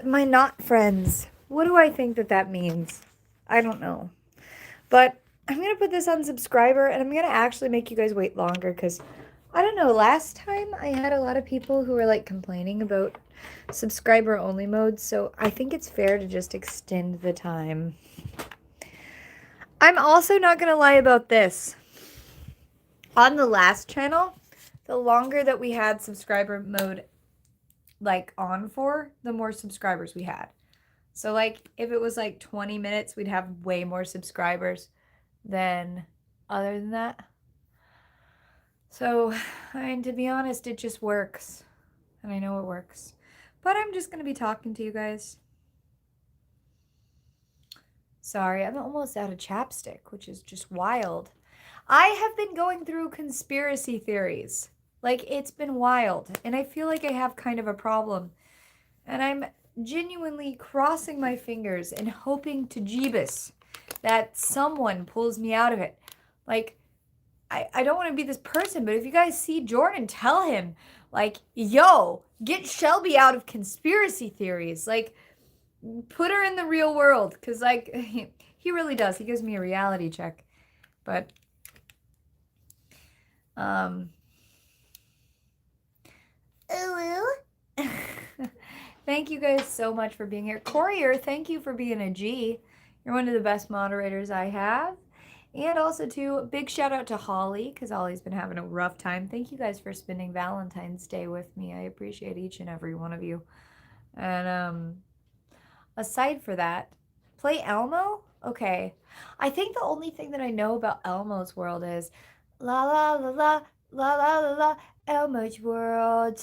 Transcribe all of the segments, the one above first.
My not friends. What do I think that that means? I don't know. But I'm going to put this on subscriber and I'm going to actually make you guys wait longer because I don't know. Last time I had a lot of people who were like complaining about subscriber only mode. So I think it's fair to just extend the time. I'm also not going to lie about this. On the last channel, the longer that we had subscriber mode like on for, the more subscribers we had. So like if it was like 20 minutes, we'd have way more subscribers than other than that. So, I mean, to be honest, it just works. And I know it works. But I'm just going to be talking to you guys. Sorry, I'm almost out of chapstick, which is just wild. I have been going through conspiracy theories. Like, it's been wild. And I feel like I have kind of a problem. And I'm genuinely crossing my fingers and hoping to Jeebus that someone pulls me out of it. Like, I don't want to be this person, but if you guys see Jordan, tell him, like, yo, get Shelby out of conspiracy theories. Like, put her in the real world. Because, like, he really does. He gives me a reality check. But, thank you guys so much for being here. Courier, thank you for being a G. You're one of the best moderators I have. And also, too, big shout out to Holly, because Holly's been having a rough time. Thank you guys for spending Valentine's Day with me. I appreciate each and every one of you. And aside for that, play Elmo? Okay. I think the only thing that I know about Elmo's world is la la la la la la la la Elmo's world.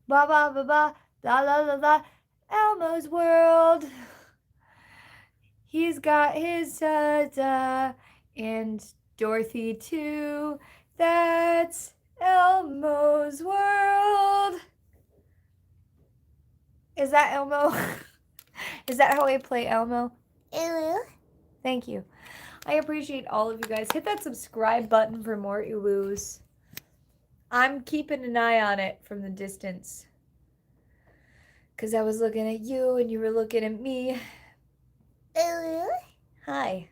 Ba ba ba ba la la la la Elmo's world. He's got his da and Dorothy too. That's Elmo's world. Is that Elmo? Is that how I play Elmo? Thank you. I appreciate all of you guys. Hit that subscribe button for more Uwoos. I'm keeping an eye on it from the distance. Because I was looking at you and you were looking at me. Hi.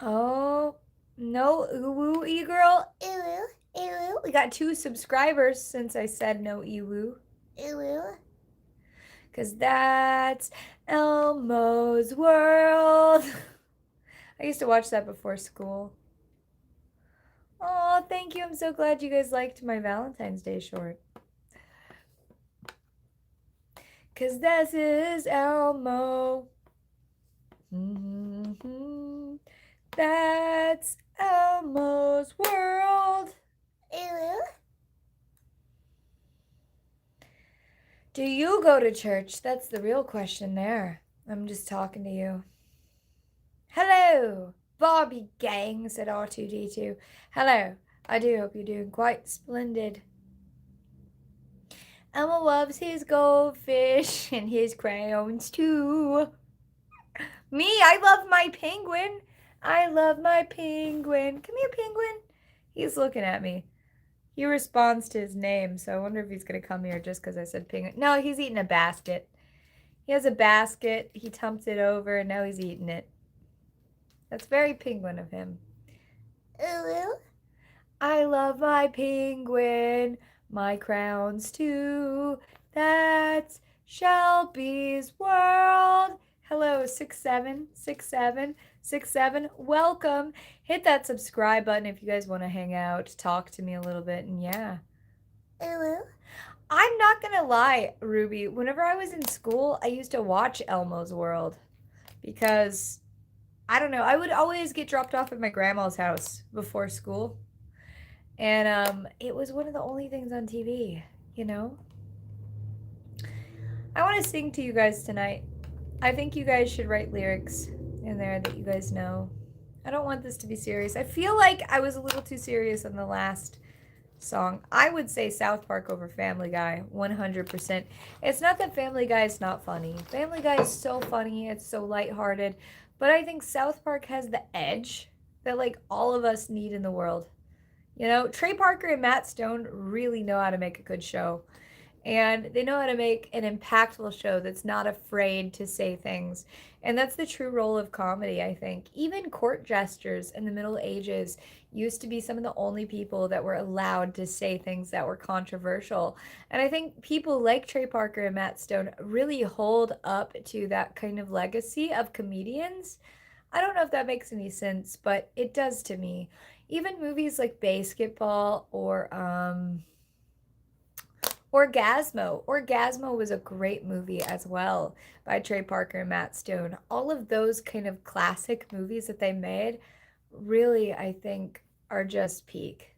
Oh, no Uwu e-girl. We got 2 subscribers since I said no Ewu. Because that's Elmo's world. I used to watch that before school. Oh, thank you. I'm so glad you guys liked my Valentine's Day short. Because this is Elmo. Mm-hmm. That's Elmo's world. Do you go to church? That's the real question there. I'm just talking to you. Hello, Barbie gang, said R2D2. Hello, I do hope you're doing quite splendid. Elmo loves his goldfish and his crayons too. Me, I love my penguin. I love my penguin. Come here, penguin. He's looking at me. He responds to his name, so I wonder if he's going to come here just because I said penguin. No, he's eating a basket. He has a basket. He tumped it over, and now he's eating it. That's very penguin of him. I love my penguin, my crowns too. That's Shelby's world. Hello, 676767. Welcome. Hit that subscribe button if you guys want to hang out, talk to me a little bit, and yeah. I'm not gonna lie, Ruby. Whenever I was in school, I used to watch Elmo's World because I don't know. I would always get dropped off at my grandma's house before school. And it was one of the only things on TV, you know? I want to sing to you guys tonight. I think you guys should write lyrics in there that you guys know. I don't want this to be serious. I feel like I was a little too serious on the last song. I would say South Park over Family Guy, 100%. It's not that Family Guy is not funny. Family Guy is so funny. It's so lighthearted. But I think South Park has the edge that, like, all of us need in the world. You know, Trey Parker and Matt Stone really know how to make a good show. And they know how to make an impactful show that's not afraid to say things. And that's the true role of comedy, I think. Even court jesters in the Middle Ages used to be some of the only people that were allowed to say things that were controversial. And I think people like Trey Parker and Matt Stone really hold up to that kind of legacy of comedians. I don't know if that makes any sense, but it does to me. Even movies like Basketball or Orgasmo. Orgasmo was a great movie as well by Trey Parker and Matt Stone. All of those kind of classic movies that they made really, I think, are just peak.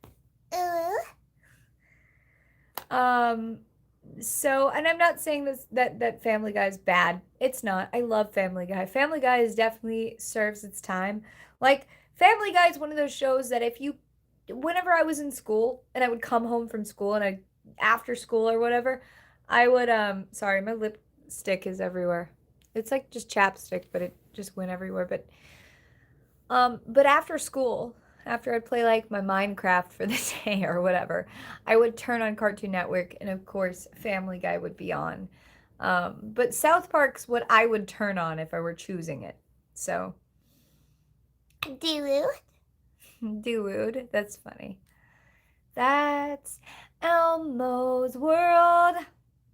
Um, so, and I'm not saying this that Family Guy is bad. It's not. I love Family Guy. Family Guy is definitely serves its time. Like Family Guy is one of those shows that if you whenever I was in school and I would come home from school and I after school or whatever, I would sorry, my lipstick is everywhere. It's like just chapstick, but it just went everywhere. But after school, after I'd play like my Minecraft for the day or whatever, I would turn on Cartoon Network and of course Family Guy would be on. But South Park's what I would turn on if I were choosing it. So Dude. Dude, that's funny. That's Elmo's World.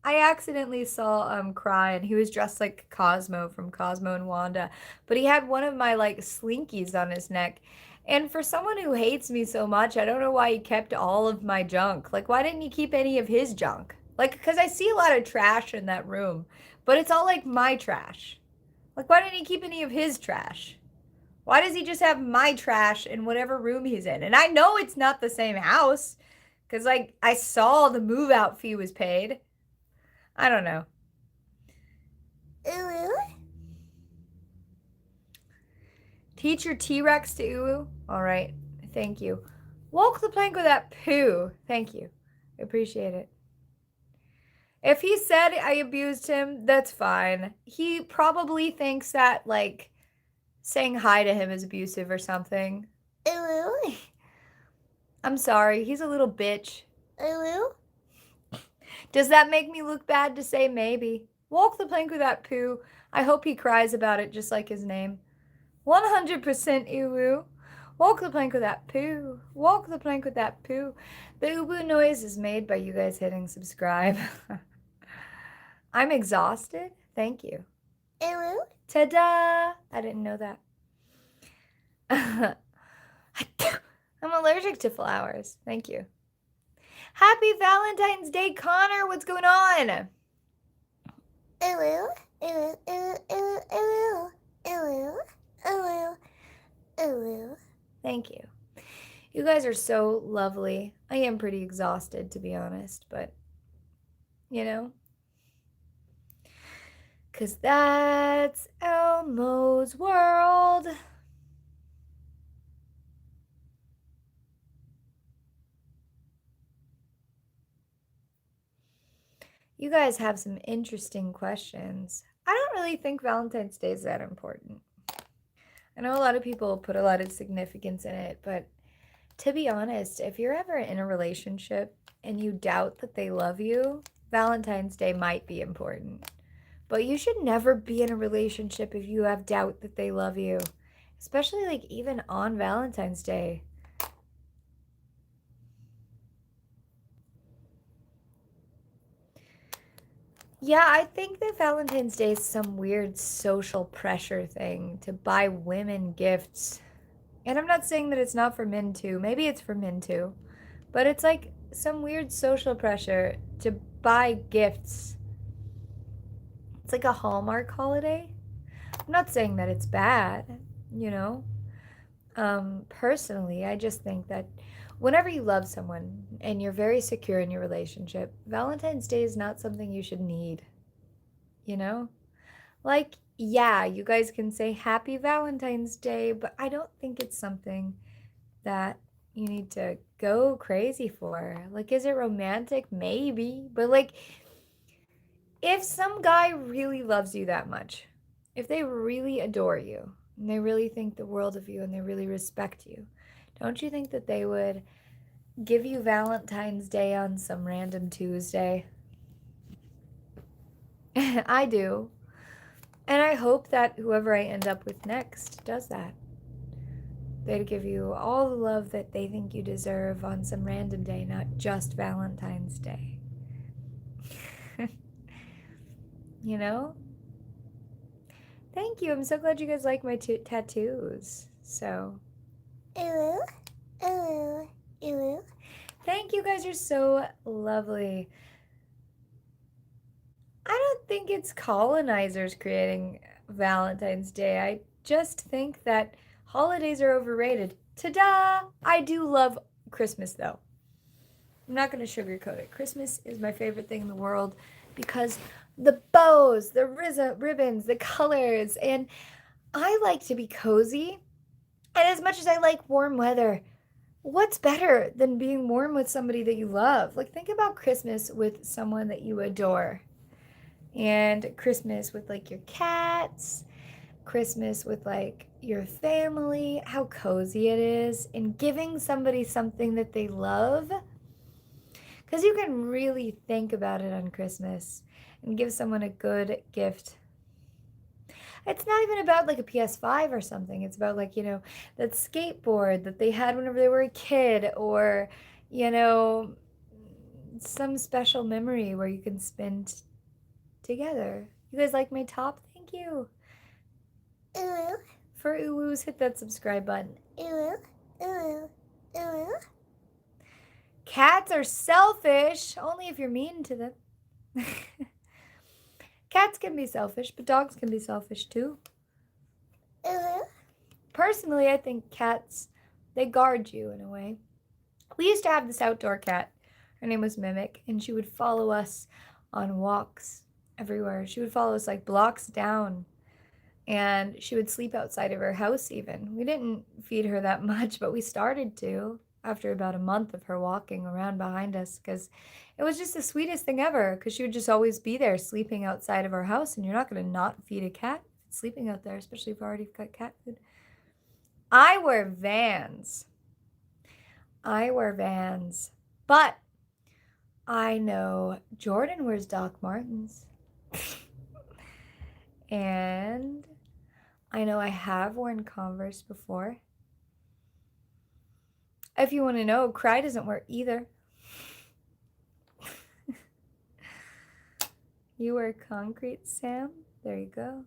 I accidentally saw Cry and he was dressed like Cosmo from Cosmo and Wanda, but he had one of my like slinkies on his neck. And for someone who hates me so much, I don't know why he kept all of my junk. Like why didn't he keep any of his junk? Like cuz I see a lot of trash in that room, but it's all like my trash. Like why didn't he keep any of his trash? Why does he just have my trash in whatever room he's in? And I know it's not the same house cuz like I saw the move out fee was paid. I don't know. Teach your T-Rex to Uwu. All right. Thank you. Walk the plank with that poo. Thank you. I appreciate it. If he said I abused him, that's fine. He probably thinks that, like, saying hi to him is abusive or something. I'm sorry. He's a little bitch. Does that make me look bad to say maybe? Walk the plank with that poo. I hope he cries about it just like his name. 100% Uwu. Walk the plank with that poo. Walk the plank with that poo. The Uwu noise is made by you guys hitting subscribe. I'm exhausted. Thank you. Uwu. Ta-da! I didn't know that. I'm allergic to flowers. Thank you. Happy Valentine's Day, Connor. What's going on? Uwu. Uwu. Uwu. Uwu. Uwu. Uwu. Uwu. Thank you. You guys are so lovely. I am pretty exhausted, to be honest, but, you know, because that's Elmo's World. You guys have some interesting questions. I don't really think Valentine's Day is that important. I know a lot of people put a lot of significance in it, but to be honest, if you're ever in a relationship and you doubt that they love you, Valentine's Day might be important. But you should never be in a relationship if you have doubt that they love you, especially like even on Valentine's Day. Yeah, I think that Valentine's Day is some weird social pressure thing to buy women gifts. And I'm not saying that it's not for men too. Maybe it's for men too. But it's like some weird social pressure to buy gifts. It's like a Hallmark holiday. I'm not saying that it's bad, you know. Personally, I just think that whenever you love someone and you're very secure in your relationship, Valentine's Day is not something you should need, you know? Like, yeah, you guys can say Happy Valentine's Day, but I don't think it's something that you need to go crazy for. Like, is it romantic? Maybe. But, like, if some guy really loves you that much, if they really adore you, and they really think the world of you, and they really respect you, don't you think that they would give you Valentine's Day on some random Tuesday? I do. And I hope that whoever I end up with next does that. They'd give you all the love that they think you deserve on some random day, not just Valentine's Day. You know? Thank you. I'm so glad you guys like my tattoos. So. Ooh. Ooh. Ooh. Thank you guys. You're so lovely. I don't think it's colonizers creating Valentine's Day. I just think that holidays are overrated. Ta-da! I do love Christmas, though. I'm not going to sugarcoat it. Christmas is my favorite thing in the world because the bows, the ribbons, the colors, and I like to be cozy. And as much as I like warm weather, what's better than being warm with somebody that you love? Like, think about Christmas with someone that you adore. And Christmas with, like, your cats. Christmas with, like, your family. How cozy it is. And giving somebody something that they love. Because you can really think about it on Christmas and give someone a good gift. It's not even about like a PS5 or something. It's about like, that skateboard that they had whenever they were a kid, or, some special memory where you can spend together. You guys like my top? Thank you. Ooh. For ooh-woos, hit that subscribe button. Ooh, ooh, ooh. Cats are selfish, only if you're mean to them. Cats can be selfish, but dogs can be selfish too. Personally, I think cats, they guard you in a way. We used to have this outdoor cat. Her name was Mimic, and she would follow us on walks everywhere. She would follow us like blocks down, and she would sleep outside of her house even. We didn't feed her that much, but we started to after about a month of her walking around behind us, because it was just the sweetest thing ever, because she would just always be there sleeping outside of our house, and you're not going to not feed a cat if it's sleeping out there, especially if you've already got cat food. I wear Vans, but I know Jordan wears Doc Martens. And I know I have worn Converse before. If you want to know, Cry doesn't wear either. You wear Concrete, Sam? There you go.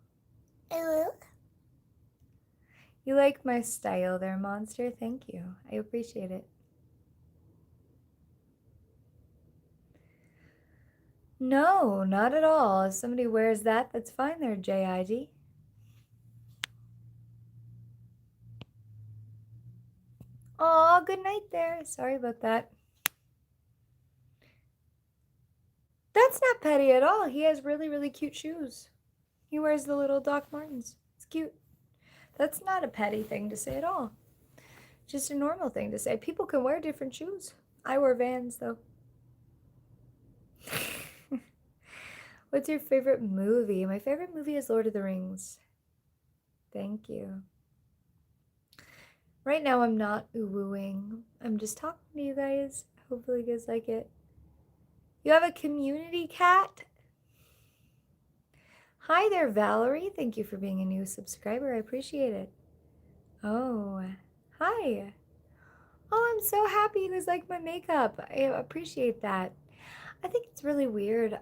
You like my style there, Monster? Thank you. I appreciate it. No, not at all. If somebody wears that, that's fine there, JID. Aw, good night there. Sorry about that. That's not petty at all. He has really, really cute shoes. He wears the little Doc Martens. It's cute. That's not a petty thing to say at all. Just a normal thing to say. People can wear different shoes. I wear Vans, though. What's your favorite movie? My favorite movie is Lord of the Rings. Thank you. Right now, I'm not wooing. I'm just talking to you guys. Hopefully you guys like it. You have a community cat? Hi there, Valerie. Thank you for being a new subscriber. I appreciate it. Oh, hi. Oh, I'm so happy you guys like my makeup. I appreciate that. I think it's really weird,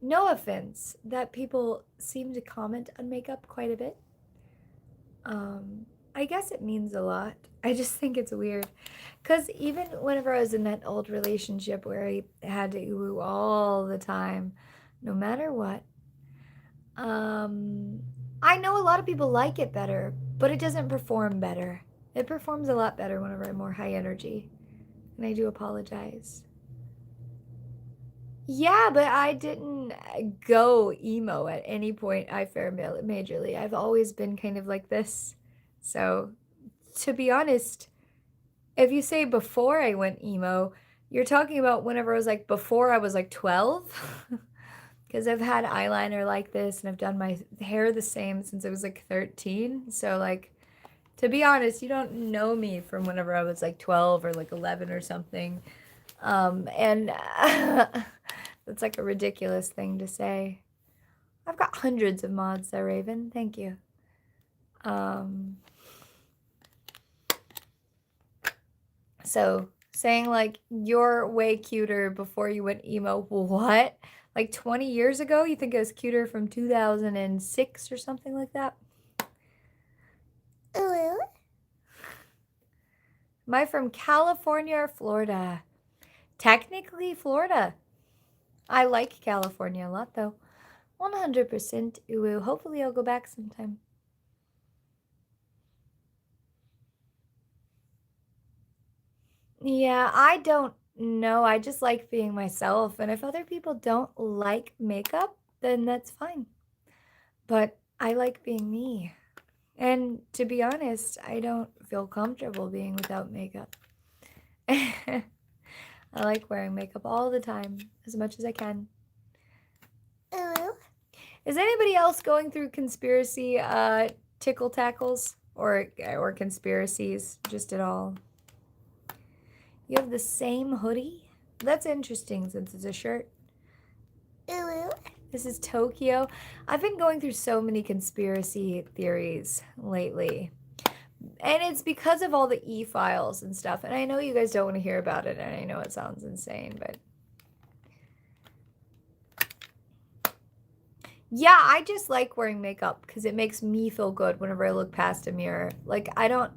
no offense, that people seem to comment on makeup quite a bit. I guess it means a lot. I just think it's weird. Because even whenever I was in that old relationship where I had to woo all the time, no matter what, I know a lot of people like it better, but it doesn't perform better. It performs a lot better whenever I'm more high energy. And I do apologize. Yeah, but I didn't go emo at any point I fare majorly. I've always been kind of like this. So, to be honest, if you say before I went emo, you're talking about whenever I was like before I was like 12. Because I've had eyeliner like this and I've done my hair the same since I was like 13. So, like, to be honest, you don't know me from whenever I was like 12 or like 11 or something. And that's like a ridiculous thing to say. I've got hundreds of mods there, Raven. Thank you. So saying like you're way cuter before you went emo. What? Like 20 years ago? You think I was cuter from 2006 or something like that? Am I from California or Florida? Technically Florida. I like California a lot though. 100% uwu. Hopefully I'll go back sometime. Yeah, I don't know. I just like being myself. And if other people don't like makeup, then that's fine. But I like being me. And to be honest, I don't feel comfortable being without makeup. I like wearing makeup all the time, as much as I can. Is anybody else going through conspiracy tickle tackles or conspiracies just at all? You have the same hoodie? That's interesting since it's a shirt. This is Tokyo. I've been going through so many conspiracy theories lately. And it's because of all the e-files and stuff. And I know you guys don't want to hear about it, and I know it sounds insane, but yeah, I just like wearing makeup because it makes me feel good whenever I look past a mirror. Like I don't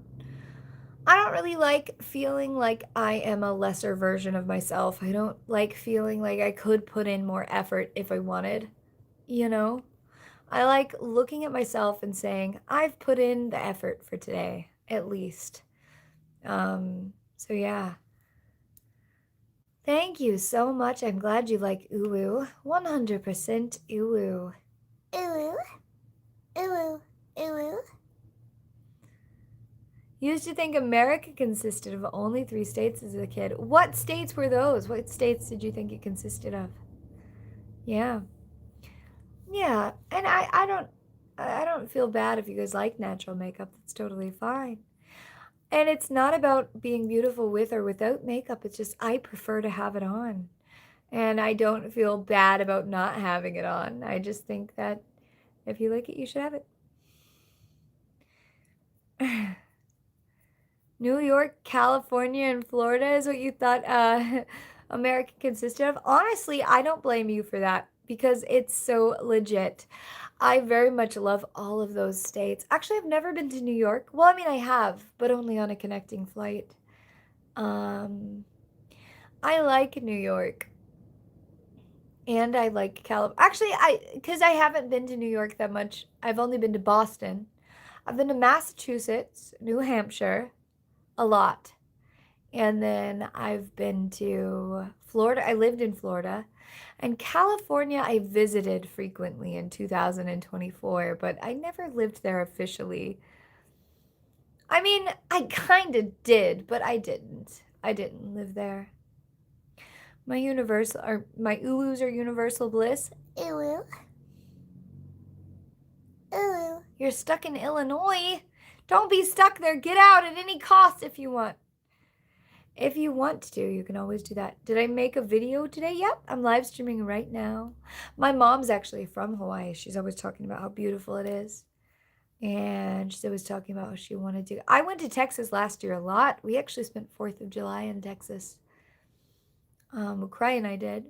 really like feeling like I am a lesser version of myself. I don't like feeling like I could put in more effort if I wanted, you know? I like looking at myself and saying, I've put in the effort for today, at least. So yeah. Thank you so much. I'm glad you like uwu. 100% uwu. Uwu. Uwu. Uwu. Used to think America consisted of only 3 states as a kid. What states were those? What states did you think it consisted of? Yeah. Yeah, and I don't feel bad if you guys like natural makeup. That's totally fine. And it's not about being beautiful with or without makeup. It's just I prefer to have it on. And I don't feel bad about not having it on. I just think that if you like it, you should have it. New York, California, and Florida is what you thought America consisted of. Honestly, I don't blame you for that because it's so legit. I very much love all of those states. Actually, I've never been to New York. Well, I mean, I have, but only on a connecting flight. I like New York. And I like Actually, because I haven't been to New York that much. I've only been to Boston. I've been to Massachusetts, New Hampshire, a lot. And then I've been to Florida. I lived in Florida. And California, I visited frequently in 2024, but I never lived there officially. I mean, I kind of did, but I didn't. I didn't live there. My uwus are universal bliss. Uwu. Uwu. You're stuck in Illinois. Don't be stuck there. Get out at any cost if you want. If you want to, you can always do that. Did I make a video today? Yep, I'm live streaming right now. My mom's actually from Hawaii. She's always talking about how beautiful it is. And she's always talking about how she wanted to. I went to Texas last year a lot. We actually spent 4th of July in Texas. Cry and I did.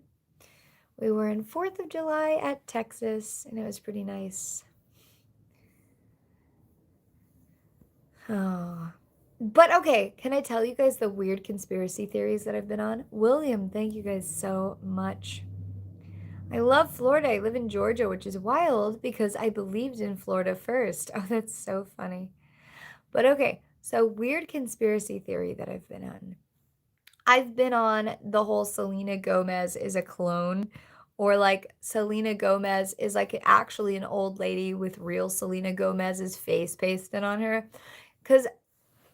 We were in 4th of July at Texas, and it was pretty nice. Oh. But okay, can I tell you guys the weird conspiracy theories that I've been on? William, thank you guys so much. I love Florida. I live in Georgia, which is wild because I believed in Florida first. Oh, that's so funny. But okay, so weird conspiracy theory that I've been on. I've been on the whole Selena Gomez is a clone, or like Selena Gomez is like actually an old lady with real Selena Gomez's face pasted on her. Because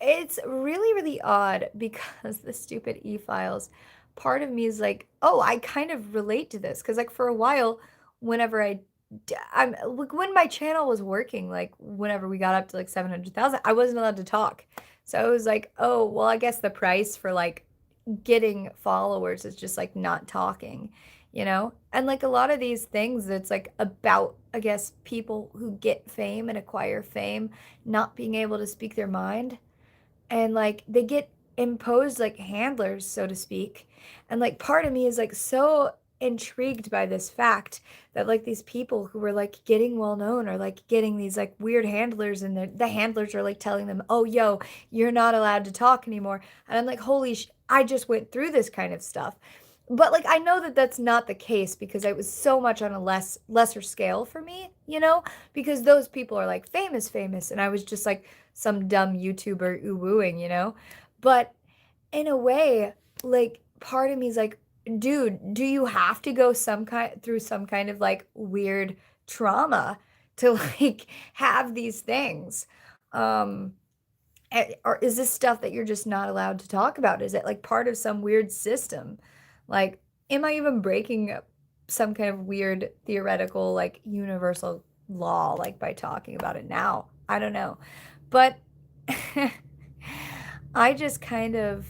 it's really, really odd because the stupid e-files, part of me is like, oh, I kind of relate to this. Because like for a while, whenever I'm like when my channel was working, like whenever we got up to like 700,000, I wasn't allowed to talk. So I was like, oh, well, I guess the price for like getting followers is just like not talking, you know? And like a lot of these things, it's like about, I guess, people who get fame and acquire fame not being able to speak their mind. And like they get imposed like handlers, so to speak. And like part of me is like so intrigued by this fact that like these people who were like getting well known are like getting these like weird handlers, and the handlers are like telling them, oh yo, you're not allowed to talk anymore. And I'm like, I just went through this kind of stuff. But like I know that that's not the case because it was so much on a lesser scale for me, you know, because those people are like famous, and I was just like some dumb YouTuber wooing, you know. But in a way, like part of me is like, dude, do you have to go through some kind of like weird trauma to like have these things? Um or is this stuff that you're just not allowed to talk about? Is it like part of some weird system? Like, am I even breaking some kind of weird theoretical, like universal law, like by talking about it now? I don't know. But I just kind of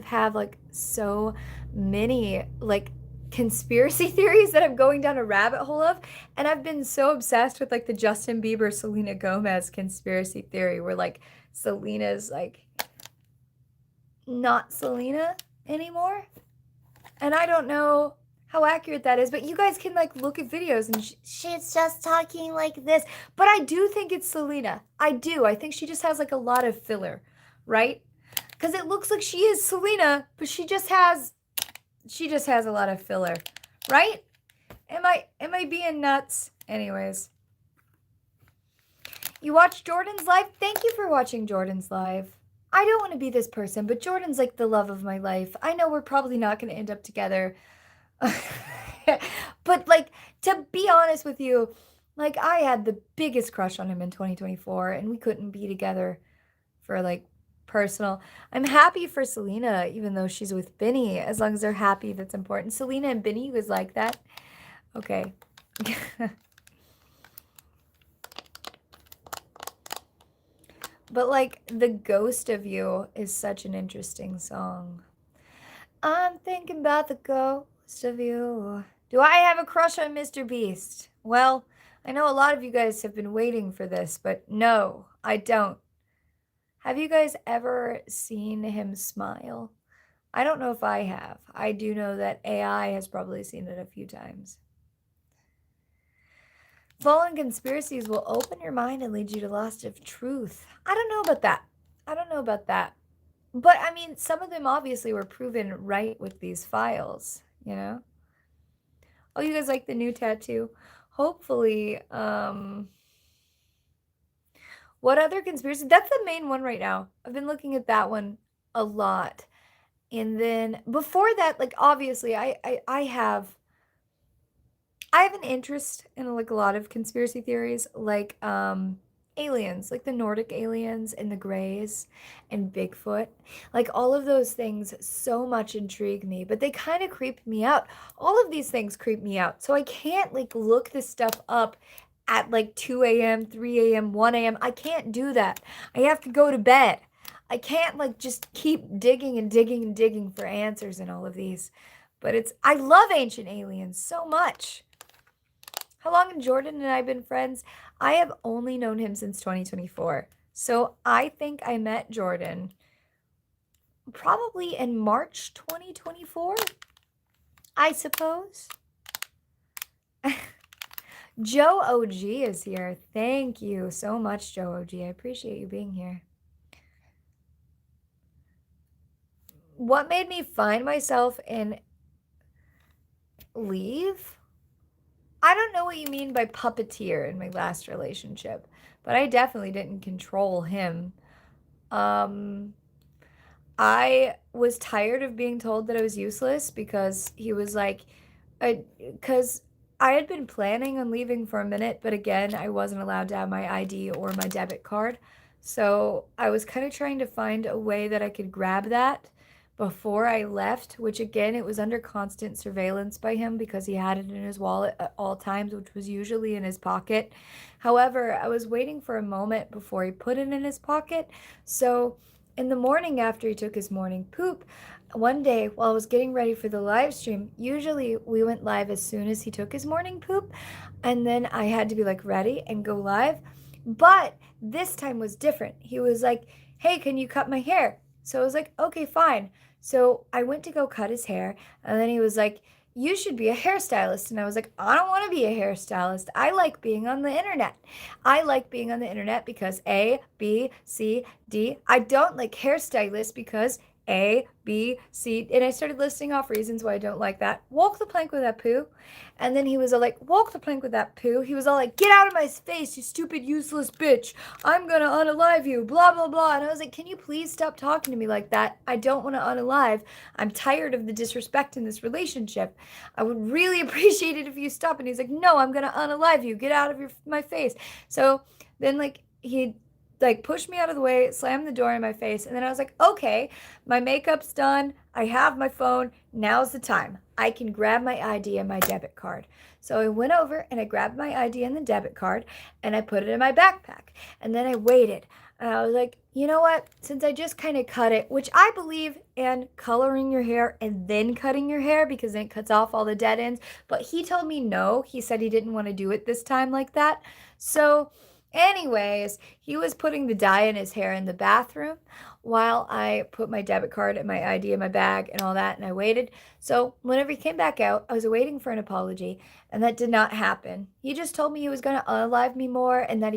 have like so many like conspiracy theories that I'm going down a rabbit hole of. And I've been so obsessed with like the Justin Bieber, Selena Gomez conspiracy theory where like Selena's like not Selena anymore. And I don't know how accurate that is, but you guys can like look at videos and she's just talking like this. But I do think it's Selena. I do. I think she just has like a lot of filler, right? Because it looks like she is Selena, but she just has a lot of filler, right? Am I being nuts? Anyways, you watched Jordan's live? Thank you for watching Jordan's live. I don't want to be this person, but Jordan's like the love of my life. I know we're probably not going to end up together. But like, to be honest with you, like I had the biggest crush on him in 2024 and we couldn't be together for like personal. I'm happy for Selena, even though she's with Benny. As long as they're happy, that's important. Selena and Benny was like that. Okay. But like The Ghost of You is such an interesting song. I'm thinking about the ghost of you. Do I have a crush on Mr. Beast? Well, I know a lot of you guys have been waiting for this, but no, I don't. Have you guys ever seen him smile? I don't know if I have. I do know that AI has probably seen it a few times. Fallen conspiracies will open your mind and lead you to lost of truth. I don't know about that. I don't know about that. But I mean, some of them obviously were proven right with these files, you know? Oh, you guys like the new tattoo? Hopefully, what other conspiracy? That's the main one right now. I've been looking at that one a lot. And then before that, like obviously I have an interest in like a lot of conspiracy theories, like aliens, like the Nordic aliens and the Greys and Bigfoot. Like all of those things so much intrigue me, but they kind of creep me out. All of these things creep me out. So I can't like look this stuff up at like 2 a.m., 3 a.m., 1 a.m. I can't do that. I have to go to bed. I can't like just keep digging and digging and digging for answers in all of these. But I love Ancient Aliens so much. How long have Jordan and I been friends? I have only known him since 2024. So I think I met Jordan probably in March 2024, I suppose. Joe OG is here. Thank you so much, Joe OG. I appreciate you being here. What made me find myself in leave? I don't know what you mean by puppeteer in my last relationship, but I definitely didn't control him. I was tired of being told that I was useless because he was like, because I had been planning on leaving for a minute, but again, I wasn't allowed to have my ID or my debit card. So I was kind of trying to find a way that I could grab that before I left, which again, it was under constant surveillance by him because he had it in his wallet at all times, which was usually in his pocket. However, I was waiting for a moment before he put it in his pocket. So in the morning after he took his morning poop, one day while I was getting ready for the live stream, usually we went live as soon as he took his morning poop, and then I had to be like ready and go live. But this time was different. He was like, "Hey, can you cut my hair?" So I was like, "Okay, fine." So I went to go cut his hair, and then he was like, "You should be a hairstylist." And I was like, "I don't want to be a hairstylist. I like being on the internet. I like being on the internet because A, B, C, D. I don't like hairstylists because A, B, C." And I started listing off reasons why I don't like that. Walk the plank with that poo. And then he was all like, "Walk the plank with that poo." He was all like, "Get out of my face, you stupid, useless bitch. I'm gonna unalive you, blah, blah, blah." And I was like, "Can you please stop talking to me like that? I don't want to unalive. I'm tired of the disrespect in this relationship. I would really appreciate it if you stop." And he's like, "No, I'm gonna unalive you. Get out of my face." So then, like, he like pushed me out of the way, slammed the door in my face, and then I was like, "Okay, my makeup's done. I have my phone. Now's the time. I can grab my ID and my debit card." So I went over and I grabbed my ID and the debit card and I put it in my backpack. And then I waited. And I was like, "You know what? Since I just kind of cut it," which I believe in coloring your hair and then cutting your hair because then it cuts off all the dead ends. But he told me no. He said he didn't want to do it this time like that. So anyways, he was putting the dye in his hair in the bathroom while I put my debit card and my ID in my bag and all that, and I waited. So whenever he came back out, I was waiting for an apology, and that did not happen. He just told me he was going to unalive me more, and that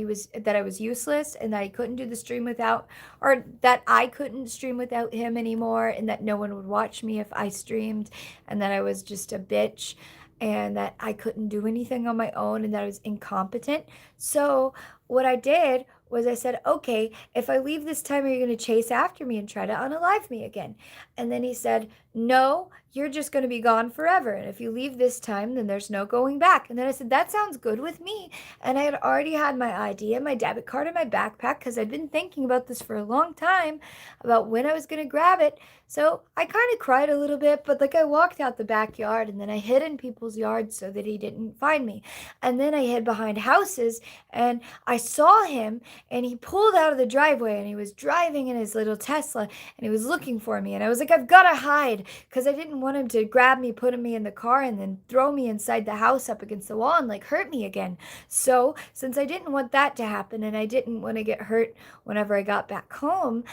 I was useless, and that he couldn't do the stream without, or that I couldn't stream without him anymore, and that no one would watch me if I streamed, and that I was just a bitch, and that I couldn't do anything on my own, and that I was incompetent. So what I did was I said, "Okay, if I leave this time, are you going to chase after me and try to unalive me again?" And then he said, "No, you're just going to be gone forever. And if you leave this time, then there's no going back." And then I said, "That sounds good with me." And I had already had my ID and my debit card in my backpack because I'd been thinking about this for a long time about when I was going to grab it. So I kind of cried a little bit, but like I walked out the backyard and then I hid in people's yards so that he didn't find me. And then I hid behind houses and I saw him and he pulled out of the driveway and he was driving in his little Tesla and he was looking for me. And I was like, "I've got to hide," because I didn't want him to grab me, put me in the car, and then throw me inside the house up against the wall and like hurt me again. So since I didn't want that to happen and I didn't want to get hurt whenever I got back home,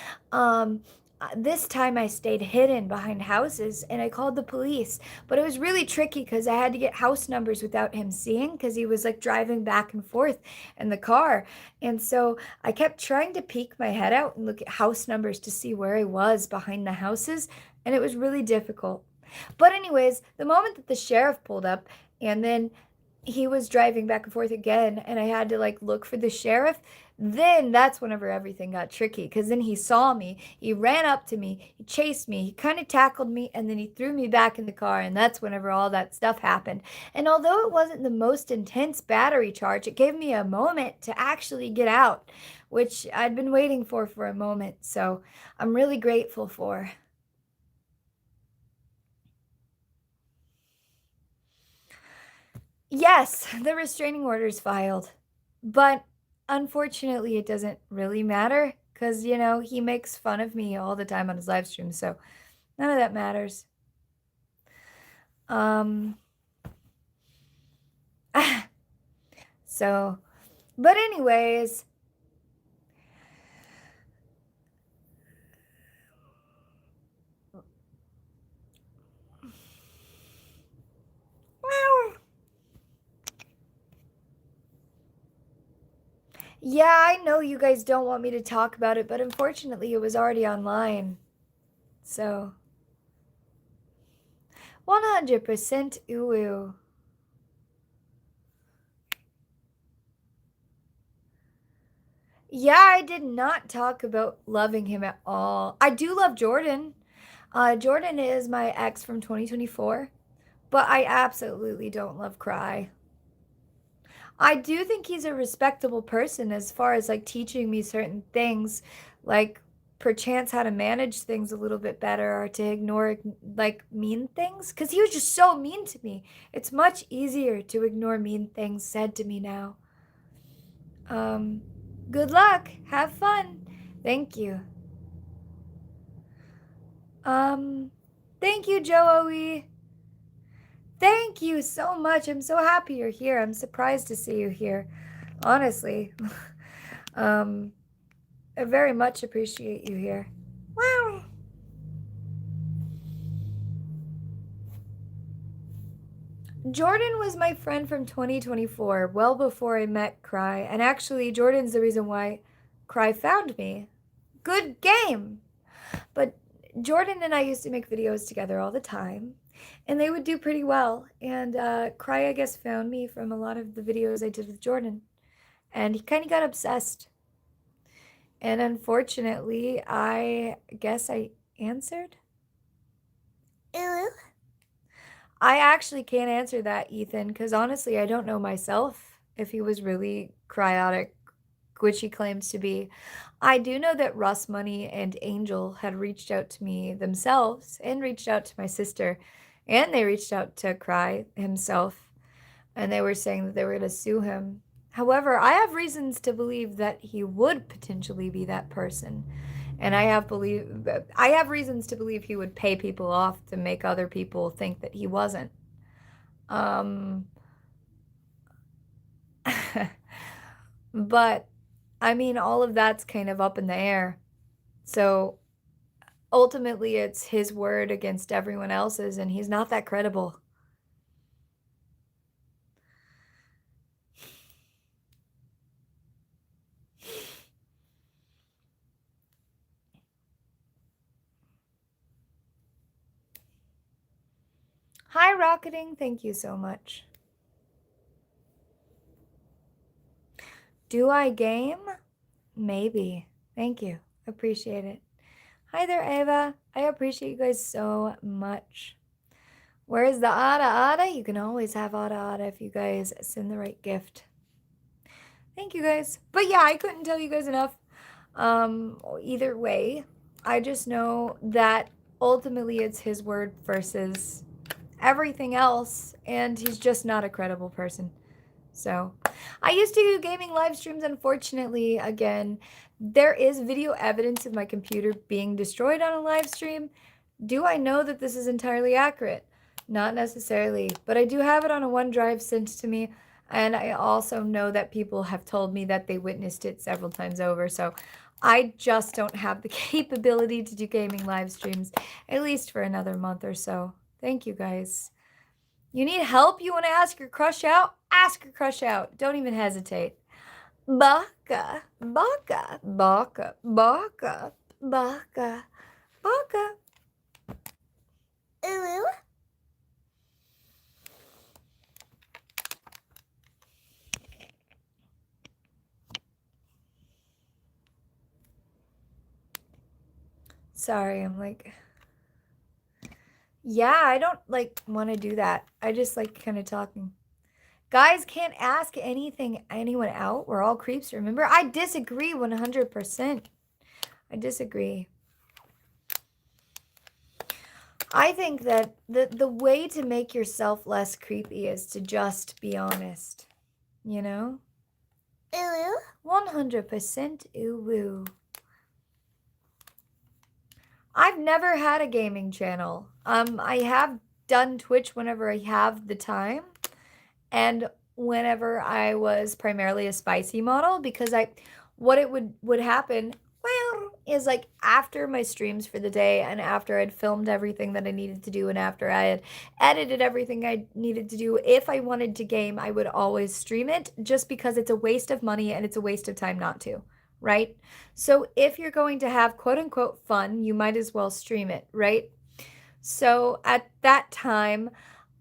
this time I stayed hidden behind houses and I called the police. But it was really tricky because I had to get house numbers without him seeing because he was like driving back and forth in the car. And so I kept trying to peek my head out and look at house numbers to see where I was behind the houses. And it was really difficult. But, anyways, the moment that the sheriff pulled up and then he was driving back and forth again and I had to like look for the sheriff, then that's whenever everything got tricky because then he saw me, he ran up to me, he chased me, he kind of tackled me, and then he threw me back in the car, and that's whenever all that stuff happened. And although it wasn't the most intense battery charge, it gave me a moment to actually get out, which I'd been waiting for a moment, so I'm really grateful for. Yes, the restraining order is filed. But unfortunately, it doesn't really matter because, he makes fun of me all the time on his live stream. So none of that matters. Um, so, but anyways, yeah, I know you guys don't want me to talk about it, but unfortunately, it was already online. So, 100% uwu. Yeah, I did not talk about loving him at all. I do love Jordan. Jordan is my ex from 2024, but I absolutely don't love Cry. I do think he's a respectable person as far as like teaching me certain things, like perchance how to manage things a little bit better or to ignore like mean things. Because he was just so mean to me. It's much easier to ignore mean things said to me now. Um, Good luck. Have fun. Thank you. Um, Thank you, Joey. Thank you so much. I'm so happy you're here. I'm surprised to see you here. Honestly. I very much appreciate you here. Wow. Jordan was my friend from 2024, well before I met Cry. And actually, Jordan's the reason why Cry found me. Good game! But Jordan and I used to make videos together all the time, and they would do pretty well. And Cry, I guess, found me from a lot of the videos I did with Jordan. And he kind of got obsessed. And unfortunately, I guess I answered. Ew. I actually can't answer that, Ethan, because honestly, I don't know myself if he was really cryotic, which he claims to be. I do know that Russ Money and Angel had reached out to me themselves and reached out to my sister, and they reached out to Cry himself, and they were saying that they were going to sue him. However, I have reasons to believe that he would potentially be that person. And I have reasons to believe he would pay people off to make other people think that he wasn't. But I mean, all of that's kind of up in the air. So ultimately, it's his word against everyone else's, and he's not that credible. Hi, Rocketing. Thank you so much. Do I game? Maybe. Thank you. Appreciate it. Hi there, Ava. I appreciate you guys so much. Where is the Ada? You can always have Ada if you guys send the right gift. Thank you guys. But yeah, I couldn't tell you guys enough. Either way, I just know that ultimately it's his word versus everything else, and he's just not a credible person. So, I used to do gaming live streams. Unfortunately, again, there is video evidence of my computer being destroyed on a live stream. Do I know that this is entirely accurate? Not necessarily, but I do have it on a OneDrive sent to me, and I also know that people have told me that they witnessed it several times over. So, I just don't have the capability to do gaming live streams, at least for another month or so. Thank you guys. You need help? You want to ask your crush out? Ask your crush out. Don't even hesitate. Baka, baka, baka, baka, baka, baka. Ooh. Sorry, I'm like... Yeah, I don't, like, want to do that. I just like kind of talking. Guys can't ask anyone out. We're all creeps, remember? I disagree 100%. I disagree. I think that the way to make yourself less creepy is to just be honest. You know? Ooh. 100% ooh. I've never had a gaming channel. I have done Twitch whenever I have the time, and whenever I was primarily a spicy model, because what it would happen, well, is like after my streams for the day and after I'd filmed everything that I needed to do and after I had edited everything I needed to do, if I wanted to game, I would always stream it, just because it's a waste of money and it's a waste of time not to. Right? So if you're going to have quote unquote fun, you might as well stream it, right? So at that time,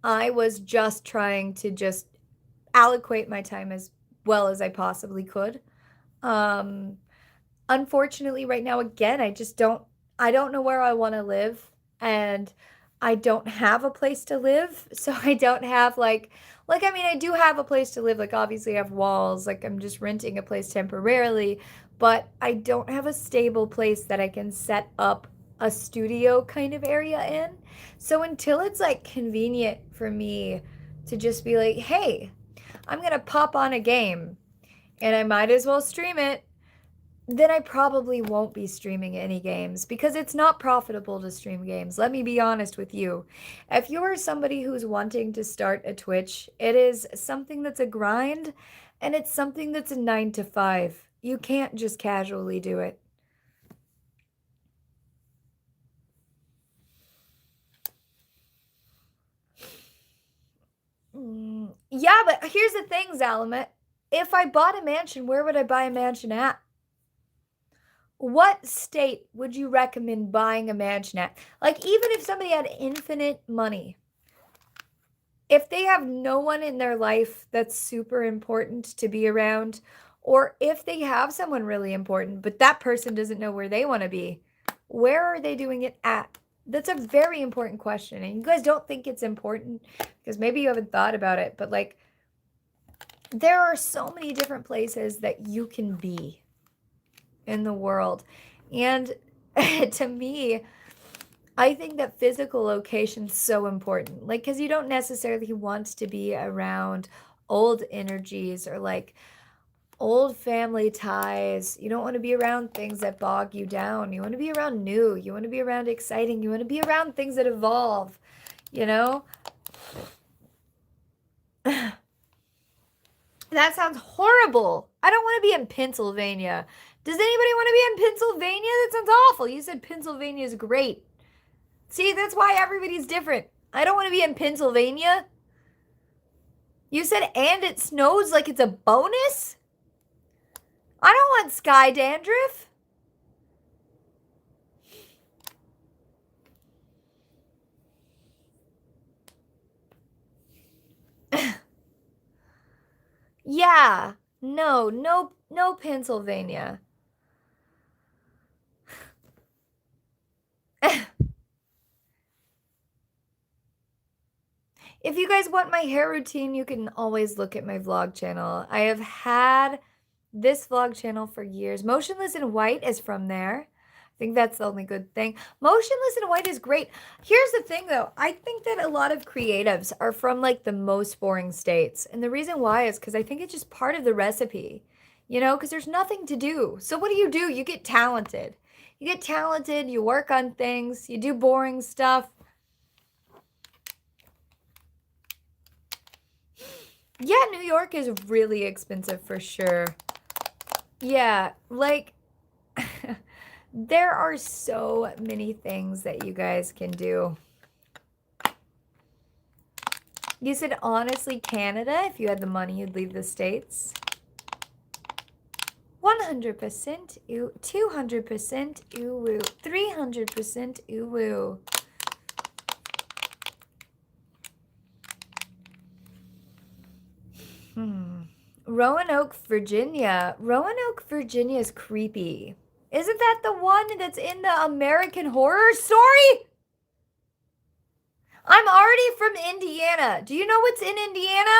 I was just trying to just allocate my time as well as I possibly could. Unfortunately, right now, again, I don't know where I want to live, and I don't have a place to live. So I don't have I mean, I do have a place to live. Like, obviously I have walls, like I'm just renting a place temporarily, but I don't have a stable place that I can set up a studio kind of area in. So until it's like convenient for me to just be like, hey, I'm going to pop on a game and I might as well stream it, then I probably won't be streaming any games because it's not profitable to stream games. Let me be honest with you. If you're somebody who's wanting to start a Twitch, it is something that's a grind and it's something that's a 9 to 5. You can't just casually do it. Yeah, but here's the thing, Zalamet. If I bought a mansion, where would I buy a mansion at? What state would you recommend buying a mansion at? Like, even if somebody had infinite money, if they have no one in their life that's super important to be around, or if they have someone really important, but that person doesn't know where they want to be, where are they doing it at? That's a very important question. And you guys don't think it's important because maybe you haven't thought about it, but like, there are so many different places that you can be in the world. And to me, I think that physical location's so important. Like, because you don't necessarily want to be around old energies or like old family ties. You don't want to be around things that bog you down. You want to be around new. You want to be around exciting. You want to be around things that evolve, you know? That sounds horrible. I don't want to be in Pennsylvania. Does anybody want to be in Pennsylvania? That sounds awful. You said Pennsylvania is great. See, that's why everybody's different. I don't want to be in Pennsylvania. You said, and it snows like it's a bonus? I don't want sky dandruff. Yeah. No Pennsylvania. If you guys want my hair routine, you can always look at my vlog channel. I have had this vlog channel for years. Motionless in White is from there. I think that's the only good thing. Motionless in White is great. Here's the thing though. I think that a lot of creatives are from like the most boring states. And the reason why is because I think it's just part of the recipe. You know, because there's nothing to do. So what do? You get talented. You get talented, you work on things, you do boring stuff. Yeah, New York is really expensive for sure. Yeah, like there are so many things that you guys can do. You said honestly Canada, if you had the money, you'd leave the States. 100% ooh, 200% ooh woo, 300% ooh woo. Roanoke, Virginia. Roanoke, Virginia is creepy. Isn't that the one that's in the American Horror Story? I'm already from Indiana. Do you know what's in Indiana?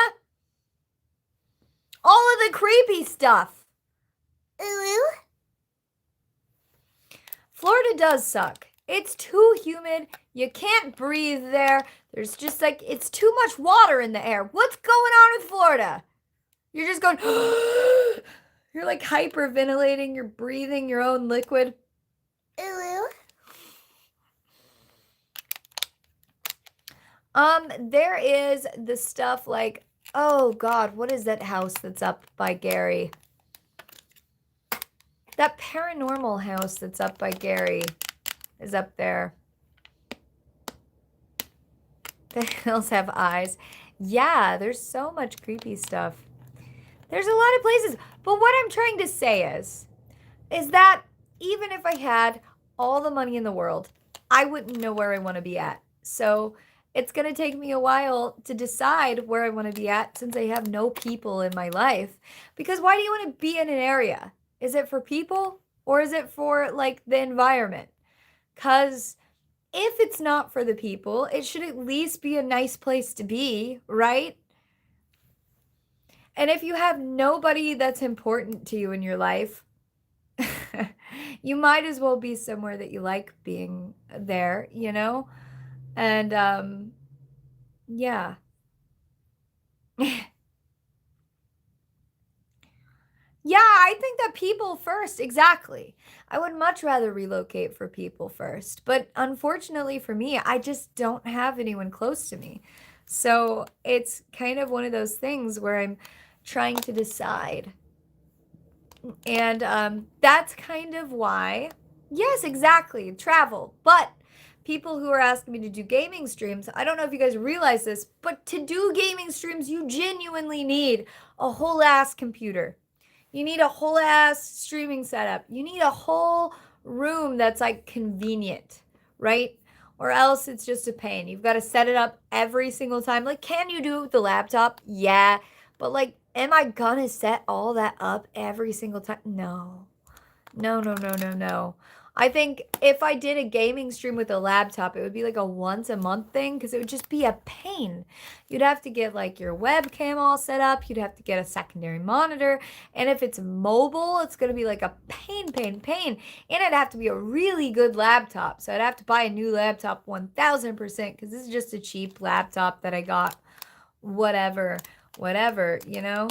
All of the creepy stuff. Ooh. Florida does suck. It's too humid. You can't breathe there. There's just like, it's too much water in the air. What's going on with Florida? You're just going, you're like hyperventilating. You're breathing your own liquid. Ooh. There is the stuff like, oh God, what is that house that's up by Gary? That paranormal house that's up by Gary is up there. The hills have eyes. Yeah, there's so much creepy stuff. There's a lot of places. But what I'm trying to say is that even if I had all the money in the world, I wouldn't know where I want to be at. So it's going to take me a while to decide where I want to be at since I have no people in my life. Because why do you want to be in an area? Is it for people or is it for like the environment? Because if it's not for the people, it should at least be a nice place to be, right? And if you have nobody that's important to you in your life, you might as well be somewhere that you like being there, you know? And yeah. Yeah, I I think that people first, exactly. I would much rather relocate for people first. But unfortunately for me, I just don't have anyone close to me. So it's kind of one of those things where I'm trying to decide. And that's kind of why, yes, exactly, travel. But people who are asking me to do gaming streams, I don't know if you guys realize this, but to do gaming streams, you genuinely need a whole ass computer. You need a whole ass streaming setup. You need a whole room that's like convenient, right? Or else it's just a pain. You've got to set it up every single time. Like, can you do it with the laptop? Yeah. But like, am I gonna set all that up every single time? No. No, no, no, no, no. I think if I did a gaming stream with a laptop, it would be like a once a month thing because it would just be a pain. You'd have to get like your webcam all set up. You'd have to get a secondary monitor. And if it's mobile, it's going to be like a pain, pain, pain. And it'd have to be a really good laptop. So I'd have to buy a new laptop 1000% because this is just a cheap laptop that I got. Whatever, whatever, you know?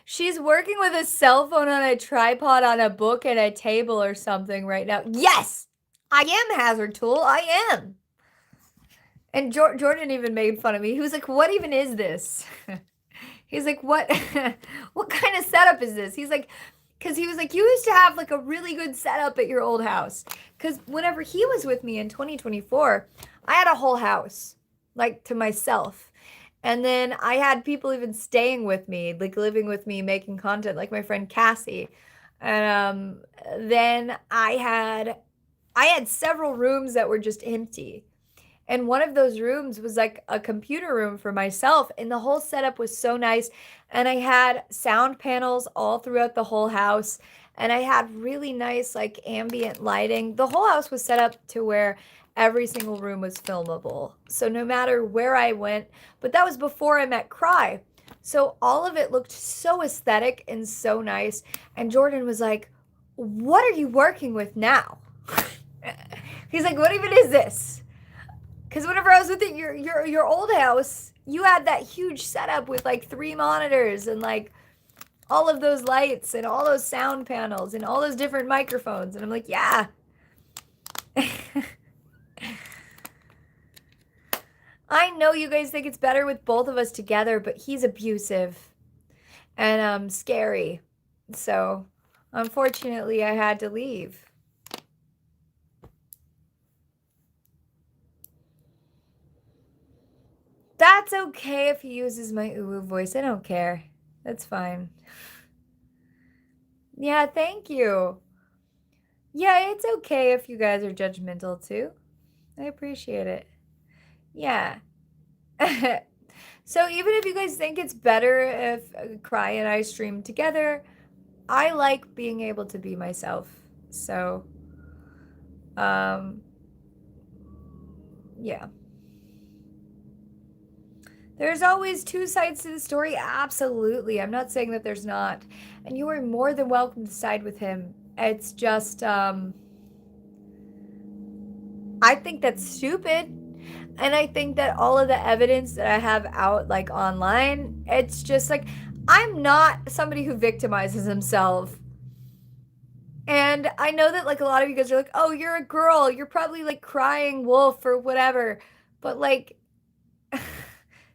She's working with a cell phone on a tripod on a book and a table or something right now. Yes, I am Hazard Tool. I am. And Jordan even made fun of me. He was like, "What even is this?" He's like, "What? What kind of setup is this?" He's like, because he was like, "You used to have like a really good setup at your old house." Because whenever he was with me in 2024, I had a whole house like to myself. And then I had people even staying with me, like living with me, making content, like my friend Cassie. And then I had several rooms that were just empty. And one of those rooms was like a computer room for myself, and the whole setup was so nice. And I had sound panels all throughout the whole house, and I had really nice like ambient lighting. The whole house was set up to where every single room was filmable. So no matter where I went, but that was before I met Cry. So all of it looked so aesthetic and so nice. And Jordan was like, "What are you working with now?" He's like, "What even is this?" Because whenever I was with your old house, you had that huge setup with like 3 monitors and like all of those lights and all those sound panels and all those different microphones. And I'm like, yeah. I know you guys think it's better with both of us together, but he's abusive and scary. So unfortunately, I had to leave. That's okay if he uses my uwu voice. I don't care. That's fine. Yeah, thank you. Yeah, it's okay if you guys are judgmental too. I appreciate it. Yeah. So even if you guys think it's better if Cry and I stream together, I like being able to be myself. So, yeah. There's always 2 sides to the story. Absolutely. I'm not saying that there's not. And you are more than welcome to side with him. It's just, I think that's stupid. And I think that all of the evidence that I have out, like online, it's just like, I'm not somebody who victimizes himself. And I know that, like, a lot of you guys are like, oh, you're a girl. You're probably like crying wolf or whatever. But like,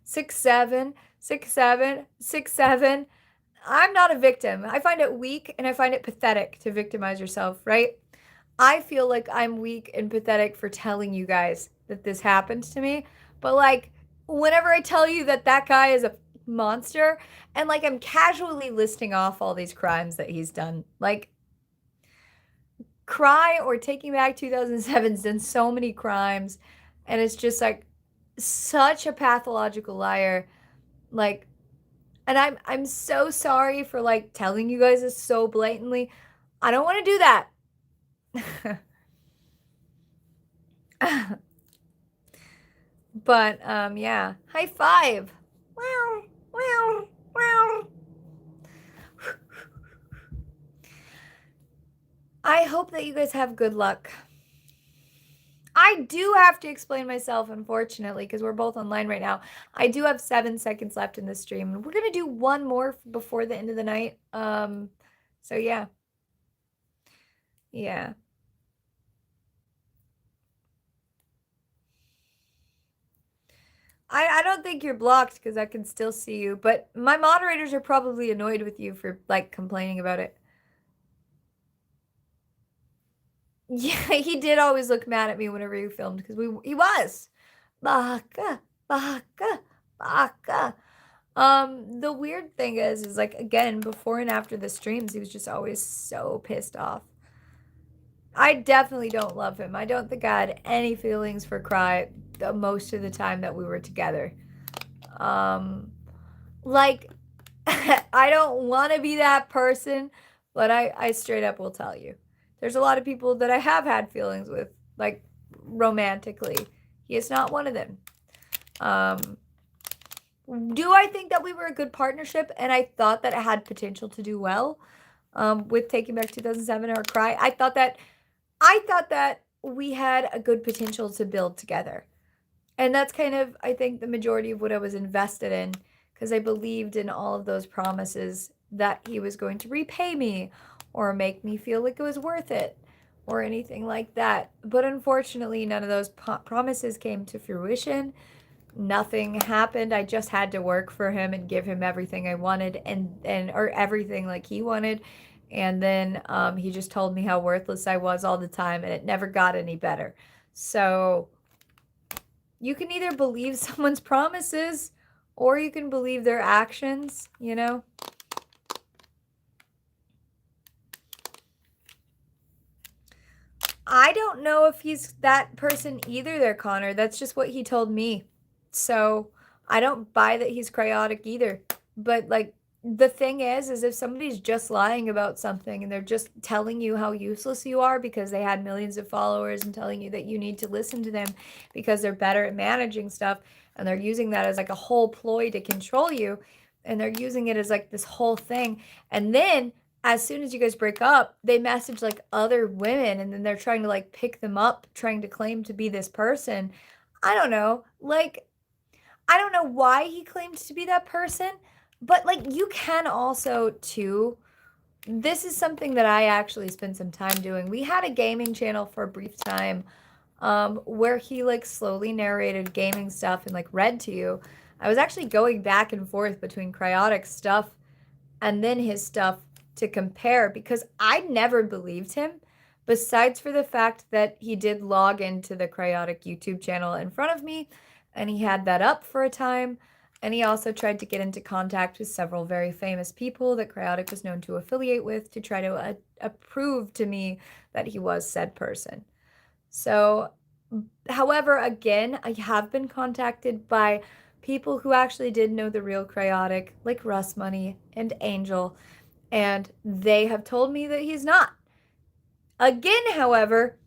6'7", 6'7", 6'7". I'm not a victim. I find it weak and I find it pathetic to victimize yourself, right? I feel like I'm weak and pathetic for telling you guys that this happened to me. But like, whenever I tell you that that guy is a monster, and like I'm casually listing off all these crimes that he's done, like Cry or Taking Back 2007's done so many crimes, and it's just like such a pathological liar. Like, and I'm so sorry for like telling you guys this so blatantly. I don't want to do that. But yeah, high five. Wow, wow, wow. I hope that you guys have good luck. I do have to explain myself, unfortunately, because we're both online right now. I do have 7 seconds left in the stream. We're gonna do one more before the end of the night. So yeah. Yeah. I don't think you're blocked because I can still see you, but my moderators are probably annoyed with you for like complaining about it. Yeah, he did always look mad at me whenever you filmed because he was baka baka baka. The weird thing is like again before and after the streams, he was just always so pissed off. I definitely don't love him. I don't think I had any feelings for Cry the most of the time that we were together. Like I don't want to be that person, but I straight up will tell you. There's a lot of people that I have had feelings with, like romantically. He is not one of them. Do I think that we were a good partnership and I thought that it had potential to do well with Taking Back 2007 or Cry? I thought that we had a good potential to build together. And that's kind of, I think, the majority of what I was invested in because I believed in all of those promises that he was going to repay me or make me feel like it was worth it or anything like that. But unfortunately, none of those promises came to fruition. Nothing happened. I just had to work for him and give him everything I wanted and or everything like he wanted. And then he just told me how worthless I was all the time and it never got any better. So you can either believe someone's promises or you can believe their actions, you know? I don't know if he's that person either there, Connor. That's just what he told me. So I don't buy that he's chaotic either. But like the thing is if somebody's just lying about something and they're just telling you how useless you are because they had millions of followers and telling you that you need to listen to them because they're better at managing stuff and they're using that as like a whole ploy to control you and they're using it as like this whole thing. And then as soon as you guys break up, they message like other women and then they're trying to like pick them up, trying to claim to be this person. I don't know. Like, I don't know why he claimed to be that person, but like you can also too. This is something that I actually spent some time doing. We had a gaming channel for a brief time where he like slowly narrated gaming stuff and like read to you. I was actually going back and forth between Cryotic stuff and then his stuff to compare because I never believed him, besides for the fact that he did log into the Cryotic YouTube channel in front of me and he had that up for a time. And he also tried to get into contact with several very famous people that Cryotic was known to affiliate with to try to prove to me that he was said person. So, however, again, I have been contacted by people who actually did know the real Cryotic, like Russ Money and Angel, and they have told me that he's not. Again, however,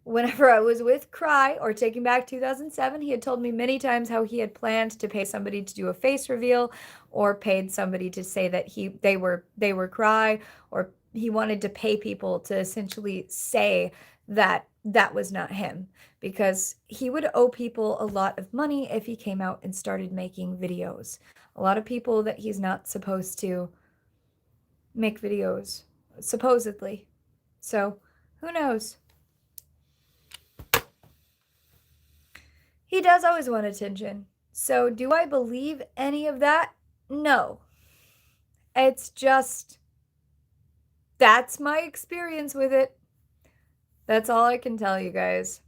whenever I was with Cry or Taking Back 2007, he had told me many times how he had planned to pay somebody to do a face reveal or paid somebody to say that they were Cry, or he wanted to pay people to essentially say that that was not him because he would owe people a lot of money if he came out and started making videos. A lot of people that he's not supposed to make videos, supposedly. So, who knows? He does always want attention. So, do I believe any of that? No. It's just, that's my experience with it. That's all I can tell you guys.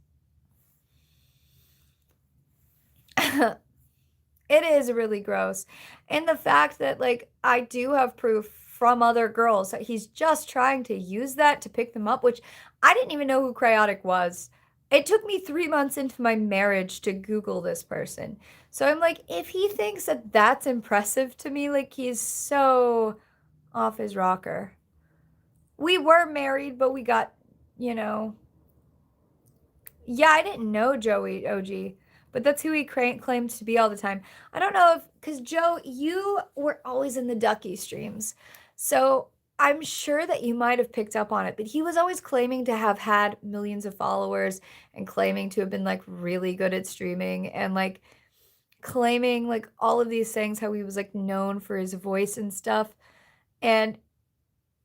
It is really gross. And the fact that, like, I do have proof from other girls that he's just trying to use that to pick them up, which I didn't even know who Cryotic was. It took me 3 months into my marriage to Google this person. So I'm like, if he thinks that that's impressive to me, like, he's so off his rocker. We were married, but we got, you know. Yeah, I didn't know Joey OG, but that's who he claims to be all the time. I don't know if, because Joe, you were always in the Ducky streams. So I'm sure that you might have picked up on it, but he was always claiming to have had millions of followers and claiming to have been like really good at streaming and like claiming like all of these things, how he was like known for his voice and stuff. And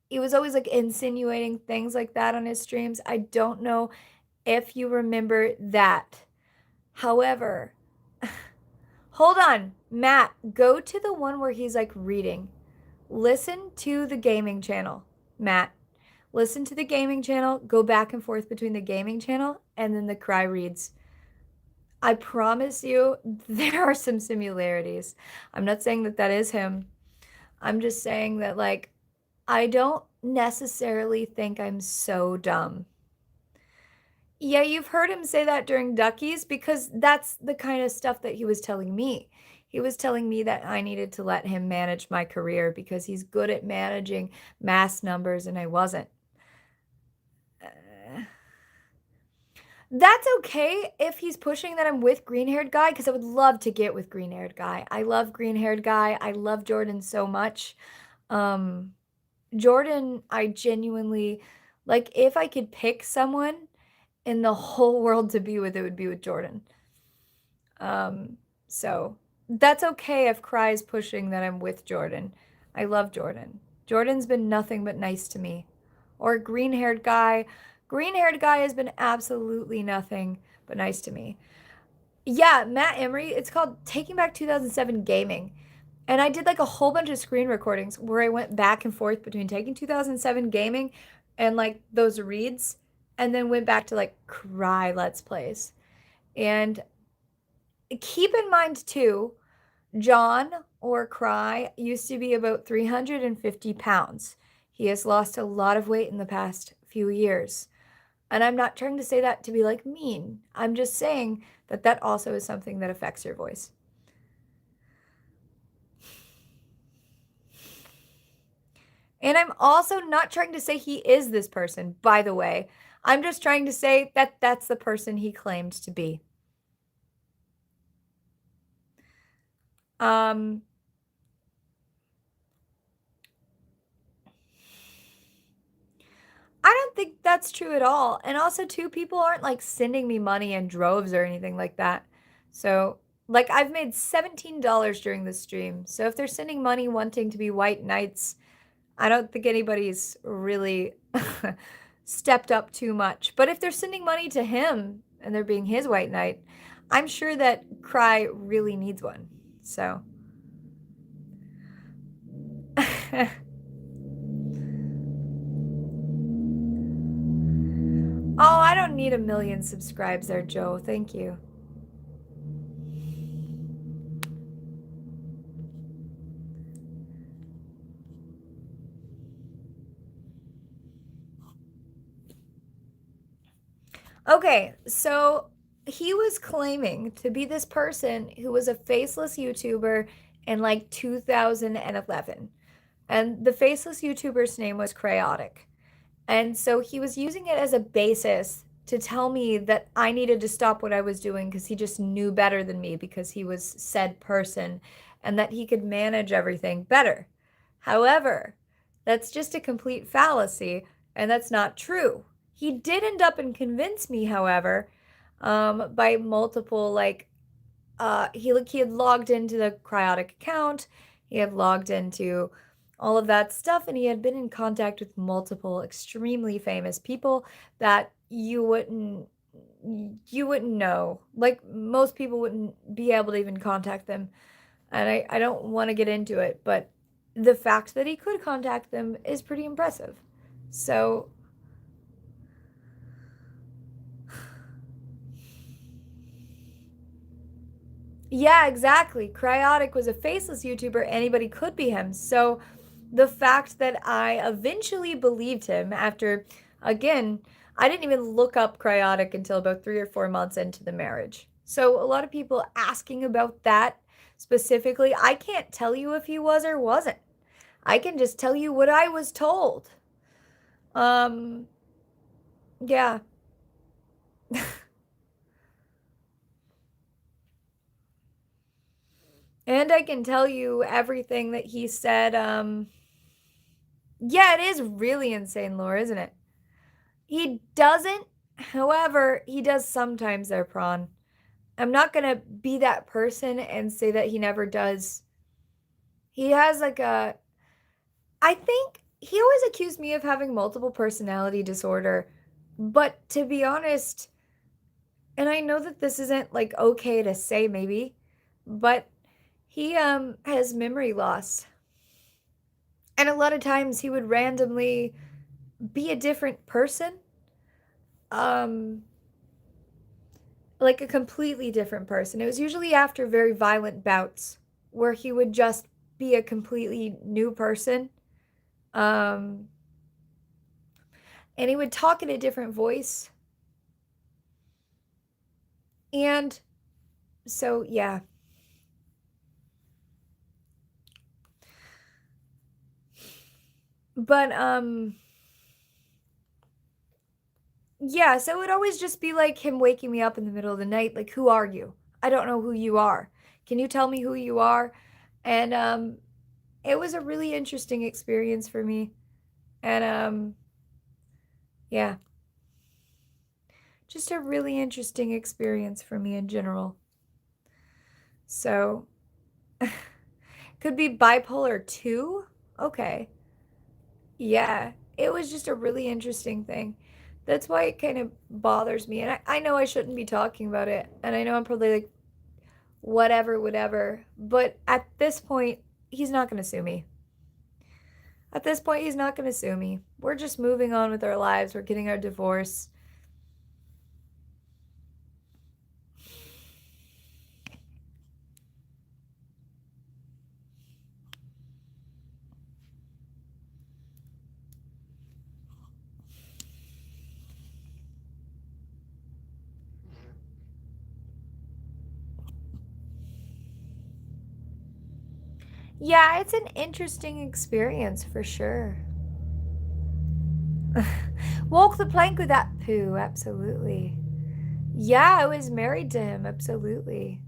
he was always like insinuating things like that on his streams. I don't know if you remember that. However, hold on, Matt, go to the one where he's like reading. Listen to the gaming channel, Matt. Listen to the gaming channel, go back and forth between the gaming channel and then the cry reads. I promise you, there are some similarities. I'm not saying that that is him. I'm just saying that, like, I don't necessarily think I'm so dumb. Yeah, you've heard him say that during Duckies because that's the kind of stuff that he was telling me. He was telling me that I needed to let him manage my career because he's good at managing mass numbers and I wasn't. Uh, That's okay if he's pushing that I'm with green-haired guy because I would love to get with green-haired guy. I love green-haired guy. I love Jordan so much. Um, Jordan, I genuinely like if I could pick someone in the whole world to be with, it would be with Jordan. So that's okay if Cry is pushing that I'm with Jordan. I love Jordan. Jordan's been nothing but nice to me. Or green-haired guy. Green-haired guy has been absolutely nothing but nice to me. Yeah, Matt Emery, it's called Taking Back 2007 Gaming. And I did like a whole bunch of screen recordings where I went back and forth between Taking 2007 Gaming and like those reads and then went back to like Cry Let's Plays. And keep in mind too, John or Cry used to be about 350 pounds. He has lost a lot of weight in the past few years. And I'm not trying to say that to be like mean. I'm just saying that that also is something that affects your voice. And I'm also not trying to say he is this person, by the way. I'm just trying to say that that's the person he claimed to be. Um, I don't think that's true at all. And also, too, people aren't like sending me money in droves or anything like that. So, like, I've made $17 during the stream. So, if they're sending money wanting to be white knights, I don't think anybody's really stepped up too much. But if they're sending money to him and they're being his white knight, I'm sure that Cry really needs one. So. Oh, I don't need a million subscribes there, Joe. Thank you. Okay, so he was claiming to be this person who was a faceless YouTuber in like 2011. And the faceless YouTuber's name was Chaotic. And so he was using it as a basis to tell me that I needed to stop what I was doing because he just knew better than me because he was said person and that he could manage everything better. However, that's just a complete fallacy and that's not true. He did end up and convince me, however, by multiple he had logged into the Cryotic account, he had logged into all of that stuff, and he had been in contact with multiple extremely famous people that you wouldn't know. Like most people wouldn't be able to even contact them. And I don't want to get into it, but the fact that he could contact them is pretty impressive. So yeah, exactly. Cryotic was a faceless YouTuber. Anybody could be him. So the fact that I eventually believed him after, again, I didn't even look up Cryotic until about 3 or 4 months into the marriage. So a lot of people asking about that specifically, I can't tell you if he was or wasn't. I can just tell you what I was told. Um, yeah. And I can tell you everything that he said, Yeah, it is really insane lore, isn't it? He doesn't, however, he does sometimes there, Prawn. I'm not gonna be that person and say that he never does. He has like a, I think he always accused me of having multiple personality disorder, but to be honest, and I know that this isn't like okay to say maybe, but he has memory loss. And a lot of times he would randomly be a different person. Um like a completely different person. It was usually after very violent bouts where he would just be a completely new person. Um, and he would talk in a different voice. And so, yeah. But, yeah, so it would always just be like him waking me up in the middle of the night, like, who are you? I don't know who you are. Can you tell me who you are? And, it was a really interesting experience for me. And, yeah. Just a really interesting experience for me in general. So, could be bipolar 2? Okay. Yeah, it was just a really interesting thing. That's why it kind of bothers me. And I know I shouldn't be talking about it. And I know I'm probably like, whatever, whatever. But at this point, he's not going to sue me. At this point, he's not going to sue me. We're just moving on with our lives. We're getting our divorce. Yeah, it's an interesting experience for sure. Walk the plank with that poo, absolutely. Yeah, I was married to him, absolutely.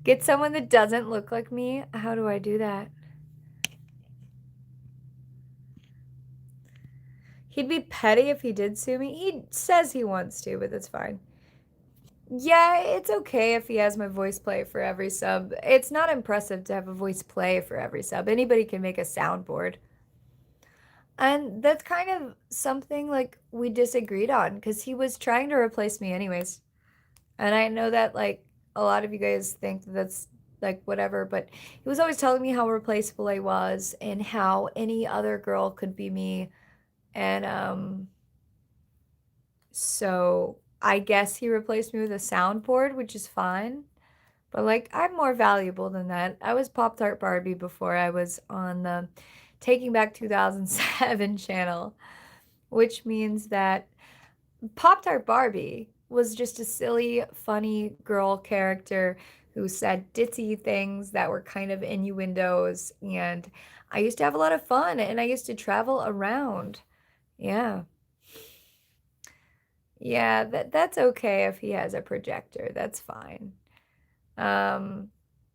Get someone that doesn't look like me? How do I do that? He'd be petty if he did sue me. He says he wants to, but that's fine. Yeah, it's okay if he has my voice play for every sub. It's not impressive to have a voice play for every sub. Anybody can make a soundboard. And that's kind of something like we disagreed on because he was trying to replace me anyways. And I know that like a lot of you guys think that's like whatever, but he was always telling me how replaceable I was and how any other girl could be me. And so I guess he replaced me with a soundboard, which is fine. But like I'm more valuable than that. I was Pop Tart Barbie before I was on the Taking Back 2007 channel, which means that Pop Tart Barbie was just a silly, funny girl character who said ditzy things that were kind of innuendos. And I used to have a lot of fun and I used to travel around. Yeah. Yeah, that's okay if he has a projector. That's fine. Um,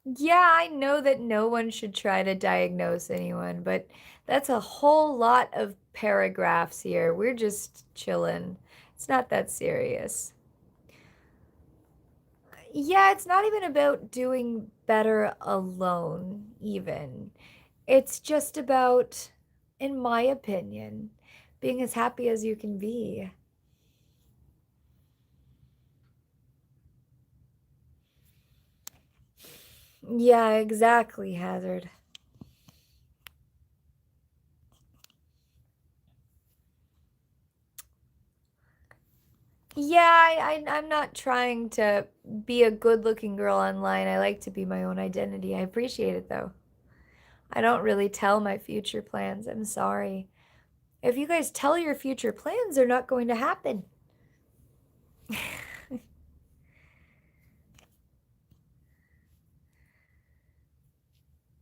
yeah, I know that no one should try to diagnose anyone, but that's a whole lot of paragraphs here. We're just chilling. It's not that serious. Yeah, it's not even about doing better alone, even. It's just about, in my opinion, being as happy as you can be. Yeah, exactly, Hazard. Yeah, I'm not trying to be a good-looking girl online. I like to be my own identity. I appreciate it though. I don't really tell my future plans. I'm sorry. If you guys tell your future plans, they're not going to happen.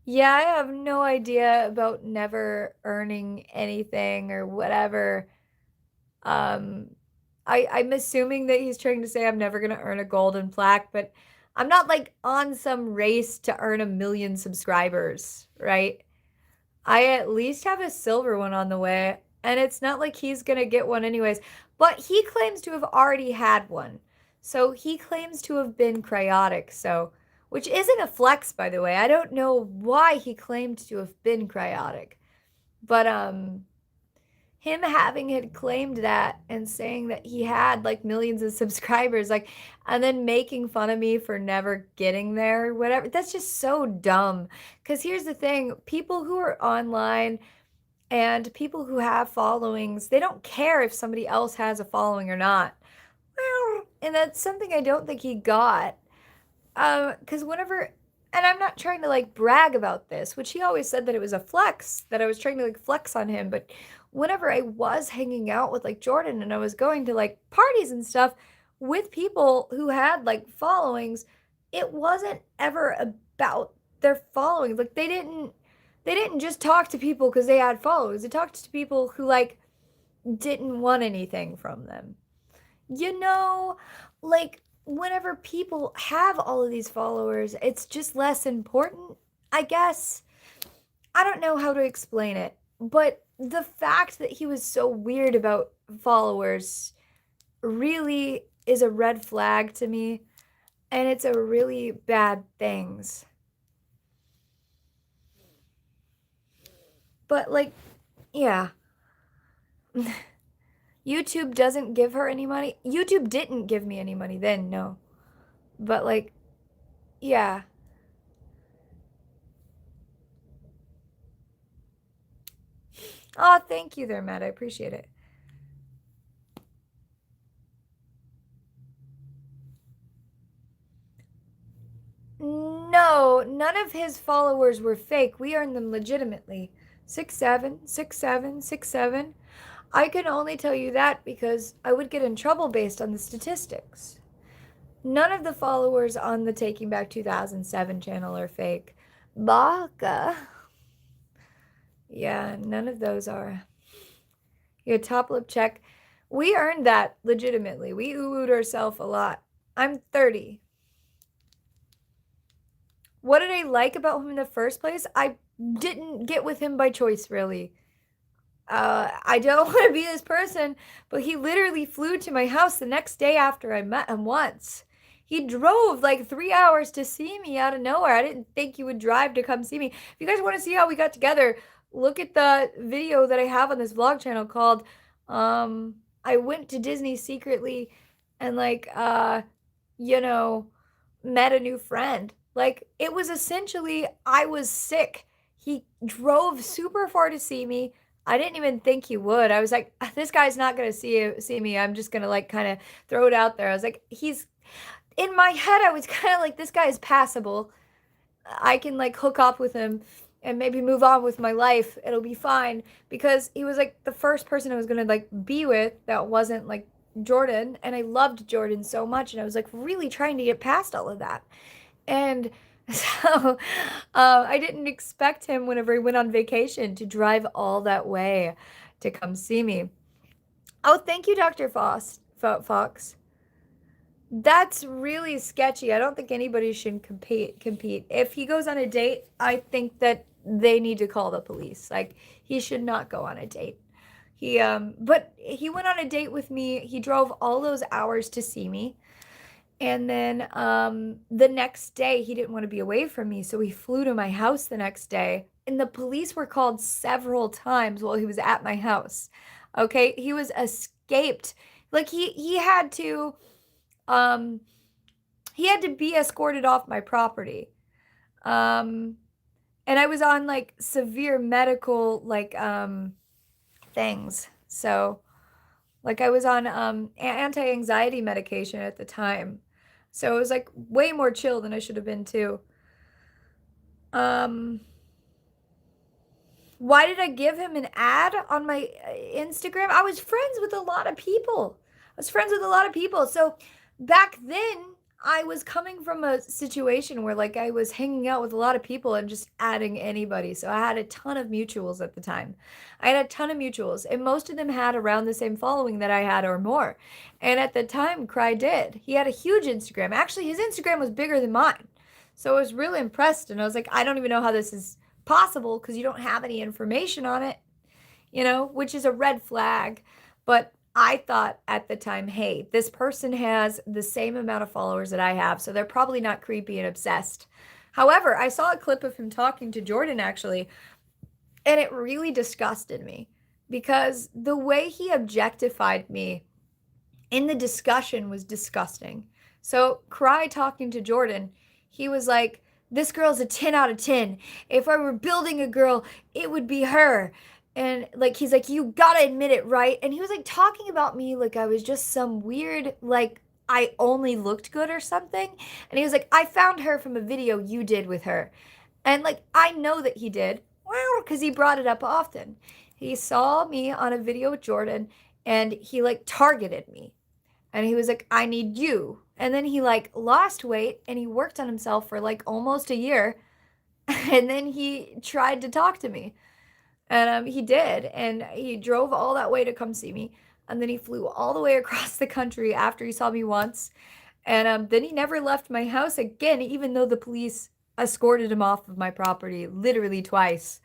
Yeah, I have no idea about never earning anything or whatever. Um, I'm assuming that he's trying to say I'm never gonna earn a golden plaque, but I'm not like on some race to earn 1 million subscribers, right? I at least have a silver one on the way, and it's not like he's gonna get one anyways. But he claims to have already had one. So he claims to have been cryotic, so which isn't a flex, by the way. I don't know why he claimed to have been cryotic. But him having had claimed that and saying that he had like millions of subscribers, like, and then making fun of me for never getting there, whatever. That's just so dumb. Because here's the thing, people who are online and people who have followings, they don't care if somebody else has a following or not. Well, and that's something I don't think he got. Because whenever, and I'm not trying to like brag about this, which he always said that it was a flex, that I was trying to like flex on him. But whenever I was hanging out with like Jordan and I was going to like parties and stuff with people who had like followings, it wasn't ever about their followings. Like they didn't just talk to people because they had followers. They talked to people who like didn't want anything from them. You know, like whenever people have all of these followers, it's just less important, I guess. I don't know how to explain it, but the fact that he was so weird about followers really is a red flag to me, and it's a really bad things. But like, yeah. YouTube doesn't give her any money. YouTube didn't give me any money then, no. But like, yeah. Oh, thank you there, Matt. I appreciate it. No, none of his followers were fake. We earned them legitimately. 6'7", 6'7", 6'7". I can only tell you that because I would get in trouble based on the statistics. None of the followers on the Taking Back 2007 channel are fake. Baka. Yeah, none of those are. Your top lip check. We earned that legitimately. We ooh-ooed ourselves a lot. I'm 30. What did I like about him in the first place? I didn't get with him by choice, really. I don't want to be this person, but he literally flew to my house the next day after I met him once. He drove like 3 hours to see me out of nowhere. I didn't think he would drive to come see me. If you guys want to see how we got together, look at the video that I have on this vlog channel called I went to Disney secretly and like you know, met a new friend. Like it was essentially I was sick. He drove super far to see me. I didn't even think he would. I was like, this guy's not gonna see me. I'm just gonna like kind of throw it out there. I was like, he's in my head. I was kind of like, this guy is passable. I can like hook up with him and maybe move on with my life. It'll be fine because he was like the first person I was gonna like be with that wasn't like Jordan, and I loved Jordan so much, and I was like really trying to get past all of that. And so I didn't expect him whenever he went on vacation to drive all that way to come see me. Oh, thank you, Dr. Fox. That's really sketchy. I don't think anybody should compete. If he goes on a date, I think that they need to call the police. Like he should not go on a date. But he went on a date with me. He drove all those hours to see me. And then the next day, he didn't want to be away from me, so he flew to my house the next day. And the police were called several times while he was at my house. Okay, he was escaped. Like um, he had to be escorted off my property. And I was on like severe medical like things. So like I was on anti-anxiety medication at the time. So it was like way more chill than I should have been too. Um, why did I give him an ad on my Instagram? I was friends with a lot of people. So back then, I was coming from a situation where like I was hanging out with a lot of people and just adding anybody. So I had a ton of mutuals at the time. I had a ton of mutuals, and most of them had around the same following that I had or more. And at the time, Cry did. He had a huge Instagram. Actually, his Instagram was bigger than mine. So I was really impressed, and I was like, I don't even know how this is possible because you don't have any information on it, you know, which is a red flag. But I thought at the time, hey, this person has the same amount of followers that I have, so they're probably not creepy and obsessed. However, I saw a clip of him talking to Jordan actually, and it really disgusted me because the way he objectified me in the discussion was disgusting. So, Cry talking to Jordan, he was like, this girl's a 10 out of 10. If I were building a girl, it would be her. And like, he's like, you gotta admit it, right? And he was like talking about me like I was just some weird, like, I only looked good or something. And he was like, I found her from a video you did with her. And like, I know that he did, because he brought it up often. He saw me on a video with Jordan and he like targeted me. And he was like, I need you. And then he like lost weight and he worked on himself for like almost a year. And then he tried to talk to me. And he did. And he drove all that way to come see me. And then he flew all the way across the country after he saw me once. And then he never left my house again, even though the police escorted him off of my property literally twice.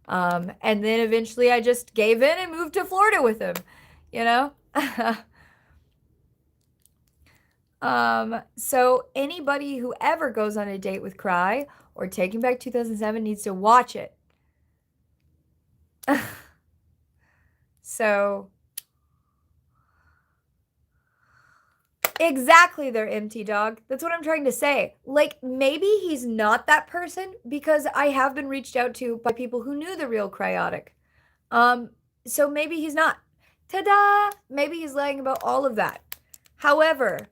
And then eventually I just gave in and moved to Florida with him, you know? So anybody who ever goes on a date with Cry or Taking Back 2007 needs to watch it. So exactly, they're empty, dog. That's what I'm trying to say. Like, maybe he's not that person because I have been reached out to by people who knew the real Cryotic. So maybe he's not. Ta-da! Maybe he's lying about all of that. However,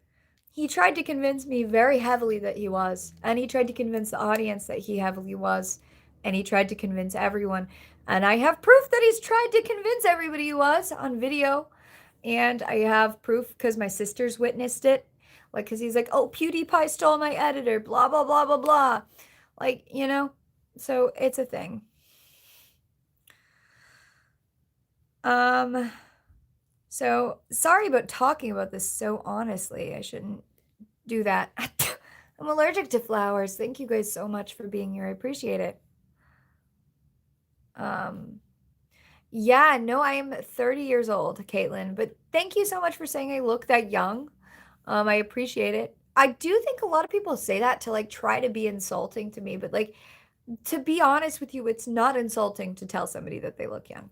he tried to convince me very heavily that he was, and he tried to convince the audience that he heavily was, and he tried to convince everyone. And I have proof that he's tried to convince everybody he was on video. And I have proof because my sisters witnessed it. Like, because he's like, oh, PewDiePie stole my editor, blah, blah, blah, blah, blah. Like, you know, so it's a thing. So sorry about talking about this so honestly. I shouldn't do that. I'm allergic to flowers. Thank you guys so much for being here. I appreciate it. Yeah, no, I am 30 years old, Caitlin, but thank you so much for saying I look that young. I appreciate it. I do think a lot of people say that to like try to be insulting to me, but like to be honest with you, it's not insulting to tell somebody that they look young.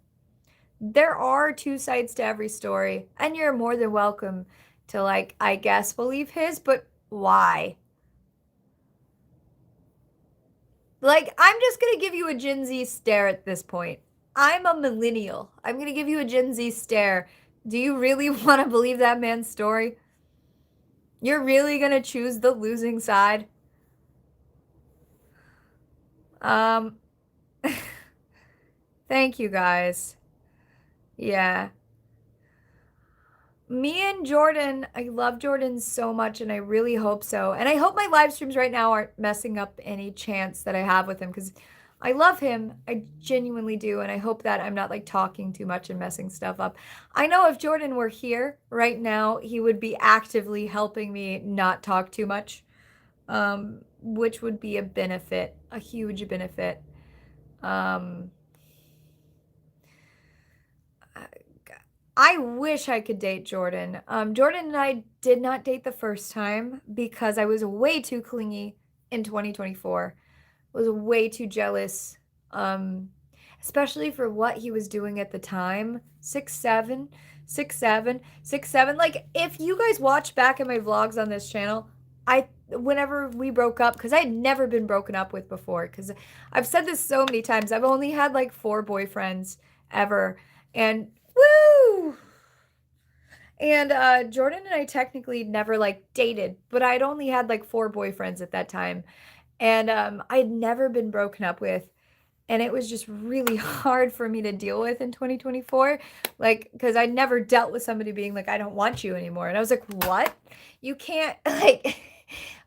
There are two sides to every story, and you're more than welcome to like, I guess, believe his, but why? Like, I'm just gonna give you a Gen Z stare at this point. I'm a millennial. I'm gonna give you a Gen Z stare. Do you really want to believe that man's story? You're really gonna choose the losing side? Thank you guys. Yeah. Me and Jordan, I love Jordan so much and I really hope so. And I hope my live streams right now aren't messing up any chance that I have with him because I love him. I genuinely do. And I hope that I'm not like talking too much and messing stuff up. I know if Jordan were here right now, he would be actively helping me not talk too much, which would be a benefit, a huge benefit. I wish I could date Jordan. Jordan and I did not date the first time because I was way too clingy in 2024. I was way too jealous, especially for what he was doing at the time. 6'7", 6'7", 6'7". Like, if you guys watch back at my vlogs on this channel, whenever we broke up, because I had never been broken up with before, because I've said this so many times, I've only had like 4 boyfriends ever, and woo! And Jordan and I technically never like dated, but I'd only had like 4 boyfriends at that time. And I'd never been broken up with. And it was just really hard for me to deal with in 2024. Like, because I'd never dealt with somebody being like, I don't want you anymore. And I was like, what? You can't, like,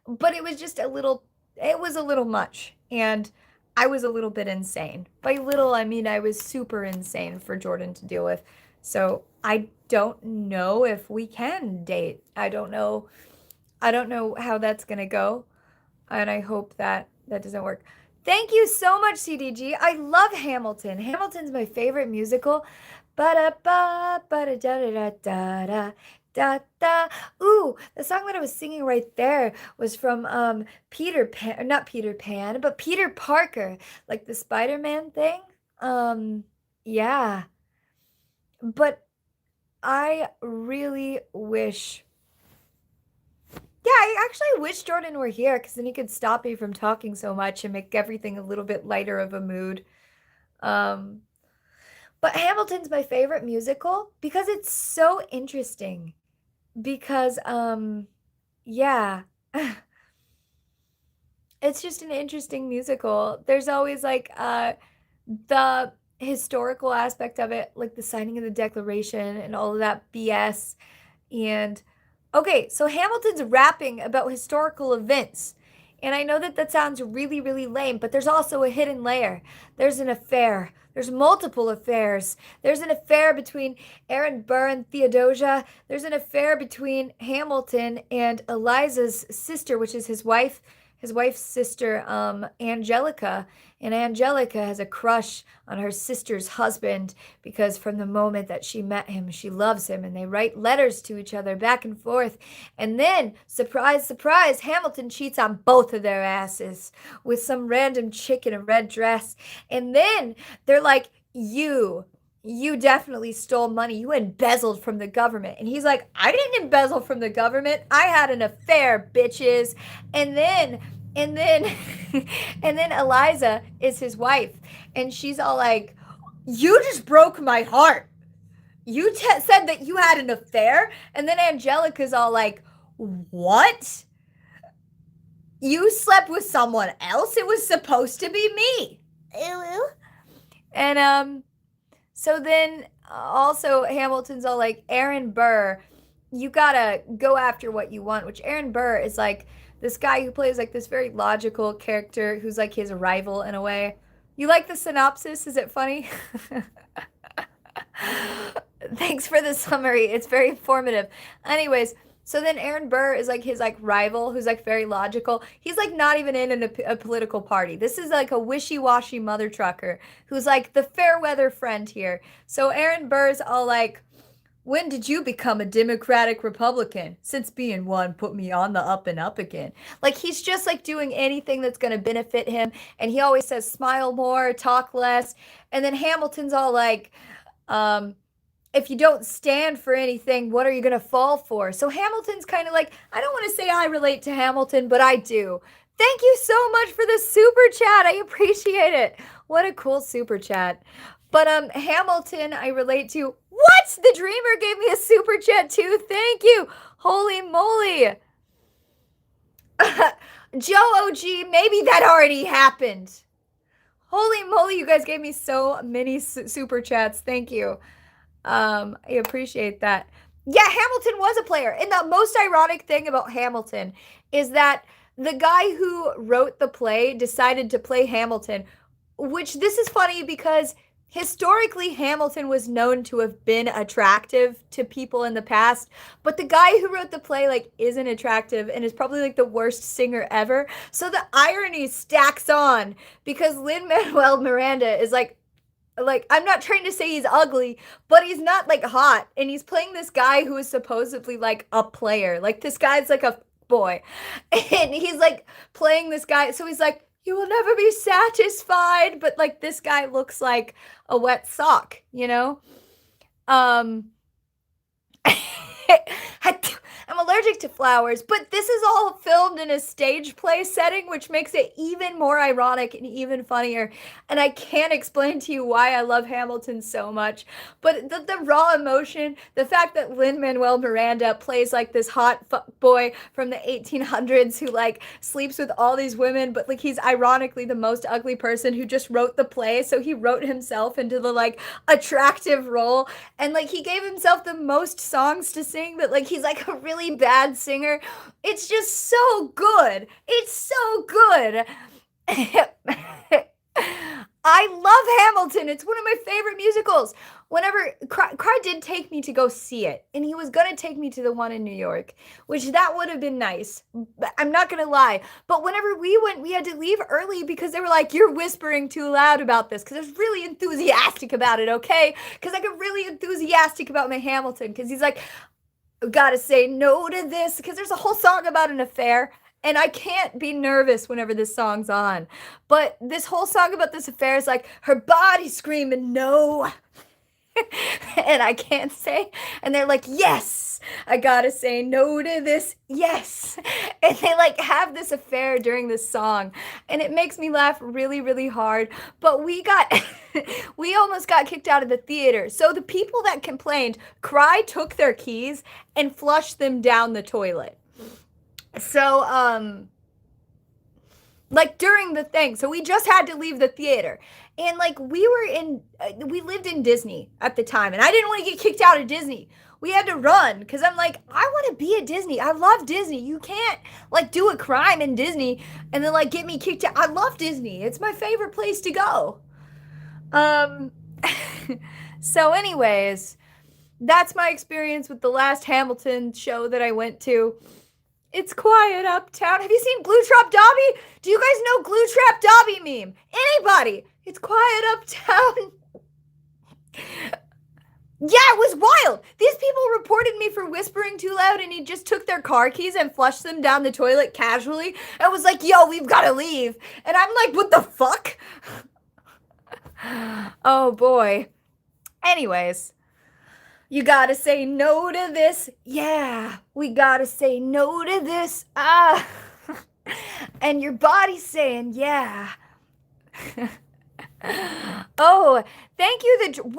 but it was just it was a little much. And I was a little bit insane. By little, I mean I was super insane for Jordan to deal with. So I don't know if we can date. I don't know how that's gonna go. And I hope that doesn't work. Thank you so much, CDG. I love Hamilton. Hamilton's my favorite musical. Ba-da-ba, ba-da-da-da-da-da. Da da. Ooh, the song that I was singing right there was from Peter Pan, not Peter Pan, but Peter Parker, like the Spider-Man thing. Um yeah. But I really wish, yeah, I actually wish Jordan were here because then he could stop me from talking so much and make everything a little bit lighter of a mood. Um, but Hamilton's my favorite musical because it's so interesting. Because, yeah, it's just an interesting musical. There's always like the historical aspect of it, like the signing of the Declaration and all of that BS. And okay, so Hamilton's rapping about historical events. And I know that that sounds really, really lame, but there's also a hidden layer. There's an affair. There's multiple affairs. There's an affair between Aaron Burr and Theodosia. There's an affair between Hamilton and Eliza's sister, which is his wife's sister, Angelica. And Angelica has a crush on her sister's husband because from the moment that she met him, she loves him and they write letters to each other back and forth. And then, surprise, surprise, Hamilton cheats on both of their asses with some random chick in a red dress. And then they're like, you definitely stole money. You embezzled from the government. And he's like, I didn't embezzle from the government. I had an affair, bitches. And then and then and then Eliza is his wife and she's all like, you just broke my heart. You said that you had an affair. And then Angelica's all like, what? You slept with someone else? It was supposed to be me. And so then also Hamilton's all like, Aaron Burr, you gotta go after what you want, which Aaron Burr is like this guy who plays like this very logical character who's like his rival in a way. You like the synopsis? Is it funny? Thanks for the summary. It's very informative. Anyways, so then Aaron Burr is like his like rival who's like very logical. He's like not even in a political party. This is like a wishy-washy mother trucker who's like the fair weather friend here. So Aaron Burr's all like, when did you become a Democratic Republican? Since being one put me on the up and up again. Like he's just like doing anything that's going to benefit him. And he always says, smile more, talk less. And then Hamilton's all like, if you don't stand for anything, what are you going to fall for? So Hamilton's kind of like, I don't want to say I relate to Hamilton, but I do. Thank you so much for the super chat. I appreciate it. What a cool super chat. But Hamilton, I relate to. What? The Dreamer gave me a super chat too. Thank you. Holy moly. Joe OG, maybe that already happened. Holy moly, you guys gave me so many super chats. Thank you. I appreciate that. Yeah, Hamilton was a player. And the most ironic thing about Hamilton is that the guy who wrote the play decided to play Hamilton, which this is funny because historically Hamilton was known to have been attractive to people in the past, but the guy who wrote the play like isn't attractive and is probably like the worst singer ever. So the irony stacks on because Lin-Manuel Miranda is like I'm not trying to say he's ugly, but he's not like hot, and he's playing this guy who is supposedly like a player. Like this guy's like a boy, and he's like playing this guy, so he's like, you will never be satisfied, but like this guy looks like a wet sock, you know? I'm allergic to flowers, but this is all filmed in a stage play setting, which makes it even more ironic and even funnier. And I can't explain to you why I love Hamilton so much, but the raw emotion, the fact that Lin-Manuel Miranda plays like this hot boy from the 1800s who like sleeps with all these women, but like he's ironically the most ugly person who just wrote the play, so he wrote himself into the like attractive role, and like he gave himself the most songs to sing, but like he's like a really bad singer. It's just so good. It's so good. I love Hamilton. It's one of my favorite musicals. Whenever Cry did take me to go see it, and he was gonna take me to the one in New York, which that would have been nice. But I'm not gonna lie. But whenever we went, we had to leave early because they were like, "You're whispering too loud about this." Because I was really enthusiastic about it, okay? Because I got really enthusiastic about my Hamilton. Because he's like, "Gotta say no to this." Because there's a whole song about an affair. And I can't be nervous whenever this song's on. But this whole song about this affair is like her body screaming no. And I can't say. And they're like, yes, I gotta say no to this. Yes. And they like have this affair during this song. And it makes me laugh really, really hard. But we almost got kicked out of the theater. So the people that complained, Cry took their keys and flushed them down the toilet. So, like during the thing, so we just had to leave the theater. And like we lived in Disney at the time, and I didn't want to get kicked out of Disney. We had to run because I'm like, I want to be at Disney. I love Disney. You can't like do a crime in Disney and then like get me kicked out. I love Disney. It's my favorite place to go. So anyways, that's my experience with the last Hamilton show that I went to. It's quiet uptown. Have you seen Glue Trap Dobby? Do you guys know Glue Trap Dobby meme? Anybody? It's quiet uptown. Yeah, it was wild. These people reported me for whispering too loud, and he just took their car keys and flushed them down the toilet casually and was like, yo, we've got to leave. And I'm like, what the fuck? Oh, boy. Anyways. You gotta say no to this. Yeah, we gotta say no to this. Ah. And your body's saying, yeah. Oh, thank you.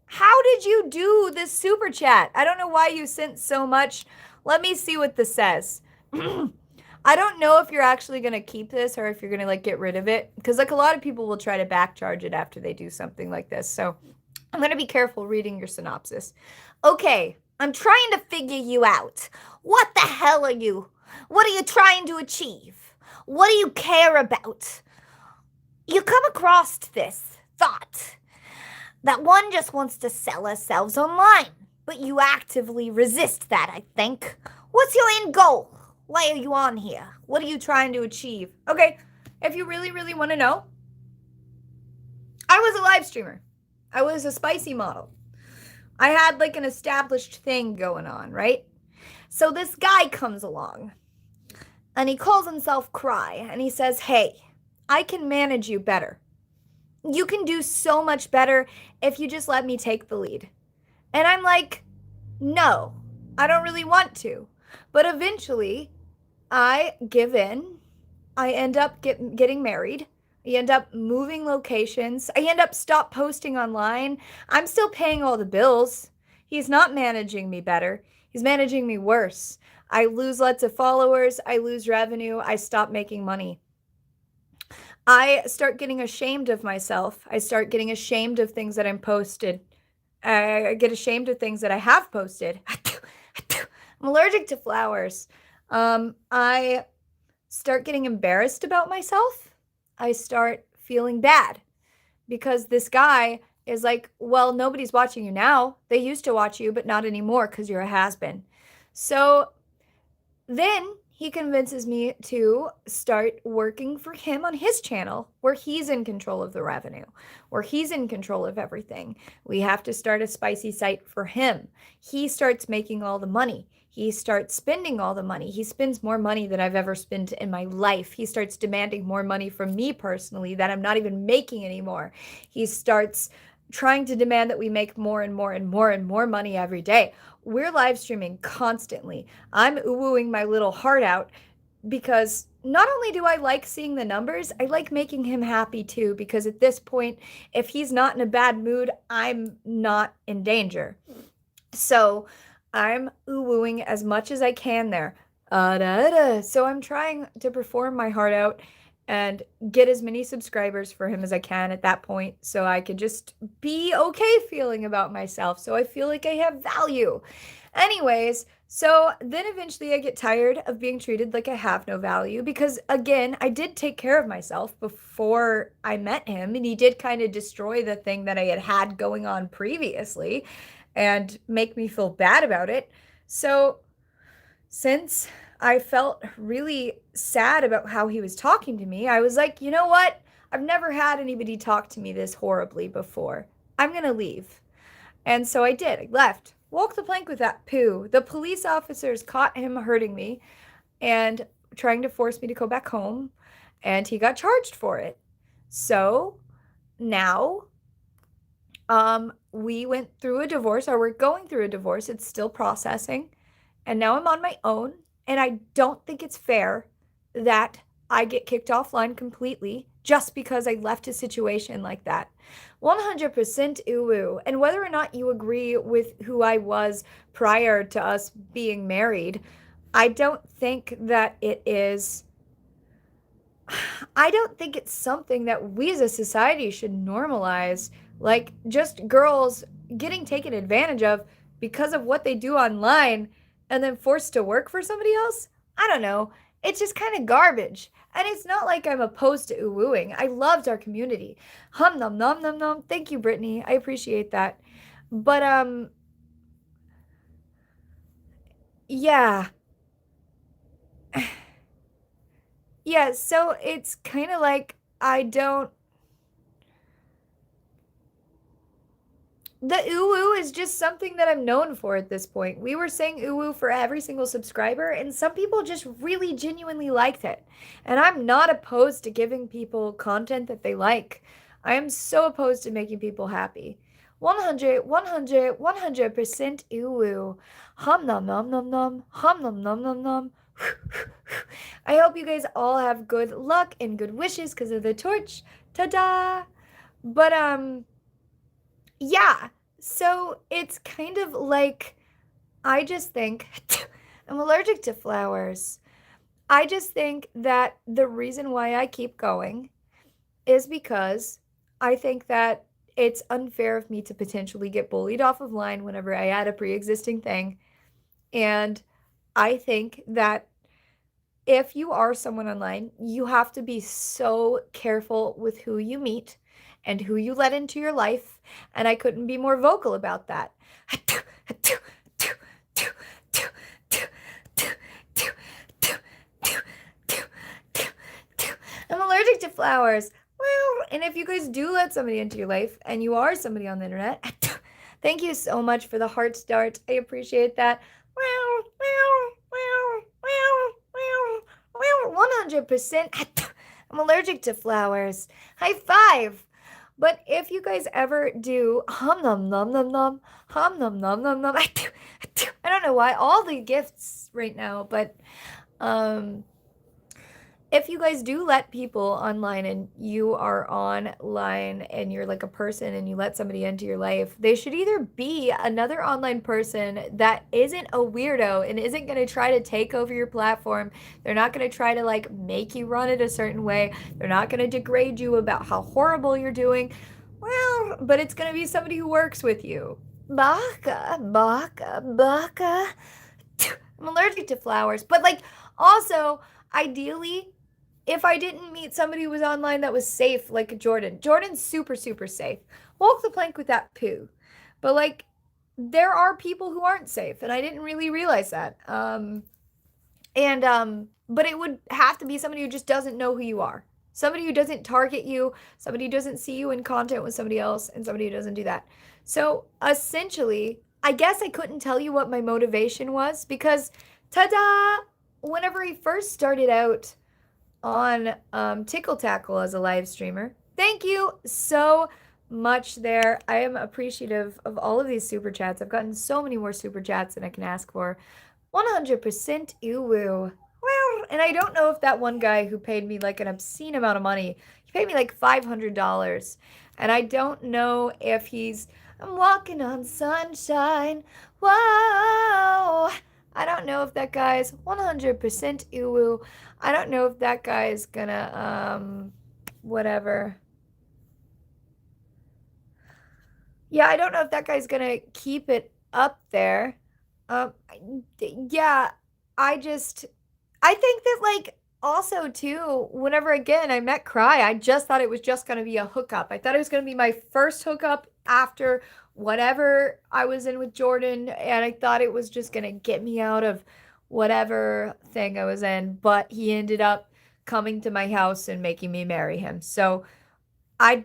How did you do this super chat? I don't know why you sent so much. Let me see what this says. I don't know if you're actually going to keep this or if you're going to like get rid of it. Because like a lot of people will try to back charge it after they do something like this. So I'm going to be careful reading your synopsis. Okay, I'm trying to figure you out. What the hell are you? What are you trying to achieve? What do you care about? You come across this thought that one just wants to sell ourselves online, but you actively resist that, I think. What's your end goal? Why are you on here? What are you trying to achieve? Okay, if you really, really want to know, I was a live streamer. I was a spicy model. I had like an established thing going on, right? So this guy comes along and he calls himself Cry and he says, hey, I can manage you better. You can do so much better if you just let me take the lead. And I'm like, no, I don't really want to. But eventually I give in. I end up getting married. I end up moving locations. I end up stop posting online. I'm still paying all the bills. He's not managing me better. He's managing me worse. I lose lots of followers. I lose revenue. I stop making money. I start getting ashamed of myself. I start getting ashamed of things that I'm posted. I get ashamed of things that I have posted. I'm allergic to flowers. I start getting embarrassed about myself. I start feeling bad because this guy is like, well, nobody's watching you now. They used to watch you, but not anymore because you're a has-been. So then he convinces me to start working for him on his channel where he's in control of the revenue, where he's in control of everything. We have to start a spicy site for him. He starts making all the money. He starts spending all the money. He spends more money than I've ever spent in my life. He starts demanding more money from me personally that I'm not even making anymore. He starts trying to demand that we make more and more and more and more money every day. We're live streaming constantly. I'm wooing my little heart out because not only do I like seeing the numbers, I like making him happy too, because at this point, if he's not in a bad mood, I'm not in danger. So I'm wooing as much as I can there. So I'm trying to perform my heart out and get as many subscribers for him as I can at that point so I can just be okay feeling about myself. So I feel like I have value. Anyways, So then eventually I get tired of being treated like I have no value because, again, I did take care of myself before I met him, and he did kind of destroy the thing that I had going on previously and make me feel bad about it. So since I felt really sad about how he was talking to me, I was like, you know what? I've never had anybody talk to me this horribly before. I'm going to leave. And so I did. I left. Walked the plank with that poo. The police officers caught him hurting me and trying to force me to go back home, and he got charged for it. So now we went through a divorce, or we're going through a divorce. It's still processing. And now I'm on my own. And I don't think it's fair that I get kicked offline completely just because I left a situation like that. 100% uwu. And whether or not you agree with who I was prior to us being married, I don't think that it is. I don't think it's something that we as a society should normalize. Like, just girls getting taken advantage of because of what they do online and then forced to work for somebody else. I don't know. It's just kind of garbage. And it's not like I'm opposed to wooing. I loved our community. Hum num num num num. Thank you, Brittany. I appreciate that. But yeah. Yeah, so it's kind of like I don't. The uwu is just something that I'm known for at this point. We were saying uwu for every single subscriber, and some people just really genuinely liked it. And I'm not opposed to giving people content that they like. I am so opposed to making people happy. 100, 100, 100% uwu. Hum nom nom nom nom. Hum nom nom nom nom. I hope you guys all have good luck and good wishes because of the torch. Ta-da! But yeah. So it's kind of like I just think I'm allergic to flowers. I just think that the reason why I keep going is because I think that it's unfair of me to potentially get bullied off of line whenever I add a pre-existing thing. And I think that if you are someone online, you have to be so careful with who you meet and who you let into your life. And I couldn't be more vocal about that. I'm allergic to flowers. Well, and if you guys do let somebody into your life and you are somebody on the internet, thank you so much for the heart start. I appreciate that. 100%. I'm allergic to flowers. High five. But if you guys ever do hum num num num num, hum num num num num, I don't know why all the gifts right now, but um if you guys do let people online and you are online and you're like a person and you let somebody into your life, they should either be another online person that isn't a weirdo and isn't going to try to take over your platform. They're not going to try to like make you run it a certain way. They're not going to degrade you about how horrible you're doing. Well, but it's going to be somebody who works with you. Baka, baka, baka. I'm allergic to flowers, but like also ideally if I didn't meet somebody who was online that was safe, like Jordan. Jordan's super, super safe. Walk the plank with that poo. But like, there are people who aren't safe, and I didn't really realize that. But it would have to be somebody who just doesn't know who you are. Somebody who doesn't target you, somebody who doesn't see you in content with somebody else, and somebody who doesn't do that. So essentially, I guess I couldn't tell you what my motivation was because, ta-da! Whenever he first started out, on Tickle Tackle as a live streamer. Thank you so much there. I am appreciative of all of these super chats. I've gotten so many more super chats than I can ask for. 100% uwu. Well, and I don't know if that one guy who paid me like an obscene amount of money, he paid me like $500. And I don't know if he's, I'm walking on sunshine. Whoa. I don't know if that guy's 100% uwu. I don't know if that guy is gonna, whatever. Yeah, I don't know if that guy's gonna keep it up there. Yeah, I just I think that, like, also too, whenever again I met Cry, I just thought it was just gonna be a hookup. I thought it was gonna be my first hookup after whatever I was in with Jordan, and I thought it was just gonna get me out of whatever thing I was in, but he ended up coming to my house and making me marry him. So I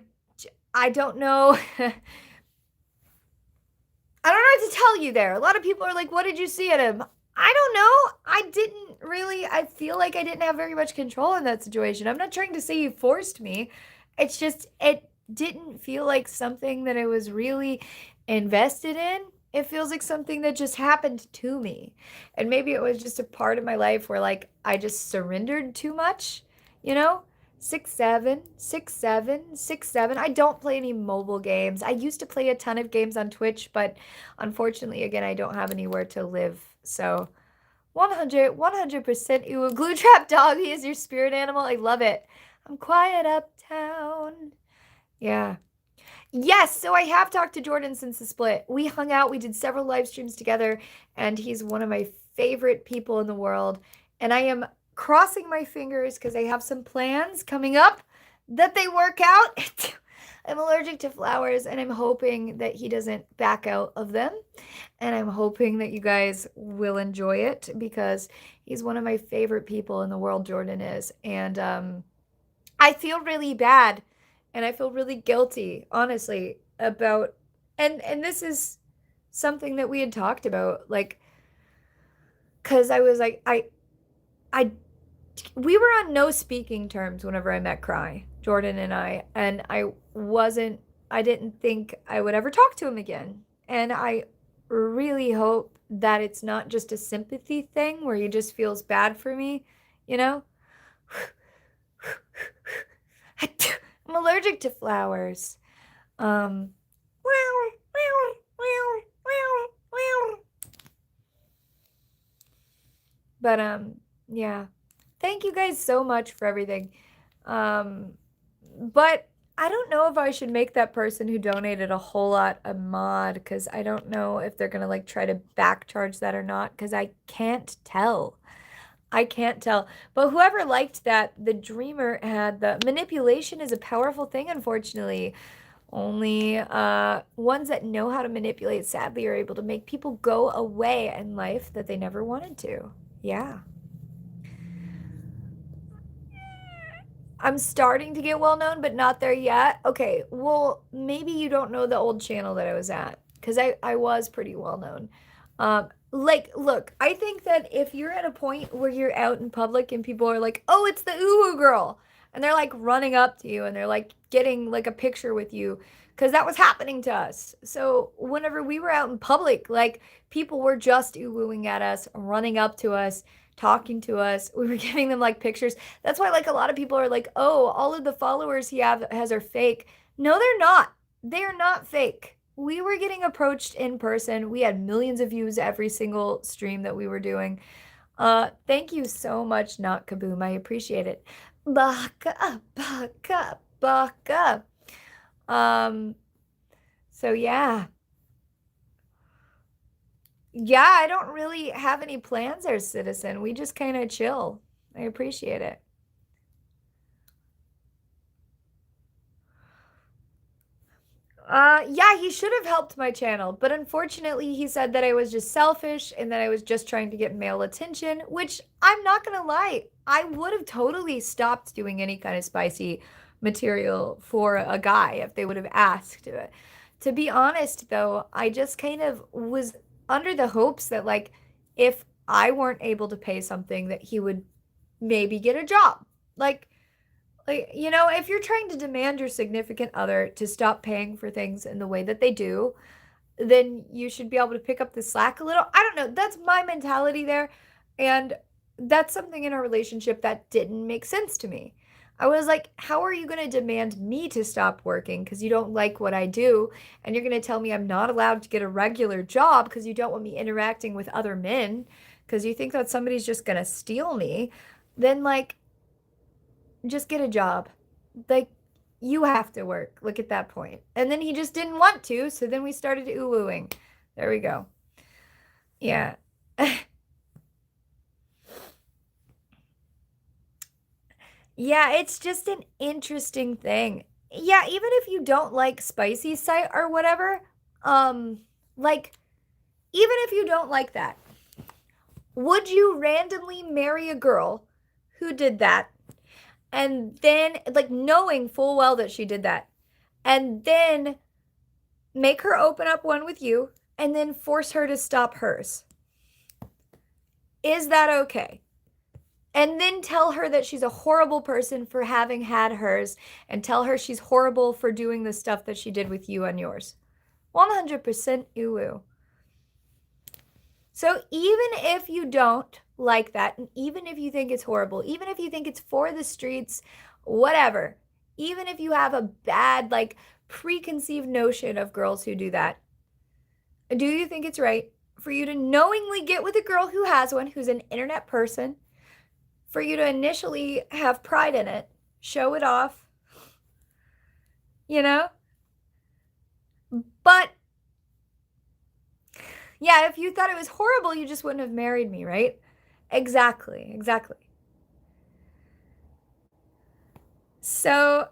I don't know. I don't know what to tell you there. A lot of people are like, "What did you see in him?" I don't know. I didn't really I feel like I didn't have very much control in that situation. I'm not trying to say he forced me. It's just it didn't feel like something that I was really invested in. It feels like something that just happened to me. And maybe it was just a part of my life where like I just surrendered too much, you know? 6'7", 6'7", 6'7". I don't play any mobile games. I used to play a ton of games on Twitch, but unfortunately, again, I don't have anywhere to live. So 100% you a glue trap dog. He is your spirit animal. I love it. I'm quiet uptown. Yeah. Yes, so I have talked to Jordan since the split. We hung out, we did several live streams together, and he's one of my favorite people in the world. And I am crossing my fingers because I have some plans coming up that they work out. I'm allergic to flowers, and I'm hoping that he doesn't back out of them. And I'm hoping that you guys will enjoy it because he's one of my favorite people in the world, Jordan is. And I feel really bad and I feel really guilty, honestly, about and this is something that we had talked about, like, because I was like, I we were on no speaking terms whenever I met Cry, Jordan and I didn't think I would ever talk to him again. And I really hope that it's not just a sympathy thing where he just feels bad for me, you know? I'm allergic to flowers. Um, but yeah. Thank you guys so much for everything. Um, but I don't know if I should make that person who donated a whole lot a mod because I don't know if they're gonna like try to back charge that or not because I can't tell. I can't tell. But whoever liked that, the dreamer had the manipulation is a powerful thing, unfortunately. Only ones that know how to manipulate, sadly, are able to make people go away in life that they never wanted to. Yeah. I'm starting to get well known, but not there yet. Okay, well, maybe you don't know the old channel that I was at because I was pretty well known. Like, look, I think that if you're at a point where you're out in public and people are like, oh, it's the Uwu girl, and they're like running up to you and they're like getting like a picture with you, because that was happening to us. So whenever we were out in public, like people were just Uwuing at us, running up to us, talking to us. We were giving them like pictures. That's why like a lot of people are like, oh, all of the followers has are fake. No, they're not. They're not fake. We were getting approached in person. We had millions of views every single stream that we were doing. Thank you so much, Not Kaboom. I appreciate it. Baka, baka, baka. So yeah. Yeah, I don't really have any plans as Citizen. We just kind of chill. I appreciate it. Yeah, he should have helped my channel, but unfortunately, he said that I was just selfish and that I was just trying to get male attention, which I'm not gonna lie, I would have totally stopped doing any kind of spicy material for a guy if they would have asked it. To be honest, though, I just kind of was under the hopes that, like, if I weren't able to pay something, that he would maybe get a job. Like, you know, if you're trying to demand your significant other to stop paying for things in the way that they do, then you should be able to pick up the slack a little. I don't know. That's my mentality there. And that's something in our relationship that didn't make sense to me. I was like, how are you going to demand me to stop working because you don't like what I do? And you're going to tell me I'm not allowed to get a regular job because you don't want me interacting with other men because you think that somebody's just going to steal me? Then, like, just get a job. Like, you have to work. Look at that point. And then he just didn't want to, so then we started ooh-wooing. There we go. Yeah. Yeah, it's just an interesting thing. Yeah, even if you don't like spicy site or whatever, um, like, even if you don't like that, would you randomly marry a girl who did that and then, like, knowing full well that she did that, and then make her open up one with you and then force her to stop hers? Is that okay? And then tell her that she's a horrible person for having had hers, and tell her she's horrible for doing the stuff that she did with you on yours. 100% uwu. So even if you don't like that, and even if you think it's horrible, even if you think it's for the streets, whatever, even if you have a bad, like, preconceived notion of girls who do that, do you think it's right for you to knowingly get with a girl who has one, who's an internet person, for you to initially have pride in it, show it off, you know? But yeah, if you thought it was horrible, you just wouldn't have married me, right? Exactly, exactly. So,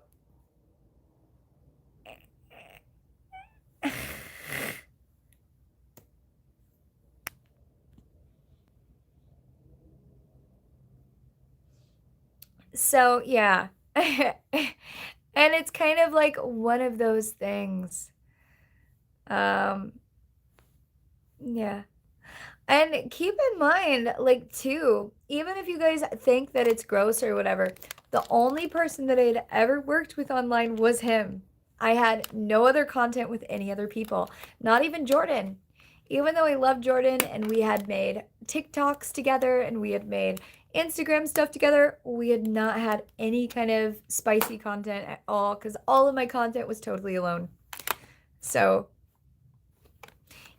so yeah. And it's kind of like one of those things. Um, yeah. And keep in mind, like, too, even if you guys think that it's gross or whatever, the only person that I had ever worked with online was him. I had no other content with any other people, not even Jordan. Even though I love Jordan and we had made TikToks together and we had made Instagram stuff together, we had not had any kind of spicy content at all because all of my content was totally alone. So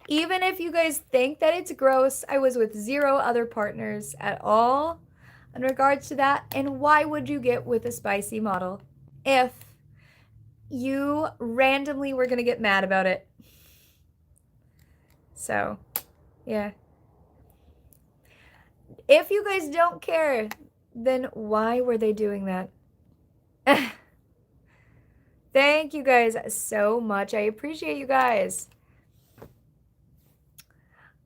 even if you guys think that it's gross, I was with 0 other partners at all in regards to that. And why would you get with a spicy model if you randomly were going to get mad about it? So, yeah. If you guys don't care, then why were they doing that? Thank you guys so much. I appreciate you guys.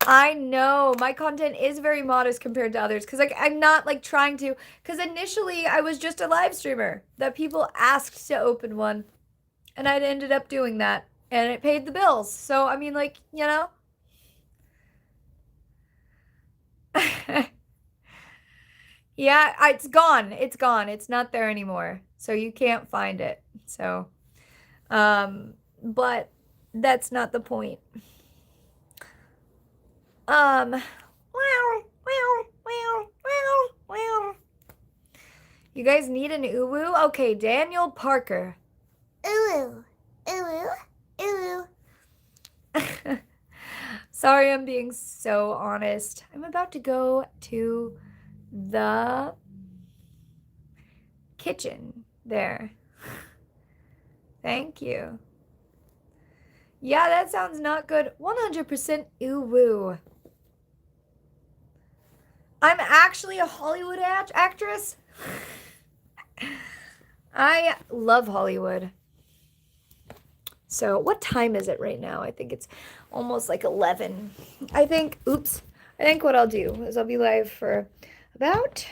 I know my content is very modest compared to others because, like, I'm not like trying to, because initially I was just a live streamer that people asked to open one, and I ended up doing that and it paid the bills. So I mean, like, you know. Yeah, it's gone. It's gone. It's not there anymore. So you can't find it. So but that's not the point. Wow, wow, wow, wow, wow. You guys need an uwu? Okay, Daniel Parker. Uwu, uwu, uwu. Sorry, I'm being so honest. I'm about to go to the kitchen there. Thank you. Yeah, that sounds not good. 100% uwu. I'm actually a Hollywood actress. I love Hollywood. So what time is it right now? I think it's almost like 11. I think what I'll do is I'll be live for about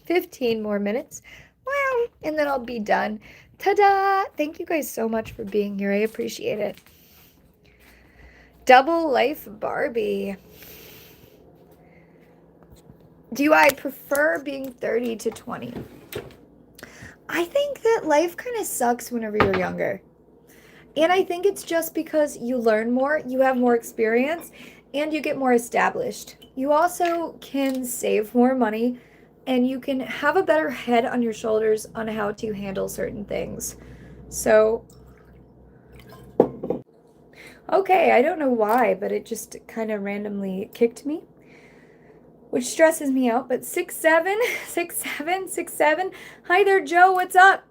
15 more minutes. Wow. And then I'll be done. Ta-da! Thank you guys so much for being here. I appreciate it. Double Life Barbie. Do I prefer being 30 to 20? I think that life kind of sucks whenever you're younger. And I think it's just because you learn more, you have more experience, and you get more established. You also can save more money, and you can have a better head on your shoulders on how to handle certain things. So, okay, I don't know why, but it just kind of randomly kicked me, which stresses me out. But 6'7", 6'7", 6'7". Hi there, Joe. What's up?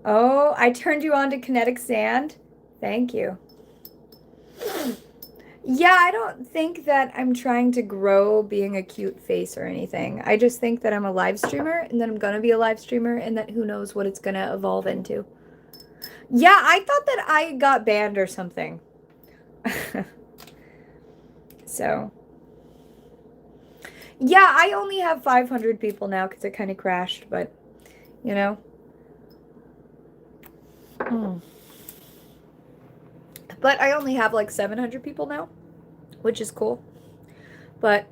Oh, I turned you on to kinetic sand. Thank you. Yeah, I don't think that I'm trying to grow being a cute face or anything. I just think that I'm a live streamer and that I'm gonna be a live streamer and that who knows what it's gonna evolve into. Yeah, I thought that I got banned or something. So, yeah, I only have 500 people now because it kind of crashed, but you know. Hmm. But I only have like 700 people now, which is cool. But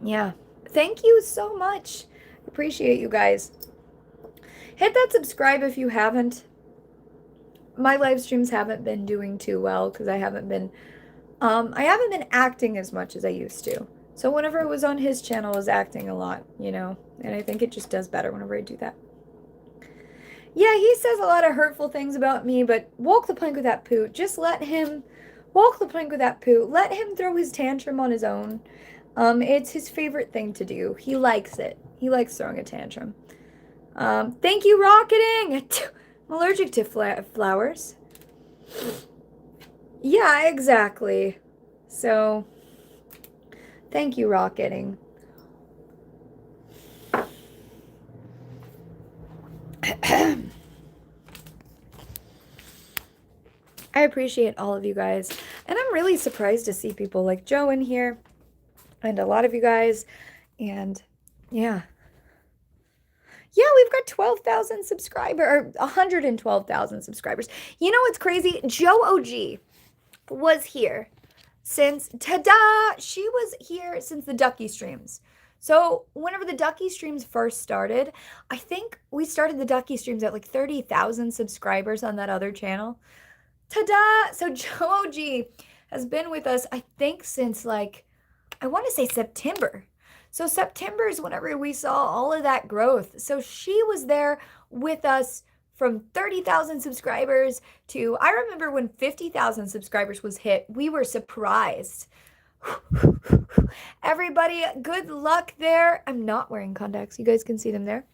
yeah, thank you so much. Appreciate you guys. Hit that subscribe if you haven't. My live streams haven't been doing too well because I haven't been acting as much as I used to. So whenever I was on his channel, I was acting a lot, you know, and I think it just does better whenever I do that. Yeah, he says a lot of hurtful things about me, but walk the plank with that poo. Just let him walk the plank with that poo. Let him throw his tantrum on his own. It's his favorite thing to do. He likes it. He likes throwing a tantrum. Thank you, Rocketing. I'm allergic to flowers. Yeah, exactly. So, thank you, Rocketing. I appreciate all of you guys. And I'm really surprised to see people like Joe in here and a lot of you guys. And yeah. Yeah, we've got 12,000 subscribers, or 112,000 subscribers. You know what's crazy? Joe OG was here since, ta-da! She was here since the Ducky streams. So whenever the Ducky streams first started, I think we started the Ducky streams at like 30,000 subscribers on that other channel. Ta-da! So Joe OG has been with us, I think, since like, I want to say September. So September is whenever we saw all of that growth. So she was there with us from 30,000 subscribers to, I remember when 50,000 subscribers was hit, we were surprised. Everybody, good luck there. I'm not wearing contacts. You guys can see them there.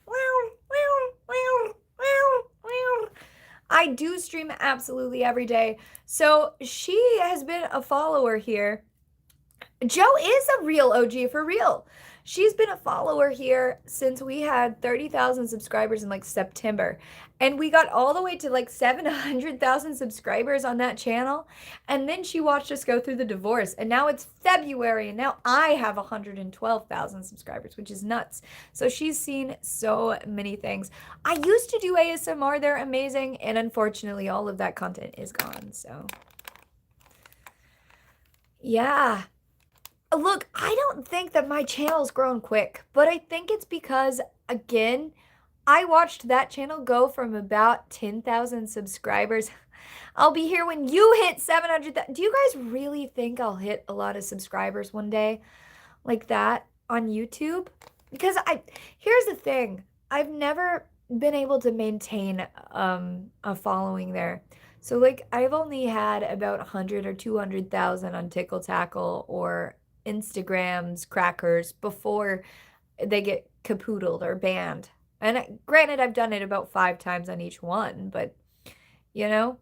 I do stream absolutely every day. So she has been a follower here. Joe is a real OG for real. She's been a follower here since we had 30,000 subscribers in like September. And we got all the way to like 700,000 subscribers on that channel. And then she watched us go through the divorce. And now it's February. And now I have 112,000 subscribers, which is nuts. So she's seen so many things. I used to do ASMR. They're amazing. And unfortunately, all of that content is gone. So yeah. Look, I don't think that my channel's grown quick, but I think it's because, again, I watched that channel go from about 10,000 subscribers. I'll be here when you hit 700,000. Do you guys really think I'll hit a lot of subscribers one day like that on YouTube? Because here's the thing. I've never been able to maintain a following there. So like I've only had about 100 or 200,000 on Tickle Tackle or Instagram's crackers before they get capoodled or banned. And granted, I've done it about 5 times on each one, but you know,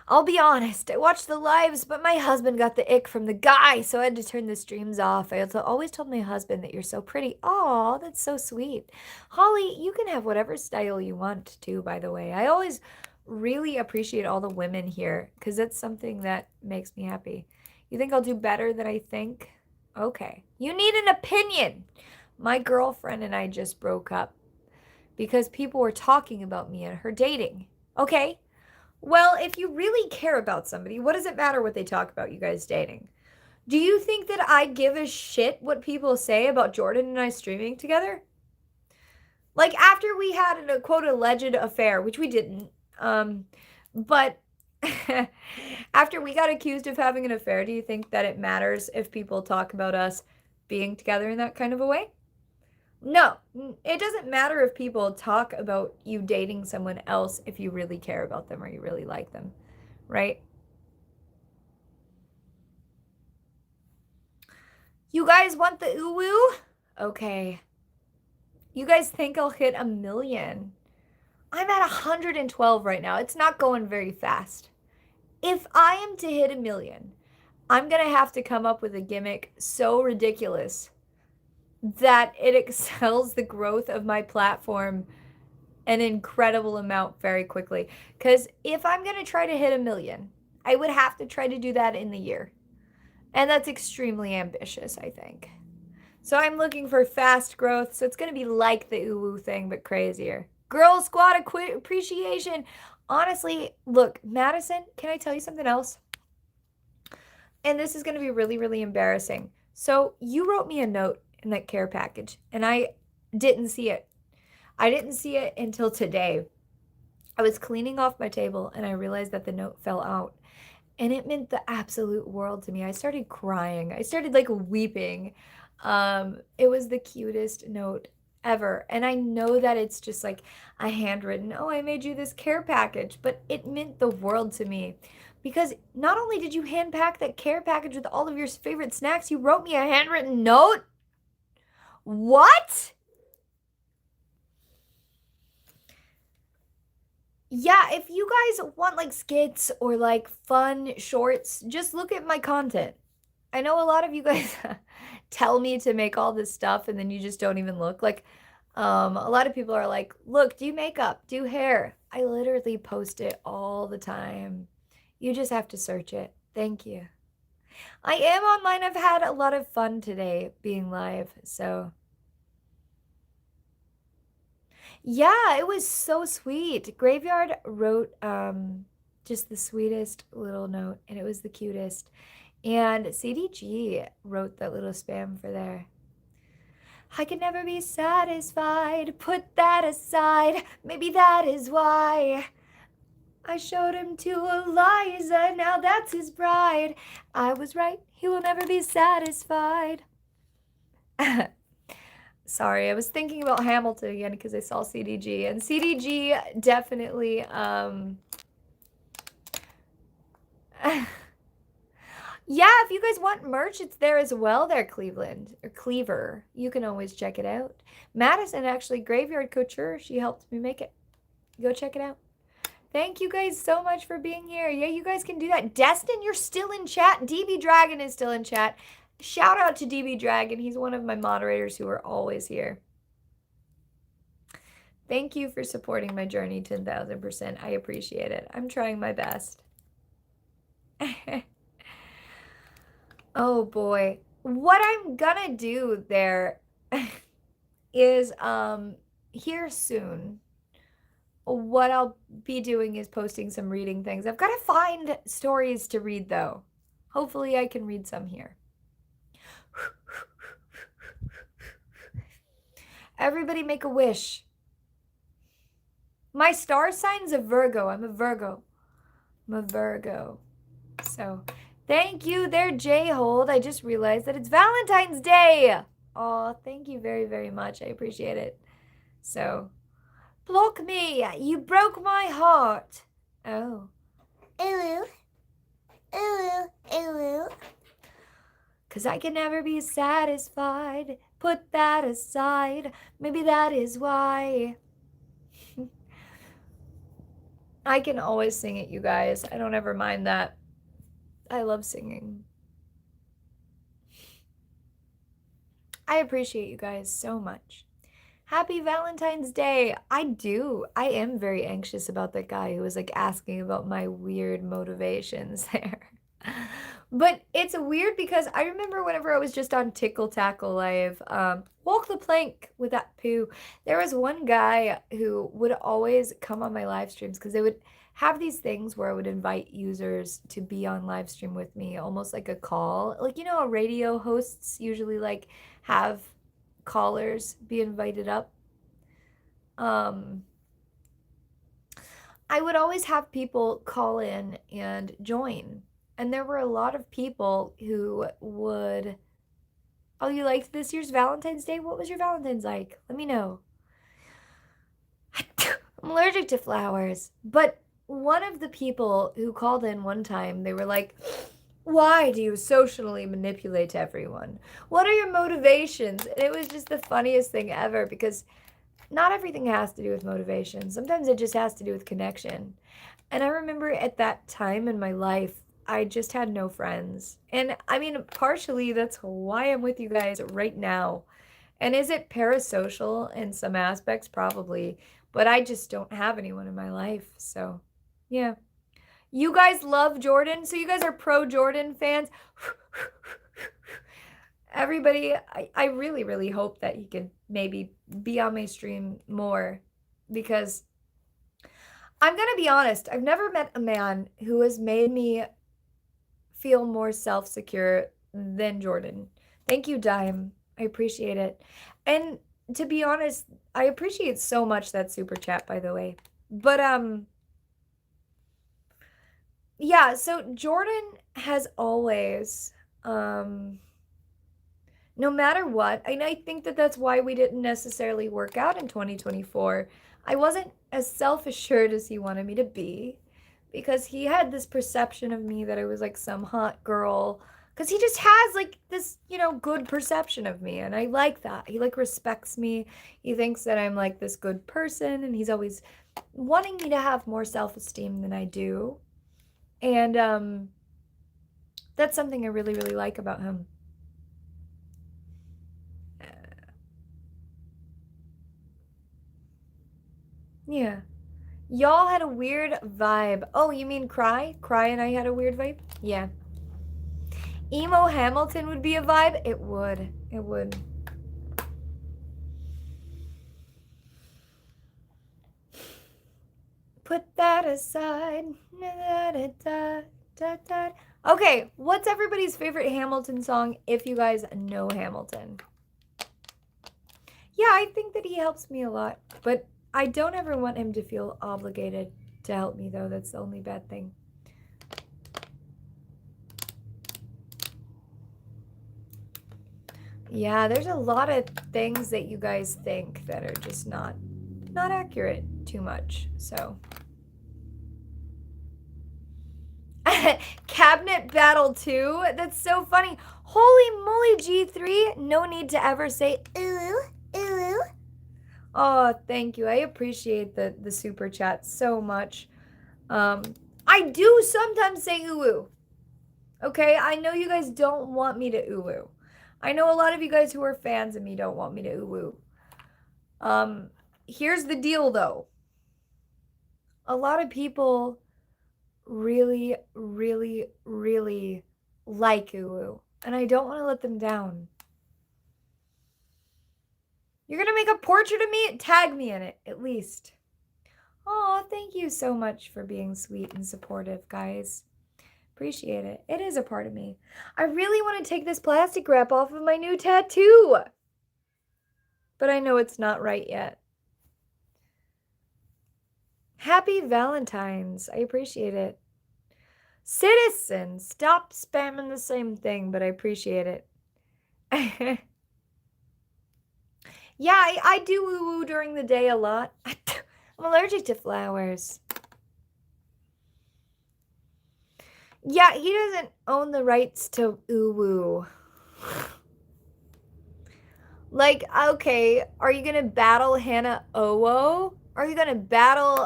I'll be honest, I watched the lives, but my husband got the ick from the guy, so I had to turn the streams off. I always told my husband that you're so pretty. Aw, that's so sweet. Holly, you can have whatever style you want too, by the way. I always really appreciate all the women here because that's something that makes me happy. You think I'll do better than I think? Okay. You need an opinion. My girlfriend and I just broke up because people were talking about me and her dating. Okay? Well, if you really care about somebody, what does it matter what they talk about you guys dating? Do you think that I give a shit what people say about Jordan and I streaming together? Like after we had a quote alleged affair, which we didn't, but after we got accused of having an affair, do you think that it matters if people talk about us being together in that kind of a way? No, it doesn't matter if people talk about you dating someone else if you really care about them or you really like them, right? You guys want the uwu? Okay. You guys think I'll hit 1,000,000? I'm at 112 right now. It's not going very fast. if I am to hit 1 million, I'm going to have to come up with a gimmick so ridiculous that it excels the growth of my platform an incredible amount very quickly. Because if I'm going to try to hit 1 million, I would have to try to do that in the year. And that's extremely ambitious, I think. So I'm looking for fast growth. So it's going to be like the uwu thing, but crazier. Girl Squad appreciation. Honestly, look, Madison, can I tell you something else? And this is going to be really, really embarrassing. So you wrote me a note in that care package, and I didn't see it. I didn't see it until today. I was cleaning off my table, and I realized that the note fell out. And it meant the absolute world to me. I started crying. I started like weeping. It was the cutest note ever. And I know that it's just like a handwritten, oh, I made you this care package, but it meant the world to me. Because not only did you hand pack that care package with all of your favorite snacks, you wrote me a handwritten note. What? Yeah, if you guys want like skits or like fun shorts, just look at my content. I know a lot of you guys tell me to make all this stuff and then you just don't even look. Like, a lot of people are like, look, do makeup, do hair. I literally post it all the time. You just have to search it. Thank you. I am online. I've had a lot of fun today being live, so. Yeah, it was so sweet. Graveyard wrote just the sweetest little note, and it was the cutest. And CDG wrote that little spam for there. I can never be satisfied. Put that aside. Maybe that is why I showed him to Eliza. Now that's his bride. I was right. He will never be satisfied. Sorry, I was thinking about Hamilton again because I saw CDG. And CDG definitely, yeah, if you guys want merch, it's there as well there, Cleveland. Or Cleaver. You can always check it out. Madison, actually, Graveyard Couture, she helped me make it. Go check it out. Thank you guys so much for being here. Yeah, you guys can do that. Destin, you're still in chat. DB Dragon is still in chat. Shout out to DB Dragon. He's one of my moderators who are always here. Thank you for supporting my journey 10,000%. I appreciate it. I'm trying my best. Oh boy. What I'm gonna do there is here soon. What I'll be doing is posting some reading things. I've got to find stories to read though. Hopefully I can read some here. Everybody make a wish. My star sign's a Virgo. I'm a Virgo. I'm a Virgo. So, thank you there, J-Hold. I just realized that it's Valentine's Day. Oh, thank you very, very much. I appreciate it. So, block me. You broke my heart. Oh. Ooh. Ooh. Ooh. 'Cause I can never be satisfied. Put that aside. Maybe that is why. I can always sing it, you guys. I don't ever mind that. I love singing. I appreciate you guys so much. Happy Valentine's Day. I am very anxious about that guy who was like asking about my weird motivations there. But it's weird because I remember whenever I was just on Tickle Tackle Live, Walk the Plank with that poo, there was one guy who would always come on my live streams because they would have these things where I would invite users to be on live stream with me, almost like a call. Like, you know, radio hosts usually like have callers be invited up. I would always have people call in and join. And there were a lot of people who would, oh, you liked this year's Valentine's Day? What was your Valentine's like? Let me know. I'm allergic to flowers. But one of the people who called in one time, they were like, why do you socially manipulate everyone? What are your motivations? And it was just the funniest thing ever because not everything has to do with motivation. Sometimes it just has to do with connection. And I remember at that time in my life, I just had no friends. And I mean, partially that's why I'm with you guys right now. And is it parasocial in some aspects? Probably. But I just don't have anyone in my life. So, yeah. You guys love Jordan, so you guys are pro Jordan fans. Everybody, I really, really hope that he can maybe be on my stream more because I'm gonna be honest, I've never met a man who has made me feel more self-secure than Jordan. Thank you, Dime. I appreciate it. And to be honest, I appreciate so much that super chat, by the way. But yeah, so Jordan has always no matter what, and I think that that's why we didn't necessarily work out in 2024. I wasn't as self-assured as he wanted me to be because he had this perception of me that I was like some hot girl because he just has like this, good perception of me and I like that. He like respects me. He thinks that I'm like this good person and he's always wanting me to have more self-esteem than I do. And that's something I really, really like about him. Yeah. Y'all had a weird vibe. Oh, you mean Cry? Cry and I had a weird vibe? Yeah. Emo Hamilton would be a vibe? It would. It would. Put that aside. Okay, what's everybody's favorite Hamilton song if you guys know Hamilton? Yeah, I think that he helps me a lot, but I don't ever want him to feel obligated to help me, though. That's the only bad thing. Yeah, there's a lot of things that you guys think that are just not accurate too much. So Cabinet Battle 2? That's so funny. Holy moly, G3. No need to ever say ooh, ooh. Oh, thank you. I appreciate the super chat so much. I do sometimes say ooh. Okay, I know you guys don't want me to ooh. I know a lot of you guys who are fans of me don't want me to ooh. Here's the deal though. A lot of people really, really, really like ooh, and I don't want to let them down. You're gonna make a portrait of me? Tag me in it, at least. Oh, thank you so much for being sweet and supportive, guys. Appreciate it. It is a part of me. I really want to take this plastic wrap off of my new tattoo. But I know it's not right yet. Happy Valentine's. I appreciate it. Citizen, stop spamming the same thing, but I appreciate it. Yeah, I do woo-woo during the day a lot. I'm allergic to flowers. Yeah, he doesn't own the rights to woo-woo. Like, okay, are you gonna battle Hannah Owo? Are you gonna battle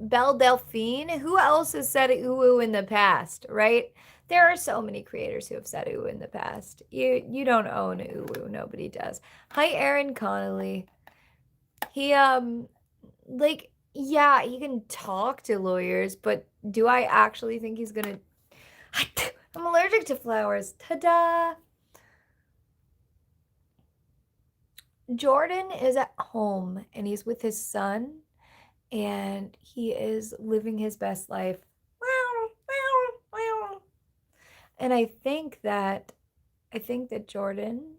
Belle Delphine? Who else has said ooh in the past, right? There are so many creators who have said ooh in the past. You don't own ooh, nobody does. Hi, Aaron Connolly. He like, yeah, he can talk to lawyers, but do I actually think he's gonna I'm allergic to flowers. Ta-da! Jordan is at home and he's with his son and he is living his best life. And I think that Jordan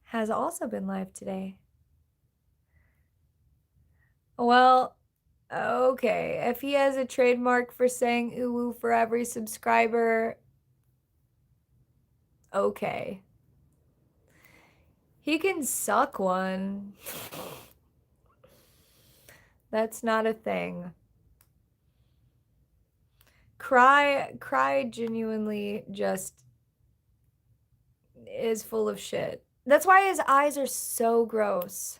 has also been live today. Well, okay. If he has a trademark for saying ooh for every subscriber, okay. He can suck one. That's not a thing. Cry genuinely just is full of shit. That's why his eyes are so gross.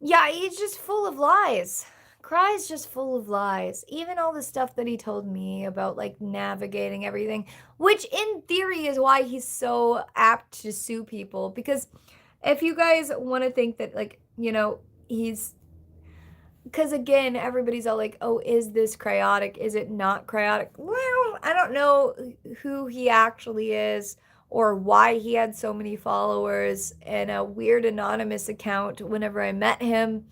Yeah, he's just full of lies. Cry's just full of lies. Even all the stuff that he told me about like navigating everything, which in theory is why he's so apt to sue people. Because if you guys want to think that, like, he's, because again, everybody's all like, oh, is this cryotic? Is it not cryotic? Well, I don't know who he actually is or why he had so many followers and a weird anonymous account whenever I met him.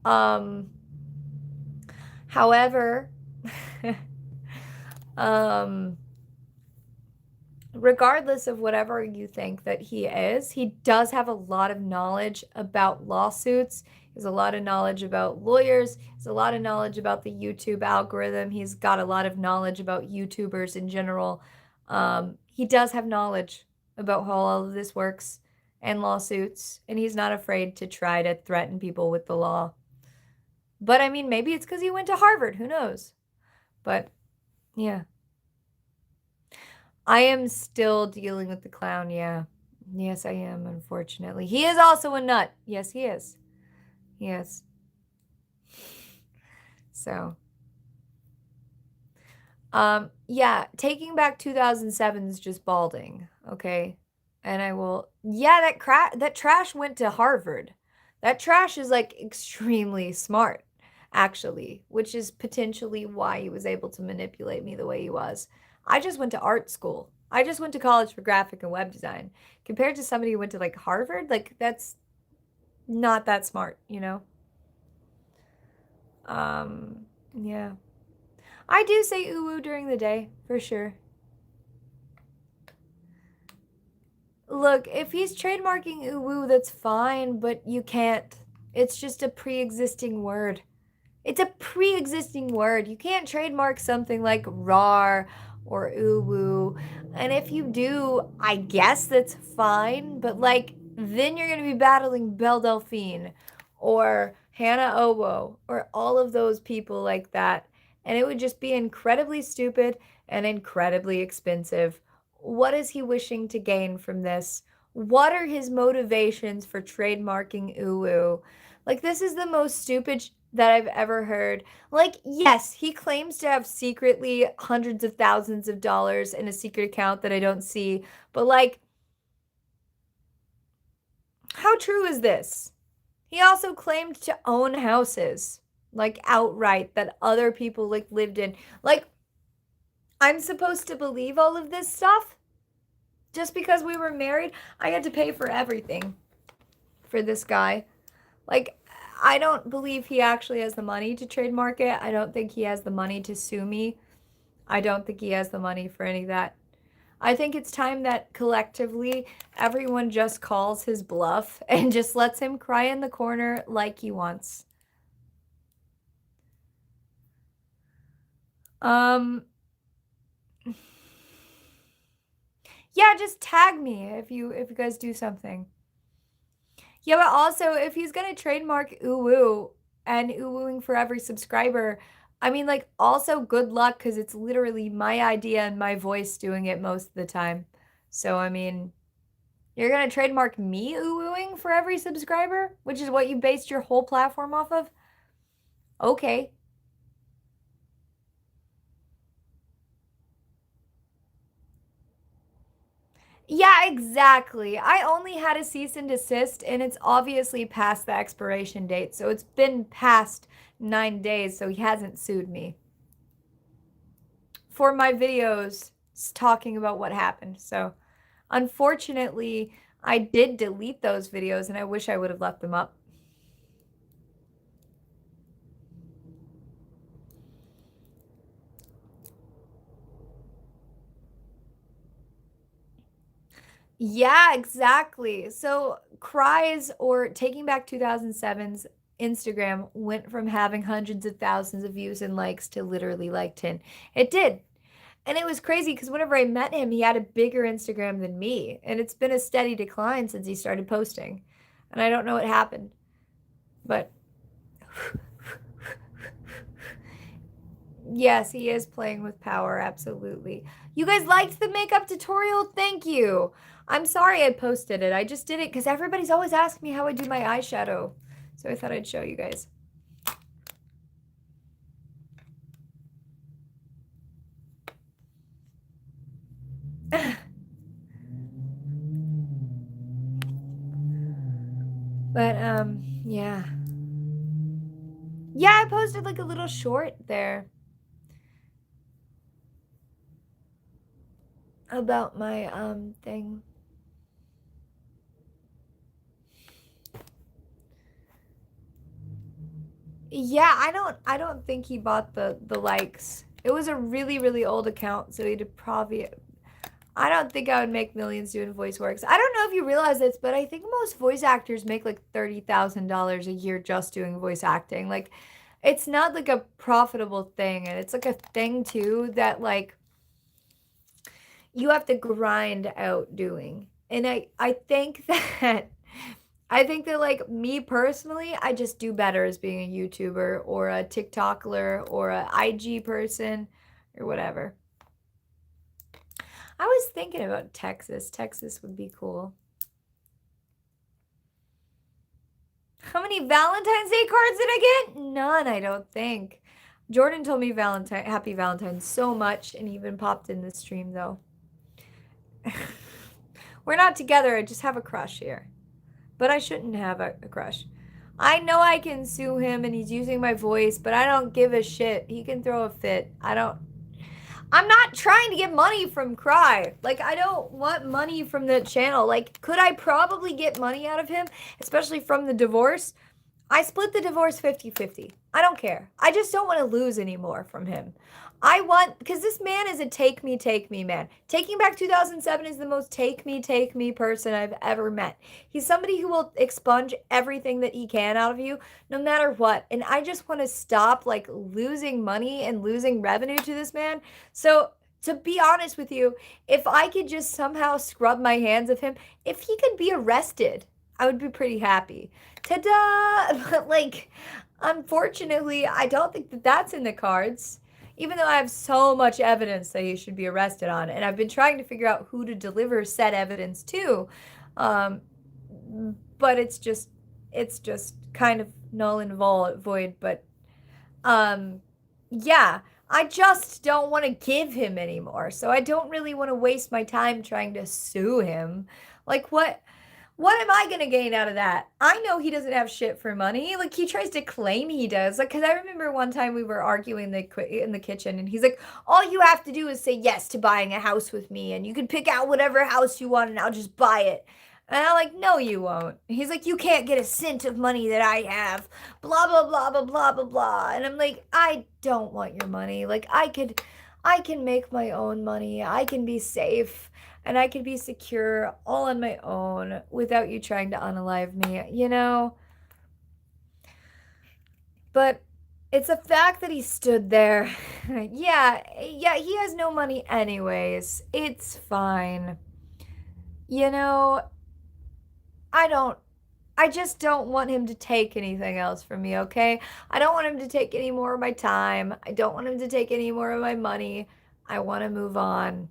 Um, However, um, regardless of whatever you think that he does have a lot of knowledge about lawsuits. He has a lot of knowledge about lawyers. He has a lot of knowledge about the YouTube algorithm. He's got a lot of knowledge about YouTubers in general. He does have knowledge about how all of this works and lawsuits, and he's not afraid to try to threaten people with the law. But I mean, maybe it's because he went to Harvard. Who knows? But yeah. I am still dealing with the clown, yeah. Yes, I am, unfortunately. He is also a nut. Yes, he is. Yes. So, yeah, Taking Back 2007 is just balding, okay? And I will, yeah, that trash went to Harvard. That trash is like extremely smart, actually, which is potentially why he was able to manipulate me the way he was. I just went to art school. I just went to college for graphic and web design. Compared to somebody who went to like Harvard, like that's not that smart, you know? Yeah. I do say ooh during the day, for sure. Look, if he's trademarking ooh, that's fine, but you can't. It's just a pre-existing word. It's a pre-existing word. You can't trademark something like rar or ooh. And if you do, I guess that's fine, but like then you're going to be battling Belle Delphine or Hannah Owo or all of those people like that. And it would just be incredibly stupid and incredibly expensive. What is he wishing to gain from this? What are his motivations for trademarking ooh? Like, this is the most stupid that I've ever heard. Like, yes, he claims to have secretly hundreds of thousands of dollars in a secret account that I don't see, but like, how true is this? He also claimed to own houses, like outright, that other people like lived in. Like, I'm supposed to believe all of this stuff? Just because we were married, I had to pay for everything for this guy. Like, I don't believe he actually has the money to trademark it. I don't think he has the money to sue me. I don't think he has the money for any of that. I think it's time that collectively everyone just calls his bluff and just lets him cry in the corner like he wants. Um yeah, just tag me if you guys do something. Yeah, but also if he's gonna trademark ooh and oohing for every subscriber, I mean, like, also good luck because it's literally my idea and my voice doing it most of the time. So, I mean, you're gonna trademark me oohing for every subscriber, which is what you based your whole platform off of? Okay. Yeah, exactly. I only had a cease and desist, and it's obviously past the expiration date. So it's been past 9 days, so he hasn't sued me for my videos talking about what happened. So unfortunately, I did delete those videos, and I wish I would have left them up. Yeah, exactly. So Cries or Taking Back 2007's Instagram went from having hundreds of thousands of views and likes to literally like 10. It did. And it was crazy because whenever I met him, he had a bigger Instagram than me. And it's been a steady decline since he started posting. And I don't know what happened. But yes, he is playing with power, absolutely. You guys liked the makeup tutorial? Thank you. I'm sorry I posted it. I just did it because everybody's always asking me how I do my eyeshadow. So I thought I'd show you guys. But yeah. Yeah, I posted like a little short there about my thing. Yeah, I don't think he bought the likes. It was a really, really old account, so he'd probably, I don't think I would make millions doing voice works. I don't know if you realize this, but I think most voice actors make like $30,000 a year just doing voice acting. Like, it's not like a profitable thing, and it's like a thing too that like you have to grind out doing. And I think that I think that like me personally, I just do better as being a YouTuber or a TikToker or a IG person or whatever. I was thinking about Texas. Texas would be cool. How many Valentine's Day cards did I get? None, I don't think. Jordan told me Happy Valentine's so much and even popped in the stream though. We're not together, I just have a crush here. But I shouldn't have a crush. I know I can sue him and he's using my voice, but I don't give a shit. He can throw a fit. I'm not trying to get money from Cry. Like, I don't want money from the channel. Like, could I probably get money out of him, especially from the divorce? I split the divorce 50-50. I don't care. I just don't want to lose anymore from him. Because this man is a take me man. Taking Back 2007 is the most take me person I've ever met. He's somebody who will expunge everything that he can out of you, no matter what. And I just want to stop like losing money and losing revenue to this man. So to be honest with you, if I could just somehow scrub my hands of him, if he could be arrested, I would be pretty happy. Ta-da! But like, unfortunately, I don't think that that's in the cards. Even though I have so much evidence that he should be arrested on, and I've been trying to figure out who to deliver said evidence to, but it's just kind of null and void. But yeah, I just don't want to give him anymore. So I don't really want to waste my time trying to sue him. Like what am I gonna gain out of that? I know he doesn't have shit for money. Like, he tries to claim he does. Like, because I remember one time we were arguing in the kitchen, and he's like, all you have to do is say yes to buying a house with me, and you can pick out whatever house you want, and I'll just buy it. And I'm like, no, you won't. He's like, you can't get a cent of money that I have. Blah, blah, blah, blah, blah, blah, blah. And I'm like, I don't want your money. Like, I can make my own money. I can be safe. And I can be secure all on my own without you trying to unalive me, you know? But it's a fact that he stood there. Yeah, he has no money anyways. It's fine. You know, I just don't want him to take anything else from me, okay? I don't want him to take any more of my time. I don't want him to take any more of my money. I want to move on.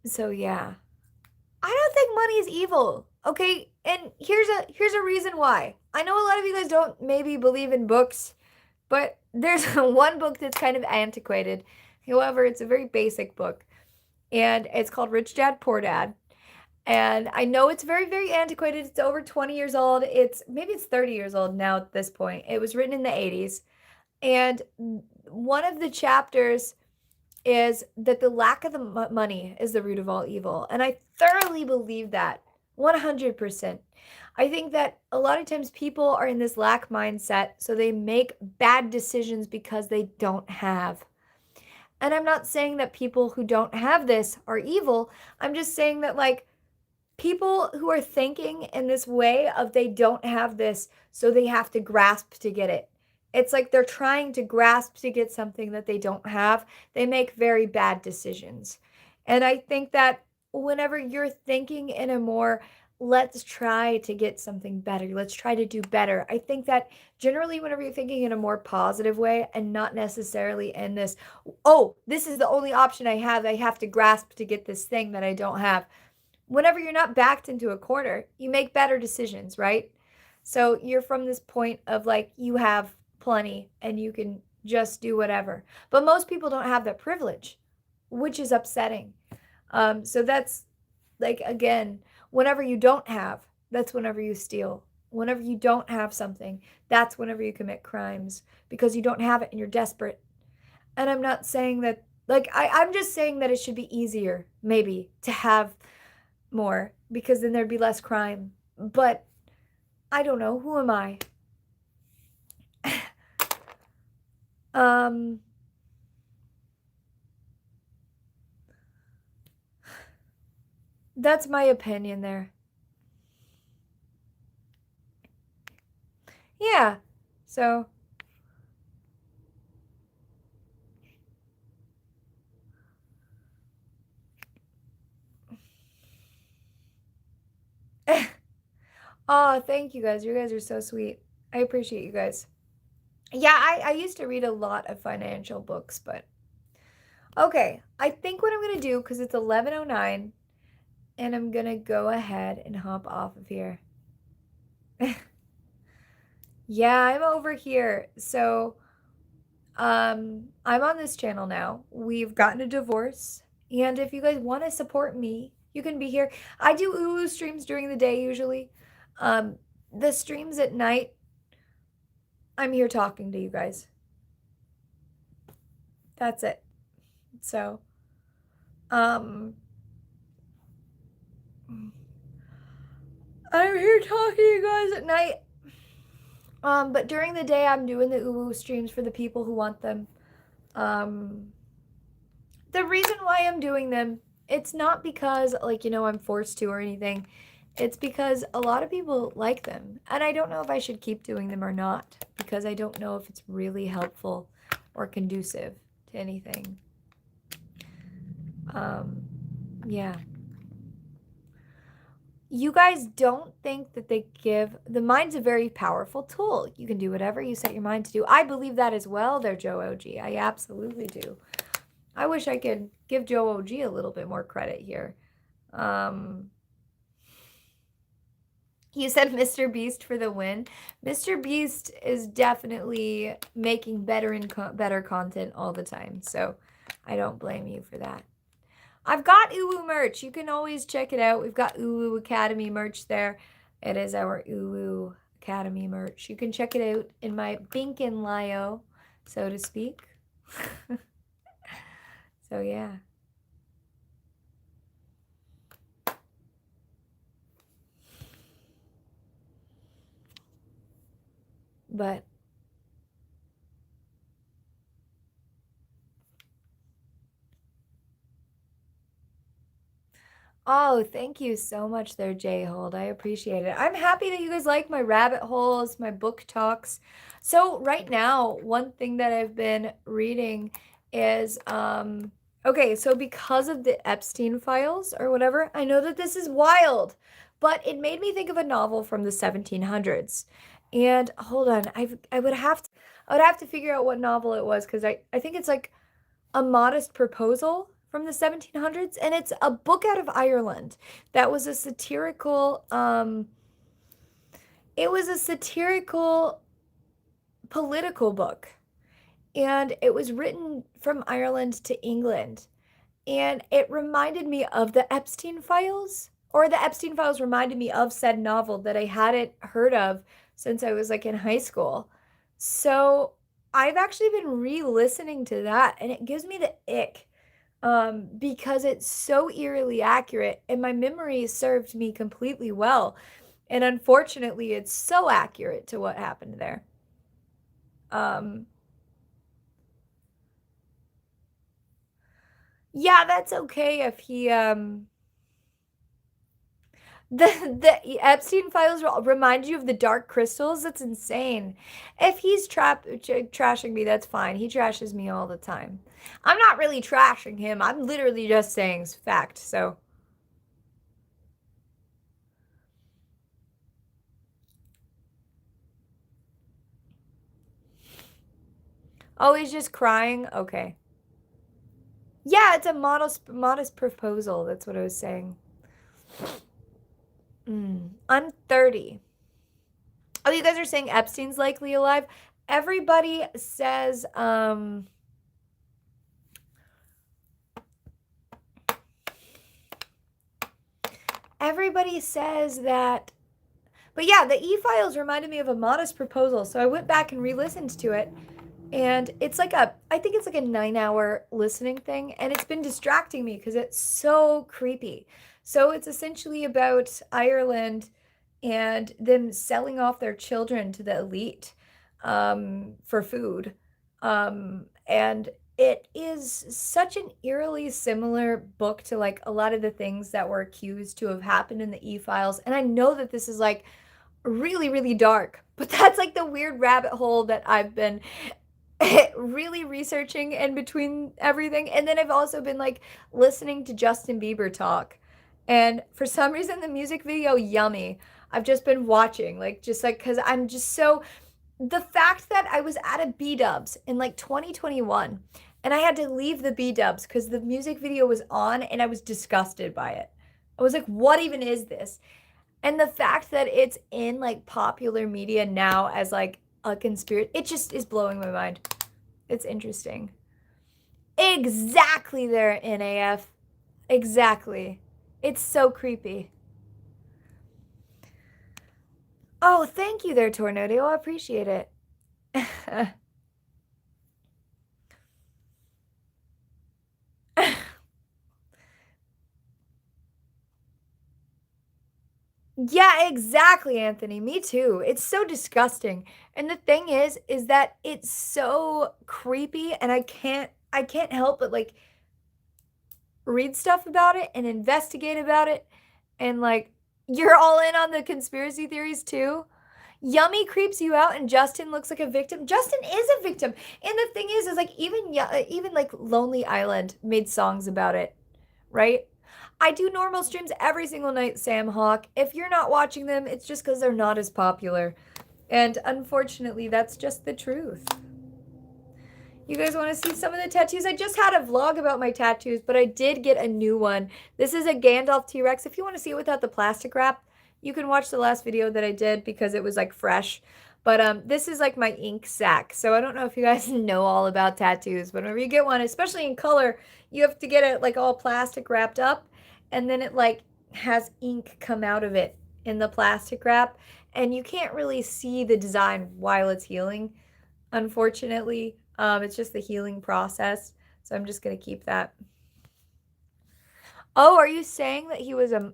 So yeah. I don't think money is evil. Okay? And here's a reason why. I know a lot of you guys don't maybe believe in books, but there's one book that's kind of antiquated. However, it's a very basic book. And it's called Rich Dad Poor Dad. And I know it's very, very antiquated. It's over 20 years old. Maybe it's 30 years old now at this point. It was written in the 80s. And one of the chapters is that the lack of the money is the root of all evil. And I thoroughly believe that 100%. I think that a lot of times people are in this lack mindset, so they make bad decisions because they don't have. And I'm not saying that people who don't have this are evil. I'm just saying that, like, people who are thinking in this way of they don't have this, so they have to grasp to get it. It's like they're trying to grasp to get something that they don't have. They make very bad decisions. And I think that whenever you're thinking in a more let's try to get something better. Let's try to do better. I think that generally, whenever you're thinking in a more positive way and not necessarily in this, oh, this is the only option I have to grasp to get this thing that I don't have. Whenever you're not backed into a corner, you make better decisions, right? So you're from this point of like, you have plenty and you can just do whatever. But most people don't have that privilege, which is upsetting. So that's like, again, whenever you don't have, that's whenever you steal. Whenever you don't have something, that's whenever you commit crimes because you don't have it and you're desperate. And I'm not saying that, like, I'm just saying that it should be easier, maybe, to have more because then there'd be less crime. But I don't know. Who am I? um, that's my opinion there. Yeah. So, oh, thank you guys. You guys are so sweet. I appreciate you guys. Yeah, I used to read a lot of financial books, but okay. I think what I'm going to do, because it's 11:09, and I'm going to go ahead and hop off of here. Yeah, I'm over here. So, I'm on this channel now. We've gotten a divorce, and if you guys want to support me, you can be here. I do Ulu streams during the day usually. Um, the streams at night, I'm here talking to you guys. That's it. So, um, I'm here talking to you guys at night. But during the day, I'm doing the Uwu streams for the people who want them. Um, the reason why I'm doing them, it's not because, like, I'm forced to or anything. It's because a lot of people like them. And I don't know if I should keep doing them or not, because I don't know if it's really helpful or conducive to anything. Yeah. You guys don't think that the mind's a very powerful tool. You can do whatever you set your mind to do. I believe that as well there, Joe OG. I absolutely do. I wish I could give Joe OG a little bit more credit here. You said Mr. Beast for the win. Mr. Beast is definitely making better content all the time. So I don't blame you for that. I've got Uwu merch. You can always check it out. We've got Uwu Academy merch there. It is our Uwu Academy merch. You can check it out in my Binkin Lio, so to speak. So, yeah. But oh, thank you so much there, J-Hold. I appreciate it. I'm happy that you guys like my rabbit holes, my book talks. So right now, one thing that I've been reading is, okay, so because of the Epstein files or whatever, I know that this is wild, but it made me think of a novel from the 1700s. And hold on, I would have to figure out what novel it was because I think it's like A Modest Proposal from the 1700s, and it's a book out of Ireland that was a satirical it was a satirical political book, and it was written from Ireland to England, and it reminded me of the Epstein files, or the Epstein files reminded me of said novel that I hadn't heard of since I was like in high school. So I've actually been re-listening to that, and it gives me the ick because it's so eerily accurate and my memory served me completely well. And unfortunately, it's so accurate to what happened there. Yeah, that's okay if he the Epstein files remind you of the Dark Crystals. That's insane. If he's trashing me, that's fine. He trashes me all the time. I'm not really trashing him. I'm literally just saying fact. So Oh, he's just crying? Okay. Yeah, it's a modest proposal. That's what I was saying. I'm 30. Oh, you guys are saying Epstein's likely alive? Everybody says, everybody says that. But yeah, the E-Files reminded me of a modest proposal. So I went back and re-listened to it. And it's like I think it's like a 9-hour listening thing. And it's been distracting me because it's so creepy. So it's essentially about Ireland and them selling off their children to the elite for food. And it is such an eerily similar book to like a lot of the things that were accused to have happened in the E-Files. And I know that this is like really, really dark, but that's like the weird rabbit hole that I've been really researching in between everything. And then I've also been like listening to Justin Bieber talk. And for some reason, the music video, Yummy, I've just been watching, like, just like, because I'm just so. The fact that I was at a B Dubs in like 2021 and I had to leave the B Dubs because the music video was on and I was disgusted by it. I was like, what even is this? And the fact that it's in like popular media now as like a conspiracy, it just is blowing my mind. It's interesting. Exactly there, NAF. Exactly. It's so creepy. Oh, thank you there, Tornado. I appreciate it. Yeah, exactly, Anthony. Me too. It's so disgusting. And the thing is that it's so creepy and I can't help but like read stuff about it and investigate about it. And like you're all in on the conspiracy theories too. Yummy creeps you out and Justin looks like a victim. Justin is a victim. And the thing is like even like Lonely Island made songs about it, right? I do normal streams every single night, Sam Hawk. If you're not watching them, it's just because they're not as popular. And unfortunately, that's just the truth. You guys want to see some of the tattoos? I just had a vlog about my tattoos, but I did get a new one. This is a Gandalf T-Rex. If you want to see it without the plastic wrap, you can watch the last video that I did because it was like fresh. But this is like my ink sac. So I don't know if you guys know all about tattoos, but whenever you get one, especially in color, you have to get it like all plastic wrapped up. And then it like has ink come out of it in the plastic wrap. And you can't really see the design while it's healing, unfortunately. It's just the healing process. So I'm just going to keep that. Oh, are you saying that he was a...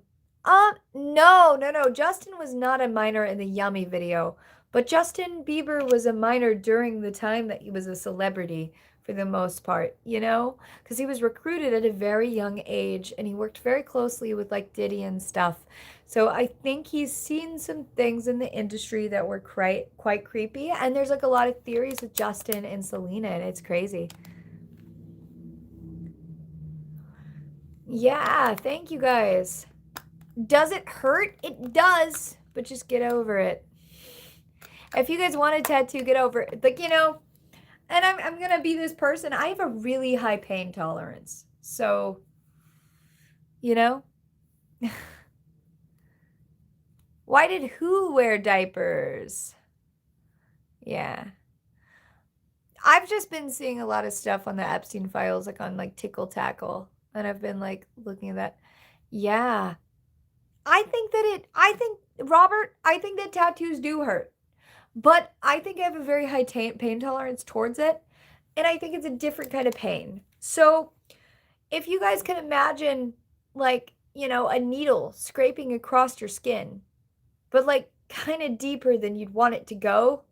No. Justin was not a minor in the Yummy video. But Justin Bieber was a minor during the time that he was a celebrity for the most part, you know? Because he was recruited at a very young age and he worked very closely with like Diddy and stuff. So I think he's seen some things in the industry that were quite creepy. And there's like a lot of theories with Justin and Selena and it's crazy. Yeah, thank you guys. Does it hurt? It does, but just get over it. If you guys want a tattoo, get over it. Like, you know, and I'm going to be this person. I have a really high pain tolerance. So, you know, why did who wear diapers? Yeah. I've just been seeing a lot of stuff on the Epstein files, like on like Tickle Tackle. And I've been like looking at that. Yeah. Robert, I think that tattoos do hurt. But I think I have a very high pain tolerance towards it. And I think it's a different kind of pain. So if you guys can imagine, like, you know, a needle scraping across your skin, but like kind of deeper than you'd want it to go,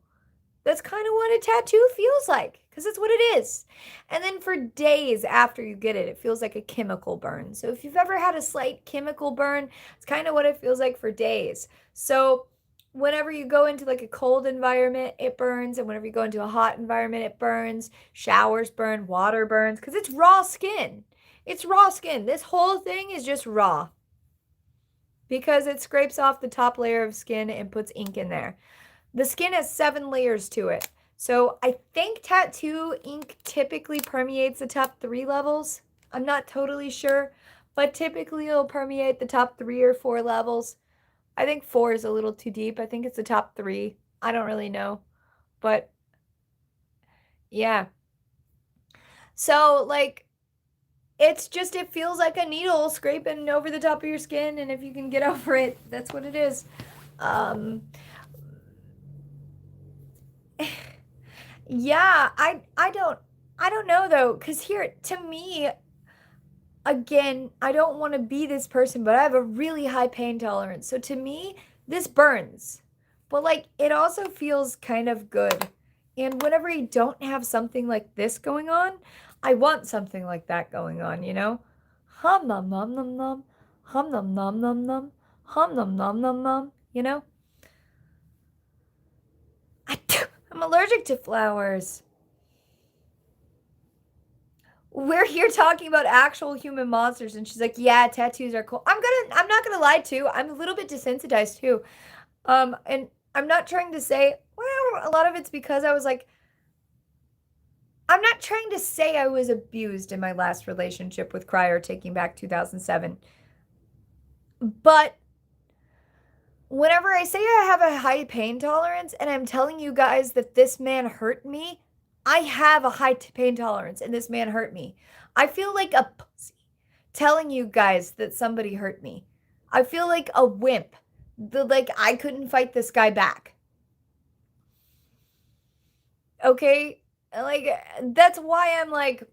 that's kind of what a tattoo feels like because it's what it is. And then for days after you get it, it feels like a chemical burn. So if you've ever had a slight chemical burn, it's kind of what it feels like for days. So whenever you go into like a cold environment, it burns. And whenever you go into a hot environment, it burns. Showers burn, water burns because it's raw skin. It's raw skin. This whole thing is just raw because it scrapes off the top layer of skin and puts ink in there. The skin has 7 layers to it. So I think tattoo ink typically permeates the top 3 levels. I'm not totally sure, but typically it'll permeate the top 3 or 4 levels. I think 4 is a little too deep. I think it's the top 3. I don't really know. But yeah. So like it's just, it feels like a needle scraping over the top of your skin, and if you can get over it, that's what it is. Yeah, I don't know though, cuz here to me, again, I don't want to be this person, but I have a really high pain tolerance. So to me, this burns. But like it also feels kind of good. And whenever you don't have something like this going on, I want something like that going on, you know? Hum num num num num. Hum num num num num. Hum num num num num, you know? I'm allergic to flowers. We're here talking about actual human monsters, and she's like, yeah, tattoos are cool. I'm not gonna lie too, I'm a little bit desensitized too. And I'm not trying to say, well, a lot of it's because I was like, I'm not trying to say I was abused in my last relationship with Cryer Taking Back 2007. But whenever I say I have a high pain tolerance and I'm telling you guys that this man hurt me, I have a high pain tolerance and this man hurt me. I feel like a pussy telling you guys that somebody hurt me. I feel like a wimp. Like I couldn't fight this guy back. Okay? Like that's why I'm like,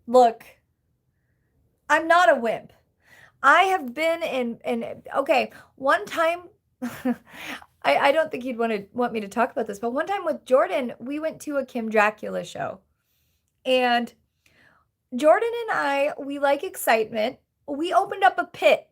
look, I'm not a wimp. I have been in okay, one time I don't think he'd want me to talk about this, but one time with Jordan, we went to a Kim Dracula show. And Jordan and I, we like excitement. We opened up a pit.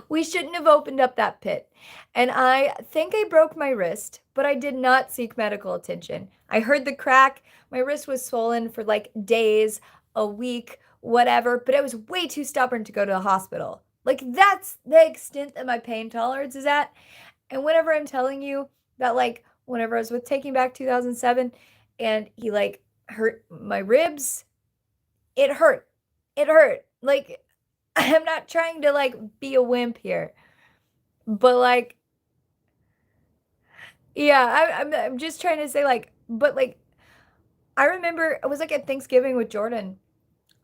We shouldn't have opened up that pit. And I think I broke my wrist, but I did not seek medical attention. I heard the crack. My wrist was swollen for like days, a week, whatever, but I was way too stubborn to go to the hospital. Like that's the extent that my pain tolerance is at. And whenever I'm telling you that, like, whenever I was with Taking Back 2007 and he like hurt my ribs, it hurt. It hurt. Like, I'm not trying to like be a wimp here, but like, yeah, I'm just trying to say like, but like, I remember it was like at Thanksgiving with Jordan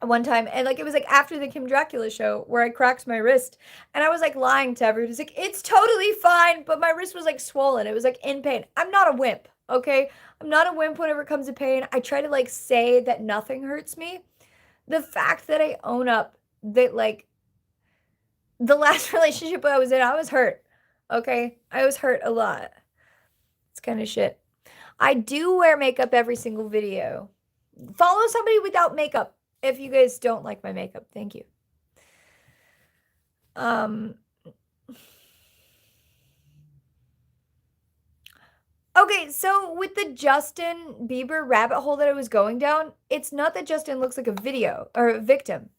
one time, and like it was like after the Kim Dracula show where I cracked my wrist, and I was like lying to everyone. It was like it's totally fine, but my wrist was like swollen. It was like in pain. I'm not a wimp, okay? I'm not a wimp whenever it comes to pain. I try to like say that nothing hurts me. The fact that I own up that like the last relationship I was in, I was hurt. Okay? I was hurt a lot. It's kind of shit. I do wear makeup every single video. Follow somebody without makeup if you guys don't like my makeup. Thank you. Okay, so with the Justin Bieber rabbit hole that I was going down, it's not that Justin looks like a video or a victim.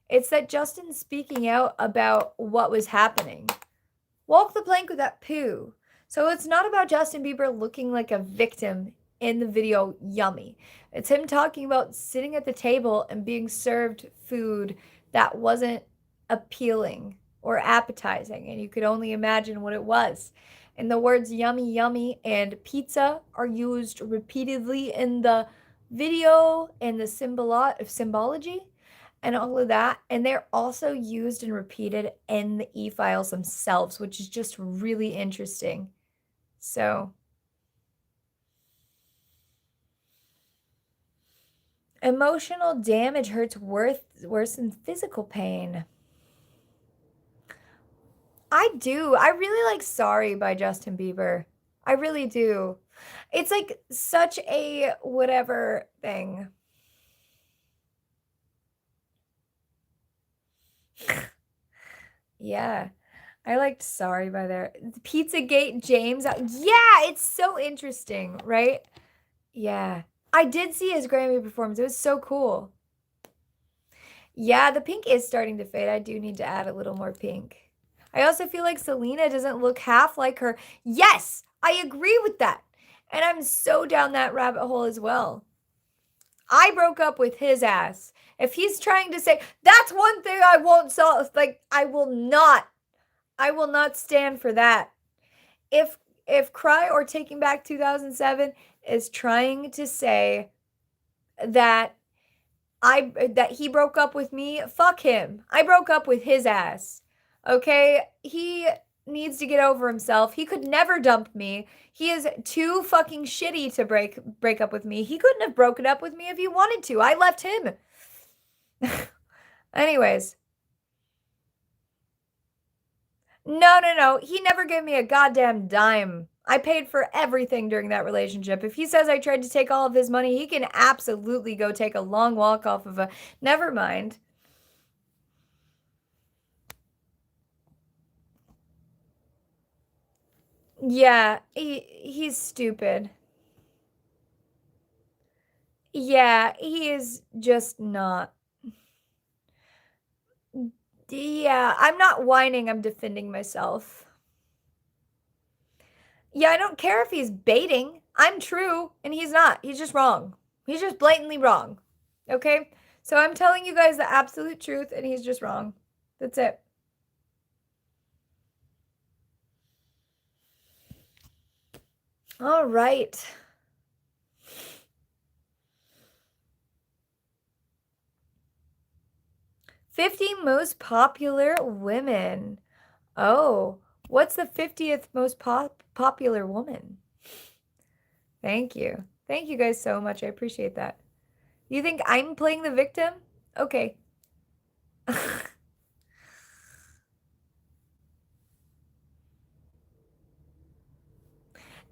It's that Justin's speaking out about what was happening. Walk the plank with that poo. So it's not about Justin Bieber looking like a victim in the video Yummy. It's him talking about sitting at the table and being served food that wasn't appealing or appetizing, and you could only imagine what it was. And the words yummy, yummy, and pizza are used repeatedly in the video and the symbology and all of that. And they're also used and repeated in the e-files themselves, which is just really interesting. So emotional damage hurts worse than physical pain. I do. I really like Sorry by Justin Bieber. I really do. It's like such a whatever thing. Yeah. I liked Sorry by there. Pizzagate James. Yeah, it's so interesting, right? Yeah. I did see his Grammy performance. It was so cool. Yeah, the pink is starting to fade. I do need to add a little more pink. I also feel like Selena doesn't look half like her. Yes, I agree with that. And I'm so down that rabbit hole as well. I broke up with his ass. If he's trying to say, that's one thing I won't sell, like, I will not stand for that. If Cry or Taking Back 2007 is trying to say that that he broke up with me, fuck him. I broke up with his ass. Okay? He needs to get over himself. He could never dump me. He is too fucking shitty to break up with me. He couldn't have broken up with me if he wanted to. I left him. Anyways. No. He never gave me a goddamn dime. I paid for everything during that relationship. If he says I tried to take all of his money, he can absolutely go take a long walk off of a... Never mind. Yeah, he's stupid. Yeah, he is just not. Yeah, I'm not whining, I'm defending myself. Yeah, I don't care if he's baiting. I'm true, and he's not. He's just wrong. He's just blatantly wrong. Okay? So I'm telling you guys the absolute truth, and he's just wrong. That's it. All right. 50 most popular women. Oh, what's the 50th most popular woman? Thank you. Thank you guys so much. I appreciate that. You think I'm playing the victim? Okay.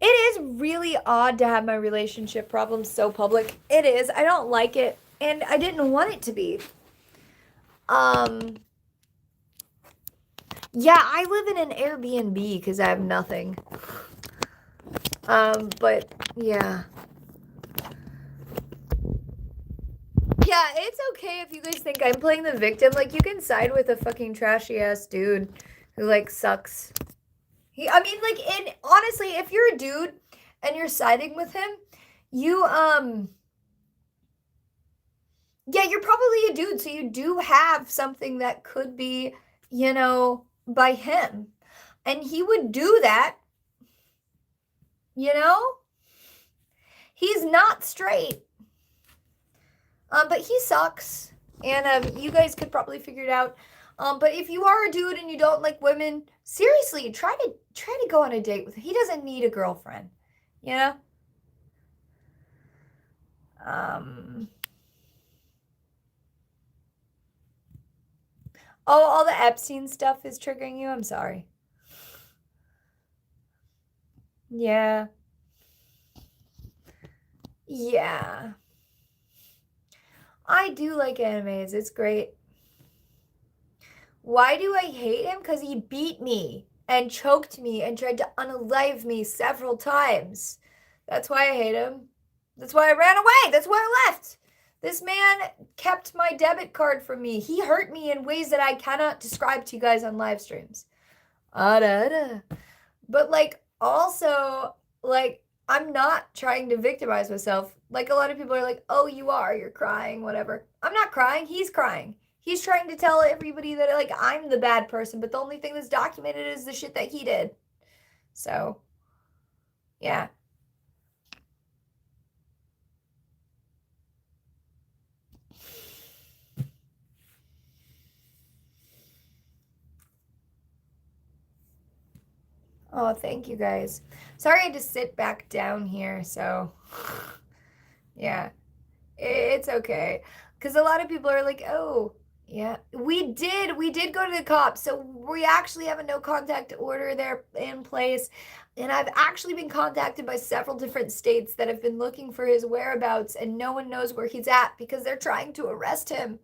It is really odd to have my relationship problems so public. It is. I don't like it, and I didn't want it to be. Yeah, I live in an Airbnb because I have nothing. But yeah. Yeah, it's okay if you guys think I'm playing the victim. Like, you can side with a fucking trashy ass dude who, like, sucks. I mean, like, and honestly, if you're a dude and you're siding with him, you, yeah, you're probably a dude, so you do have something that could be, by him. And he would do that, you know? He's not straight. But he sucks. And you guys could probably figure it out. But if you are a dude and you don't like women, seriously, try to go on a date with him. He doesn't need a girlfriend, you know? Oh, all the Epstein stuff is triggering you? I'm sorry. Yeah. Yeah. I do like animes. It's great. Why do I hate him? Because he beat me and choked me and tried to unalive me several times. That's why I hate him. That's why I ran away. That's why I left. This man kept my debit card from me. He hurt me in ways that I cannot describe to you guys on live streams. But, like, also, like, I'm not trying to victimize myself. Like, a lot of people are like, oh, you are. You're crying, whatever. I'm not crying. He's crying. He's trying to tell everybody that, like, I'm the bad person, but the only thing that's documented is the shit that he did. So, yeah. Oh, thank you guys. Sorry I had to sit back down here, so yeah. It's okay. Because a lot of people are like, oh, yeah. We did go to the cops. So we actually have a no contact order there in place. And I've actually been contacted by several different states that have been looking for his whereabouts, and no one knows where he's at because they're trying to arrest him.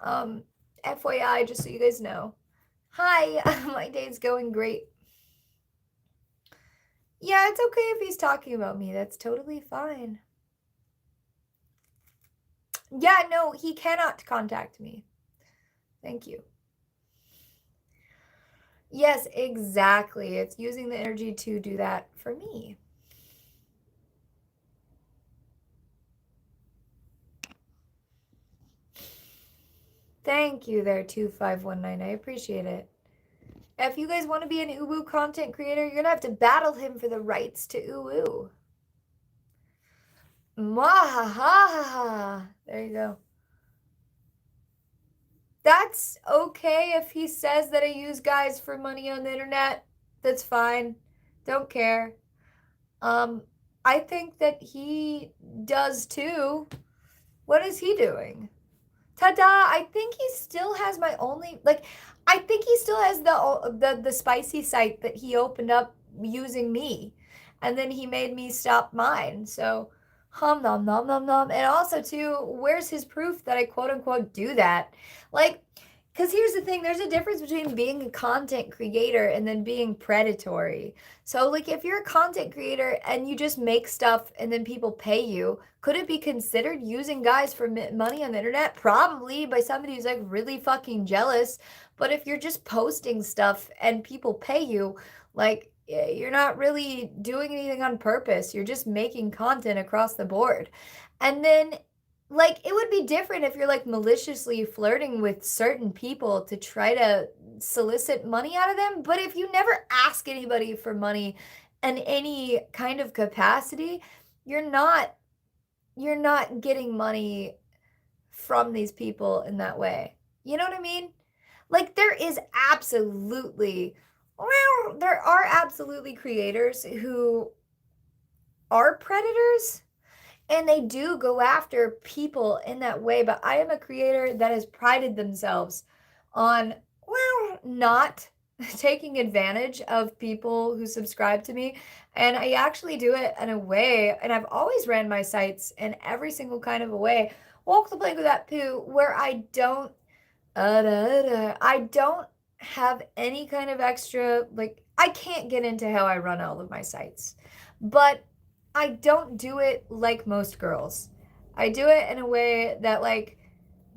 FYI, just so you guys know. Hi, my day's going great. Yeah, it's okay if he's talking about me. That's totally fine. Yeah, no, he cannot contact me. Thank you. Yes, exactly. It's using the energy to do that for me. 'Cause, like, I said, I'm not trying to victimize myself. I'm trying to tell you guys the absolute truth. And you guys could probably figure it out. Yeah, no, he cannot contact me. Thank you. Yes, exactly. It's using the energy to do that for me. Thank you there, 2519. I appreciate it. If you guys want to be an uwu content creator, you're gonna have to battle him for the rights to uwu. Mwahaha. There you go. That's okay if he says that I use guys for money on the internet. That's fine. Don't care. I think that he does too. What is he doing? Ta-da! I think he still has my only, like, I think he still has the spicy site that he opened up using me, and then he made me stop mine. So, hum nom nom nom nom. And also too, where's his proof that I quote unquote do that? Like, because here's the thing, there's a difference between being a content creator and then being predatory. So, like, if you're a content creator and you just make stuff and then people pay you, could it be considered using guys for money on the internet? Probably, by somebody who's like really fucking jealous. But if you're just posting stuff and people pay you, like, you're not really doing anything on purpose. You're just making content across the board. And then, like, it would be different if you're like maliciously flirting with certain people to try to solicit money out of them. But if you never ask anybody for money in any kind of capacity, you're not getting money from these people in that way. You know what I mean? Like, there is absolutely, well, there are absolutely creators who are predators and they do go after people in that way. But I am a creator that has prided themselves on, well, not taking advantage of people who subscribe to me. And I actually do it in a way, and I've always ran my sites in every single kind of a way. Walk the plank with that poo, where I don't have any kind of extra, like, I can't get into how I run all of my sites, but I don't do it like most girls. I do it in a way that, like,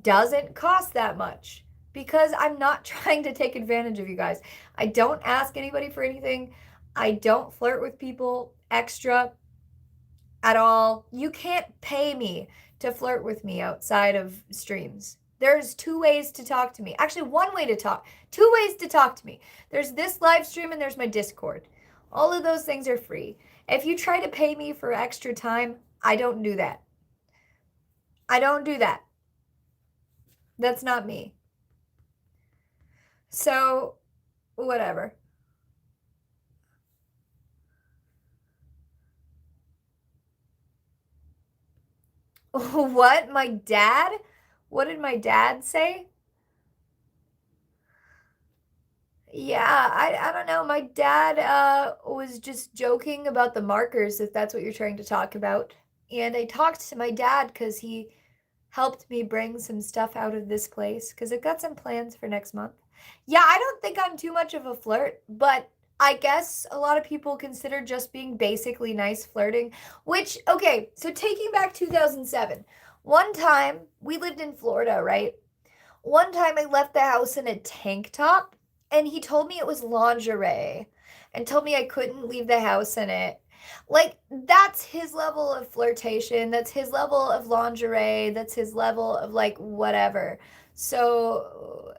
doesn't cost that much because I'm not trying to take advantage of you guys. I don't ask anybody for anything. I don't flirt with people extra at all. You can't pay me to flirt with me outside of streams. There's two ways to talk to me. Actually, one way to talk. Two ways to talk to me. There's this live stream and there's my Discord. All of those things are free. If you try to pay me for extra time, I don't do that. I don't do that. That's not me. So, whatever. What? My dad? What did my dad say? Yeah, I don't know. My dad was just joking about the markers, if that's what you're trying to talk about. And I talked to my dad because he helped me bring some stuff out of this place because I've got some plans for next month. Yeah, I don't think I'm too much of a flirt, but I guess a lot of people consider just being basically nice flirting, which, okay, so taking back 2007, one time we lived in Florida, right? One time I left the house in a tank top and he told me it was lingerie and told me I couldn't leave the house in it. Like, that's his level of flirtation. That's his level of lingerie. That's his level of, like, whatever. So,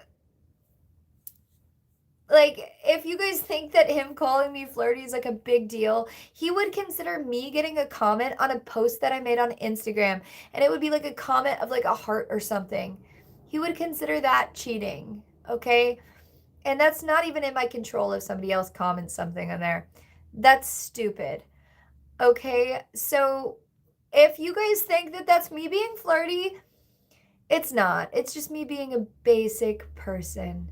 like, if you guys think that him calling me flirty is like a big deal, he would consider me getting a comment on a post that I made on Instagram, and it would be like a comment of like a heart or something. He would consider that cheating, okay? And that's not even in my control if somebody else comments something on there. That's stupid. Okay? So if you guys think that that's me being flirty, it's not. It's just me being a basic person.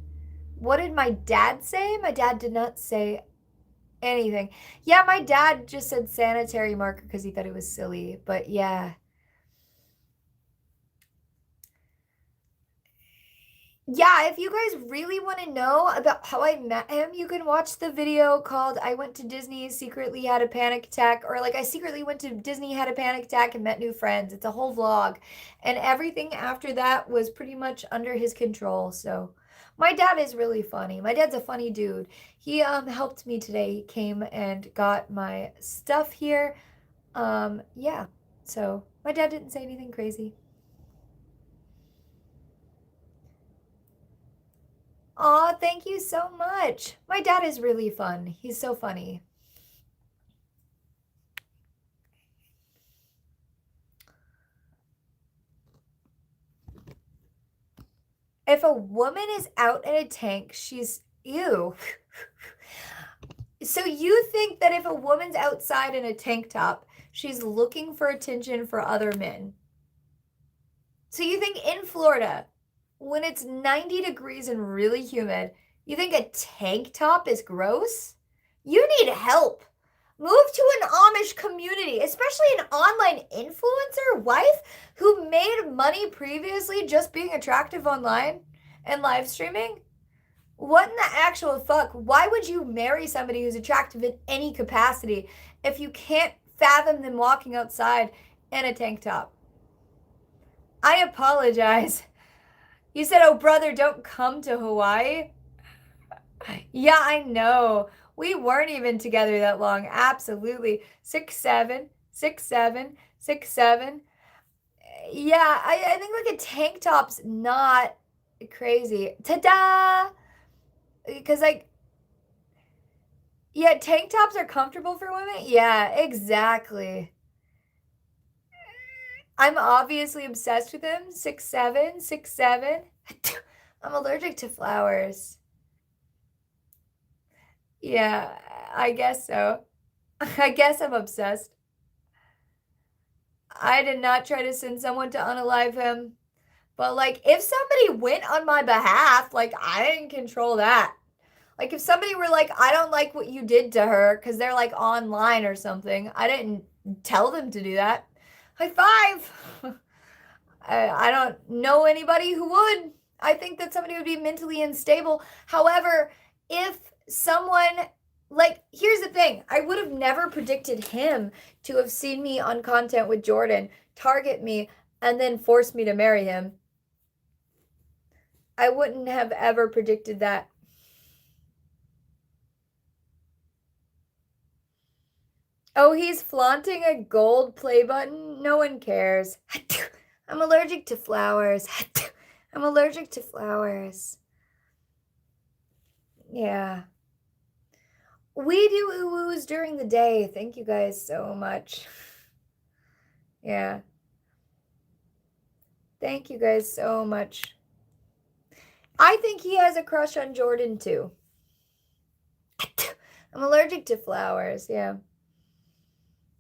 What did my dad say? My dad did not say anything. Yeah, my dad just said sanitary marker because he thought it was silly. But yeah. Yeah, if you guys really want to know about how I met him, you can watch the video called I Went to Disney, Secretly Had a Panic Attack, or like I secretly went to Disney, had a panic attack, and met new friends. It's a whole vlog. And everything after that was pretty much under his control. So my dad is really funny. My dad's a funny dude. He helped me today. He came and got my stuff here. Yeah. So my dad didn't say anything crazy. Aw, thank you so much. My dad is really fun. He's so funny. If a woman is out in a tank, she's ew. So you think that if a woman's outside in a tank top, she's looking for attention for other men? So you think in Florida, when it's 90 degrees and really humid, you think a tank top is gross? You need help. Move to an Amish community, especially an online influencer wife who made money previously just being attractive online and live streaming. What in the actual fuck? Why would you marry somebody who's attractive in any capacity if you can't fathom them walking outside in a tank top? I apologize. You said, oh, brother, don't come to Hawaii. Yeah, I know. We weren't even together that long. Absolutely. 6'7", 6'7", 6'7". Yeah, I think like a tank top's not crazy. Ta-da! Because like, yeah, tank tops are comfortable for women. Yeah, exactly. I'm obviously obsessed with him. 6'7", 6'7". I'm allergic to flowers. Yeah, I guess so. I guess I'm obsessed. I did not try to send someone to unalive him. But like if somebody went on my behalf, like I didn't control that. Like if somebody were like, I don't like what you did to her because they're like online or something, I didn't tell them to do that. High five. I don't know anybody who would. I think that somebody would be mentally unstable. However, if someone, like, here's the thing, I would have never predicted him to have seen me on content with Jordan, target me, and then force me to marry him. I wouldn't have ever predicted that. Oh, he's flaunting a gold play button? No one cares. I'm allergic to flowers. I'm allergic to flowers. Yeah. We do ooh-woos during the day. Thank you guys so much. Yeah. Thank you guys so much. I think he has a crush on Jordan too. I'm allergic to flowers. Yeah.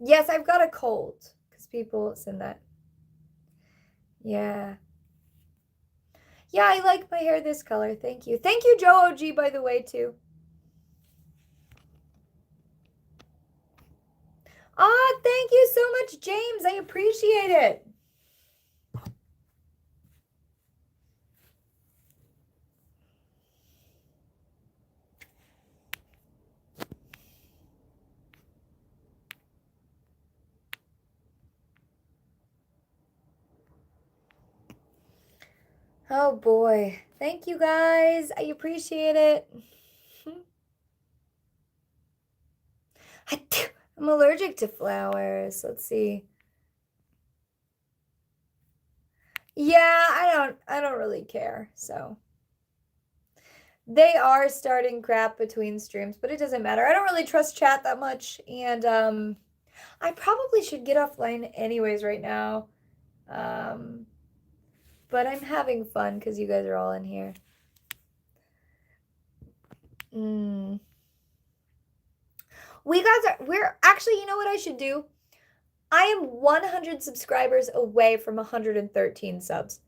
Yes, I've got a cold because people send that. Yeah. Yeah, I like my hair this color. Thank you. Thank you, Joe OG, by the way, too. Ah, thank you so much, James. I appreciate it. Oh boy. Thank you guys. I appreciate it. I'm allergic to flowers. Let's see. Yeah, I don't really care. So they are starting crap between streams, but it doesn't matter. I don't really trust chat that much, and I probably should get offline anyways right now. But I'm having fun because you guys are all in here. We're actually, you know what I should do? I am 100 subscribers away from 113 subs.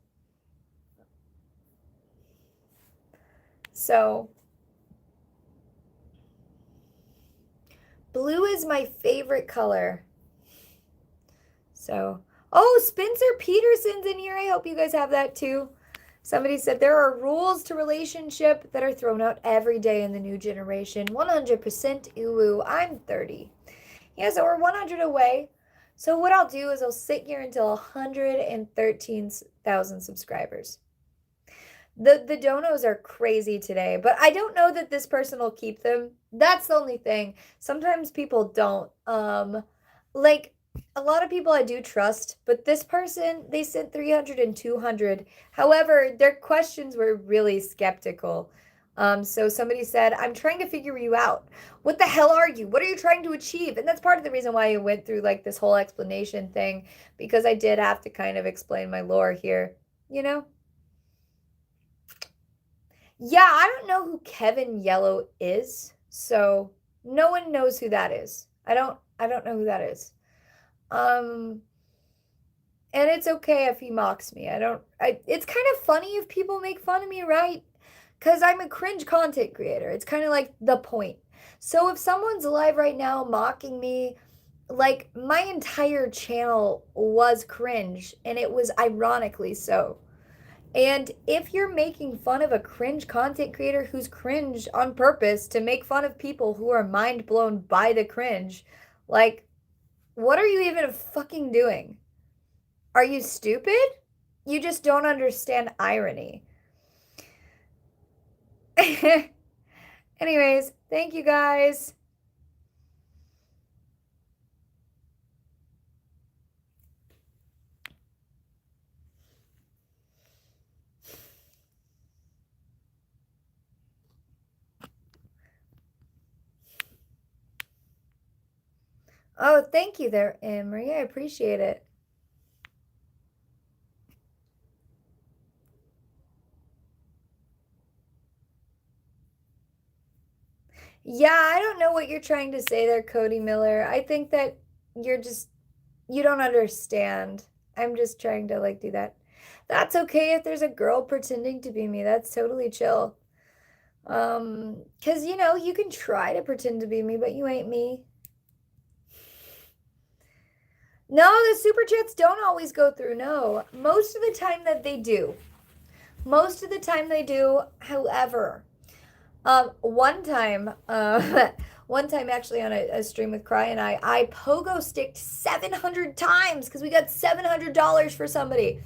So, blue is my favorite color. So, oh, Spencer Peterson's in here. I hope you guys have that too. Somebody said there are rules to relationship that are thrown out every day in the new generation. 100% ooh, I'm 30. Yeah, so we're 100 away. So what I'll do is I'll sit here until 113,000 subscribers. The donos are crazy today, but I don't know that this person will keep them. That's the only thing. Sometimes people don't. Like a lot of people I do trust, but this person, they sent 300 and 200. However, their questions were really skeptical. So somebody said, I'm trying to figure you out. What the hell are you? What are you trying to achieve? And that's part of the reason why I went through like this whole explanation thing, because I did have to kind of explain my lore here, you know? Yeah, I don't know who Kevin Yellow is, so no one knows who that is. I don't know who that is. Um, and it's okay if he mocks me. It's kind of funny if people make fun of me, right? Because I'm a cringe content creator. It's kind of like the point. So if someone's live right now mocking me, like my entire channel was cringe, and it was ironically so. And if you're making fun of a cringe content creator who's cringe on purpose to make fun of people who are mind blown by the cringe, like, what are you even fucking doing? Are you stupid? You just don't understand irony. Anyways, thank you guys. Oh, thank you there, Emery. I appreciate it. Yeah, I don't know what you're trying to say there, Cody Miller. I think that you're just, you don't understand. I'm just trying to like do that. That's okay if there's a girl pretending to be me. That's totally chill. 'Cause you know, you can try to pretend to be me, but you ain't me. No, the super chats don't always go through. No. Most of the time that they do. Most of the time they do. However, one time, one time actually on a stream with Cry and I pogo sticked 700 times because we got $700 for somebody.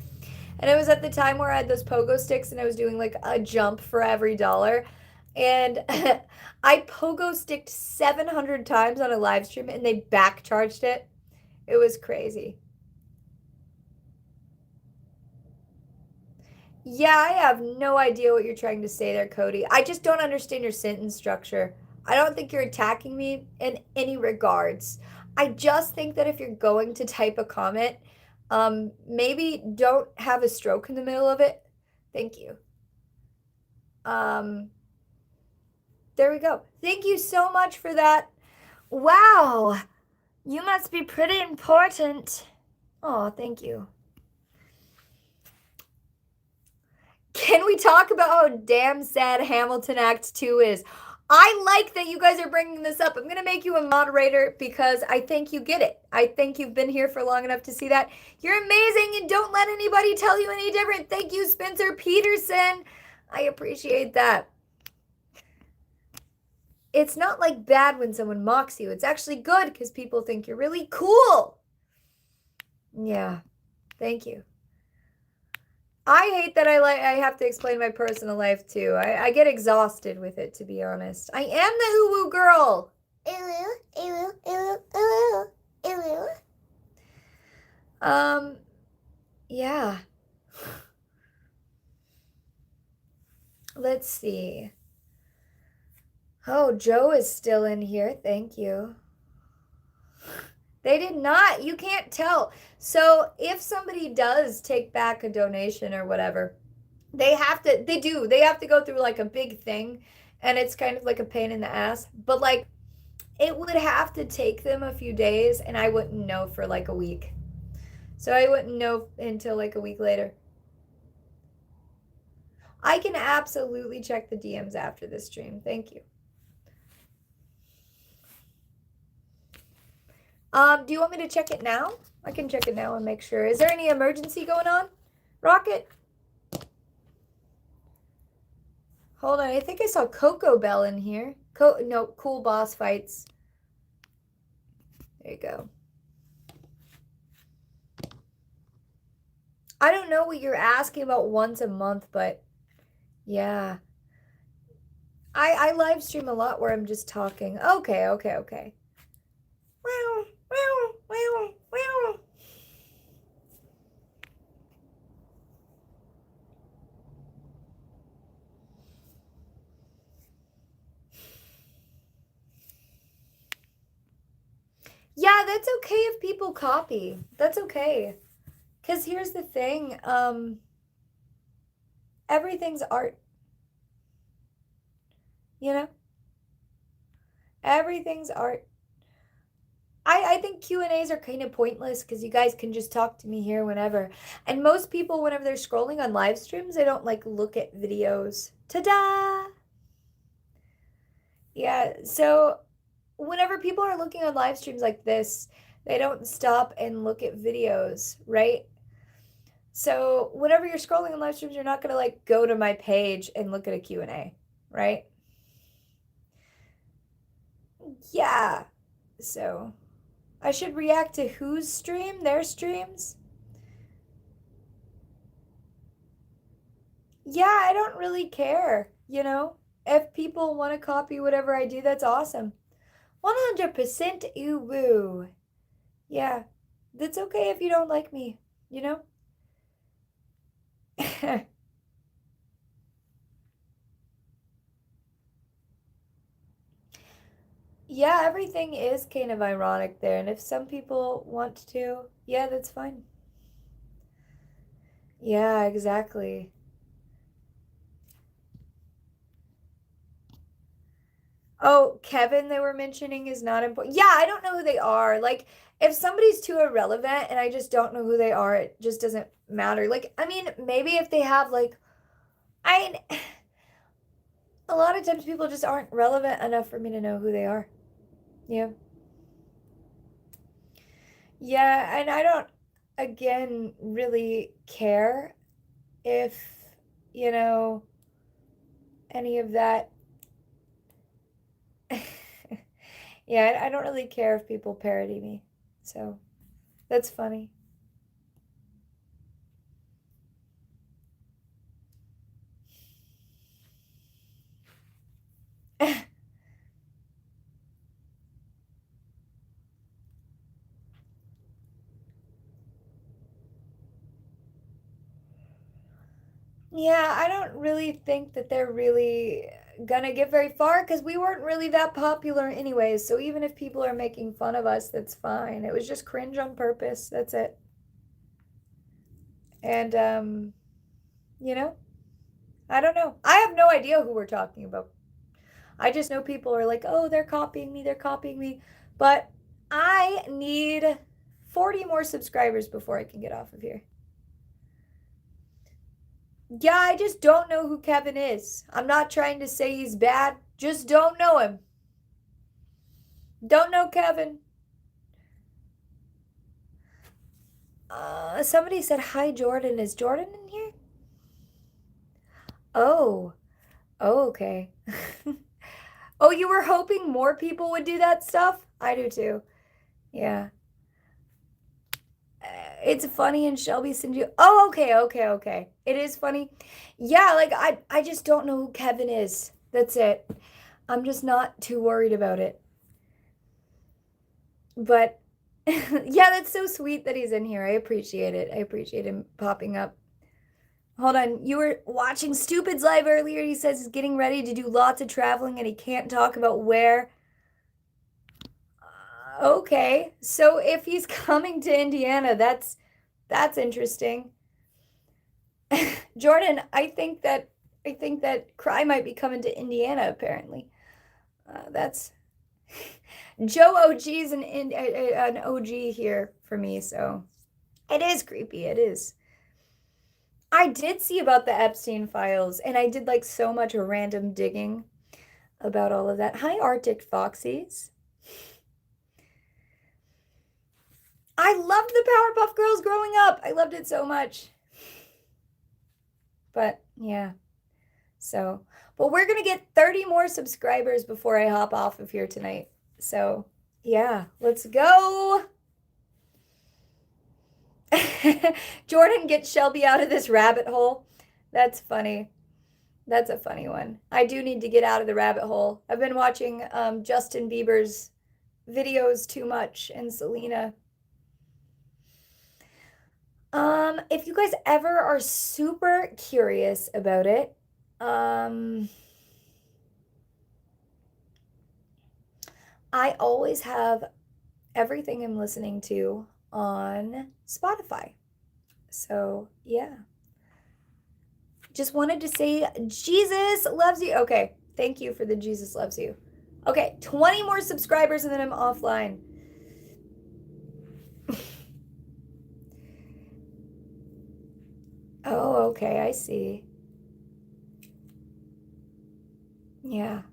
And it was at the time where I had those pogo sticks and I was doing like a jump for every dollar. And I pogo sticked 700 times on a live stream and they back charged it. It was crazy. Yeah, I have no idea what you're trying to say there, Cody. I just don't understand your sentence structure. I don't think you're attacking me in any regards. I just think that if you're going to type a comment, maybe don't have a stroke in the middle of it. Thank you. Um, there we go. Thank you so much for that. Wow, you must be pretty important. Oh, thank you. Can we talk about how damn sad Hamilton Act 2 is? I like that you guys are bringing this up. I'm going to make you a moderator because I think you get it. I think you've been here for long enough to see that. You're amazing and don't let anybody tell you any different. Thank you, Spencer Peterson. I appreciate that. It's not like bad when someone mocks you. It's actually good because people think you're really cool. Yeah. Thank you. I hate that I have to explain my personal life too. I get exhausted with it, to be honest. I am the Uwu girl. Yeah. Let's see. Oh, Joe is still in here. Thank you. They did not. You can't tell. So if somebody does take back a donation or whatever, they have to go through like a big thing, and it's kind of like a pain in the ass. But like it would have to take them a few days, and I wouldn't know for like a week. So I wouldn't know until like a week later. I can absolutely check the DMs after this stream. Thank you. Do you want me to check it now? I can check it now and make sure. Is there any emergency going on? Rocket? Hold on. I think I saw Coco Bell in here. No, cool boss fights. There you go. I don't know what you're asking about once a month, but yeah. I live stream a lot where I'm just talking. Okay. Wow. that's okay if people copy. That's okay. Because here's the thing, everything's art, you know? Everything's art. I think Q&As are kind of pointless because you guys can just talk to me here whenever. And most people, whenever they're scrolling on live streams, they don't like look at videos. Ta-da! Yeah, so whenever people are looking on live streams like this, they don't stop and look at videos, right? So whenever you're scrolling on live streams, you're not going to like go to my page and look at a Q&A, right? Yeah. So I should react to whose stream? Their streams? Yeah, I don't really care, you know? If people want to copy whatever I do, that's awesome. 100% you woo. Yeah. That's okay if you don't like me, you know? Yeah, everything is kind of ironic there, and if some people want to, yeah, that's fine. Yeah, exactly. Oh, Kevin, they were mentioning is not important. Yeah, I don't know who they are. Like, if somebody's too irrelevant and I just don't know who they are, it just doesn't matter. Like, I mean, maybe if they have, like, I, a lot of times people just aren't relevant enough for me to know who they are. Yeah. Yeah, and I don't, again, really care if, you know, any of that. Yeah, I don't really care if people parody me. So that's funny. Yeah, I don't really think that they're really gonna get very far because we weren't really that popular anyways. So even if people are making fun of us, that's fine. It was just cringe on purpose. That's it. And you know, I don't know. I have no idea who we're talking about. I just know people are like, "Oh, they're copying me. They're copying me." But I need 40 more subscribers before I can get off of here. Yeah, I just don't know who Kevin is. I'm not trying to say he's bad. Just don't know him. Don't know Kevin. Somebody said hi, Jordan. Is Jordan in here? Oh. Oh, okay. Oh, you were hoping more people would do that stuff? I do too. Yeah. It's funny and Shelby sends you. Oh, okay, okay, okay. It is funny. Yeah, like I just don't know who Kevin is. That's it. I'm just not too worried about it. But yeah, that's so sweet that he's in here. I appreciate it. I appreciate him popping up. Hold on. You were watching Stupid's live earlier. He says he's getting ready to do lots of traveling and he can't talk about where. Okay. So if he's coming to Indiana, that's interesting. Jordan, I think that Cry might be coming to Indiana apparently. That's Joe OG's an OG here for me, so it is creepy. It is. I did see about the Epstein files, and I did like so much random digging about all of that. Hi, Arctic Foxies. I loved the Powerpuff Girls growing up. I loved it so much. But yeah, so, but we're gonna get 30 more subscribers before I hop off of here tonight. So yeah, let's go. Jordan gets Shelby out of this rabbit hole. That's funny. That's a funny one. I do need to get out of the rabbit hole. I've been watching Justin Bieber's videos too much and Selena. If you guys ever are super curious about it, um, I always have everything I'm listening to on Spotify. So, yeah. Just wanted to say Jesus loves you. Okay, thank you for the Jesus loves you. Okay, 20 more subscribers and then I'm offline. Oh, okay, I see. Yeah.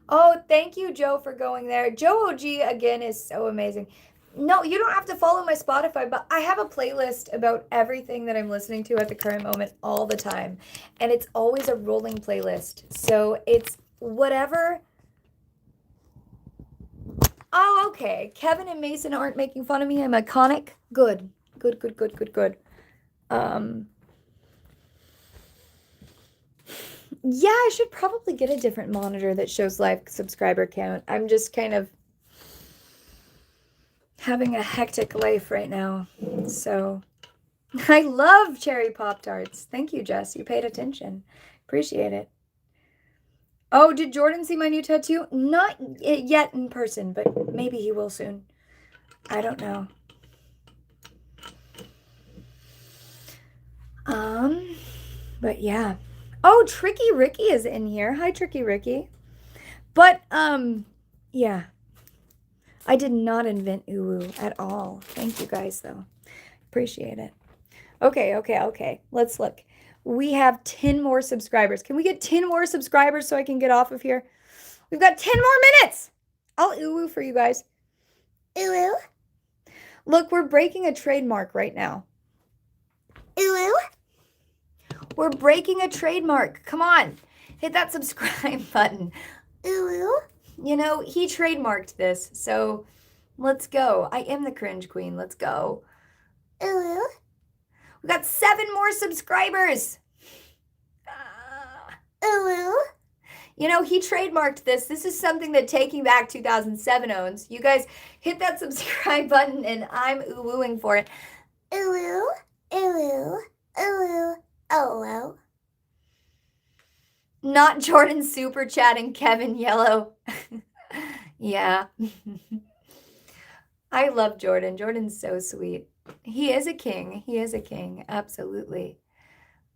Oh, thank you, Joe, for going there. Joe OG, again, is so amazing. No, you don't have to follow my Spotify, but I have a playlist about everything that I'm listening to at the current moment all the time. And it's always a rolling playlist. So it's whatever. Oh, okay. Kevin and Mason aren't making fun of me. I'm iconic. Good. Good, good, good, good, good. Yeah, I should probably get a different monitor that shows live subscriber count. I'm just kind of having a hectic life right now. So I love cherry Pop Tarts. Thank you, Jess. You paid attention. Appreciate it. Oh, did Jordan see my new tattoo? Not yet in person, but maybe he will soon. I don't know. But yeah. Oh, Tricky Ricky is in here. Hi, Tricky Ricky. But, yeah. I did not invent uwu at all. Thank you guys, though. Appreciate it. Okay. Let's look. We have 10 more subscribers. Can we get 10 more subscribers so I can get off of here? We've got 10 more minutes. I'll uwu for you guys. Uwu. Look, we're breaking a trademark right now. Uwu. We're breaking a trademark. Come on. Hit that subscribe button. Uwu. You know, he trademarked this, so let's go. I am the cringe queen. Let's go. Uwu. We got 7 more subscribers. Uwu. You know, he trademarked this. This is something that Taking Back 2007 owns. You guys hit that subscribe button and I'm uwooing for it. Uwu, uwu, uwu, uwu. Not Jordan super chatting Kevin Yellow. Yeah. I love Jordan. Jordan's so sweet. He is a king. He is a king. Absolutely.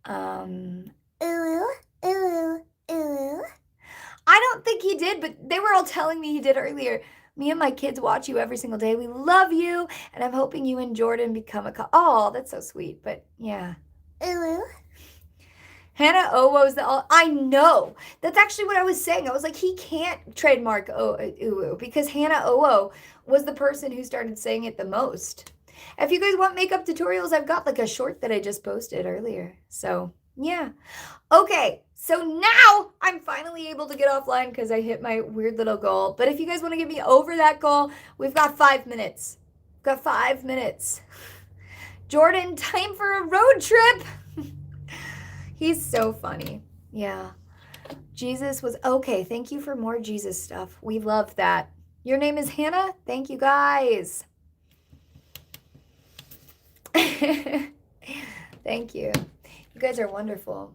Uwu, uwu, uwu. I don't think he did, but they were all telling me he did earlier. Me and my kids watch you every single day. We love you, and I'm hoping you and Jordan become a oh, that's so sweet. But yeah. Uwu. Hannah Owo's the all. I know. That's actually what I was saying. I was like, he can't trademark uwu because Hannah Owo was the person who started saying it the most. If you guys want makeup tutorials, I've got like a short that I just posted earlier. So yeah. Okay, so now I'm finally able to get offline because I hit my weird little goal. But if you guys want to get me over that goal, we've got 5 minutes. We've got 5 minutes. Jordan, time for a road trip. He's so funny. Yeah. Jesus was okay. Thank you for more Jesus stuff. We love that. Your name is Hannah? Thank you guys. Thank you. You guys are wonderful.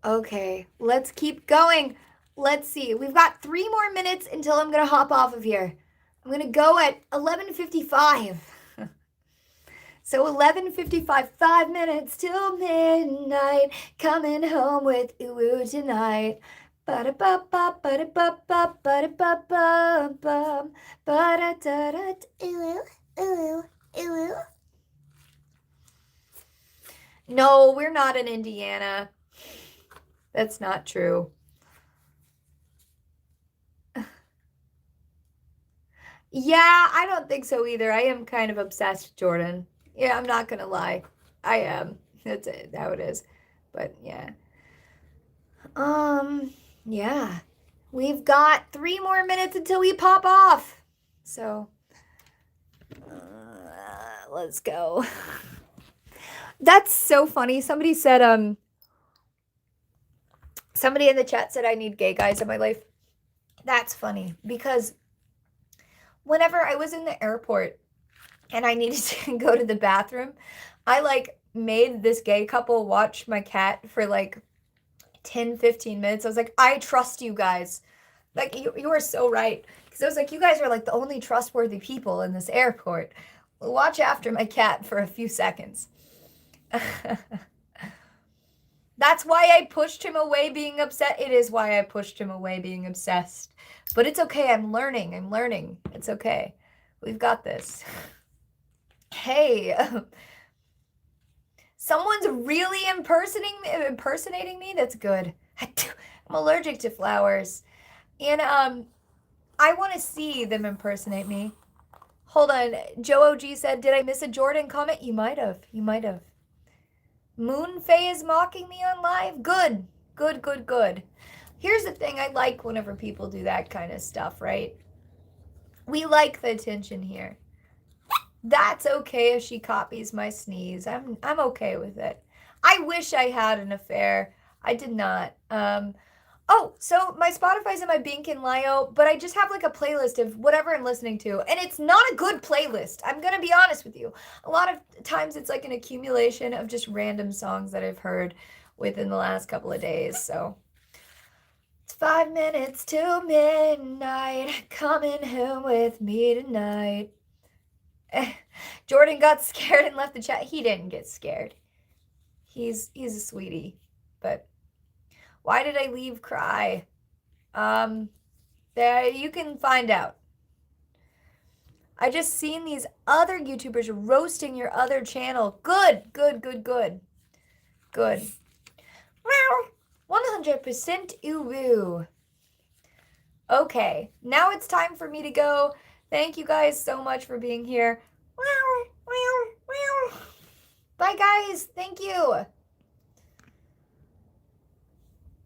Okay, let's keep going. Let's see. We've got 3 more minutes until I'm going to hop off of here. I'm going to go at 11:55. So 11:55, 5 minutes till midnight. Coming home with uwu tonight. Ba-da-ba-ba, ba-da-ba-ba, ba-da-ba-ba-bum. Ba-da-da-da, uwu, uwu, uwu. No, we're not in Indiana. That's not true. Yeah, I don't think so either. I am kind of obsessed, Jordan. Yeah, I'm not gonna lie. I am. That's it, how it is. But yeah. Yeah. We've got 3 more minutes until we pop off. So, let's go. That's so funny. Somebody said, somebody in the chat said I need gay guys in my life. That's funny because whenever I was in the airport and I needed to go to the bathroom, I like made this gay couple watch my cat for like 10, 15 minutes. I was like, I trust you guys. Like, you are so right. Because I was like, you guys are like the only trustworthy people in this airport. Watch after my cat for a few seconds. That's why I pushed him away being upset. It is why I pushed him away being obsessed. But it's okay. I'm learning. I'm learning. It's okay. We've got this. Hey. Someone's really impersonating me? That's good. I'm allergic to flowers. And I want to see them impersonate me. Hold on. Joe OG said, did I miss a Jordan comment? You might have. You might have. Moonfae is mocking me on live? Good. Good, good, good. Here's the thing. I like whenever people do that kind of stuff, right? We like the attention here. That's okay if she copies my sneeze. I'm okay with it. I wish I had an affair. I did not. Oh, so my Spotify's in my Bink and Lio, but I just have like a playlist of whatever I'm listening to, and it's not a good playlist. I'm gonna be honest with you. A lot of times it's like an accumulation of just random songs that I've heard within the last couple of days. So it's 5 minutes to midnight. Coming home with me tonight. Jordan got scared and left the chat. He didn't get scared. He's a sweetie. But why did I leave Cry? There you can find out. I just seen these other YouTubers roasting your other channel. Good, good, good, good. Good. 100% uwu. Okay, now it's time for me to go. Thank you guys so much for being here. Bye, guys. Thank you.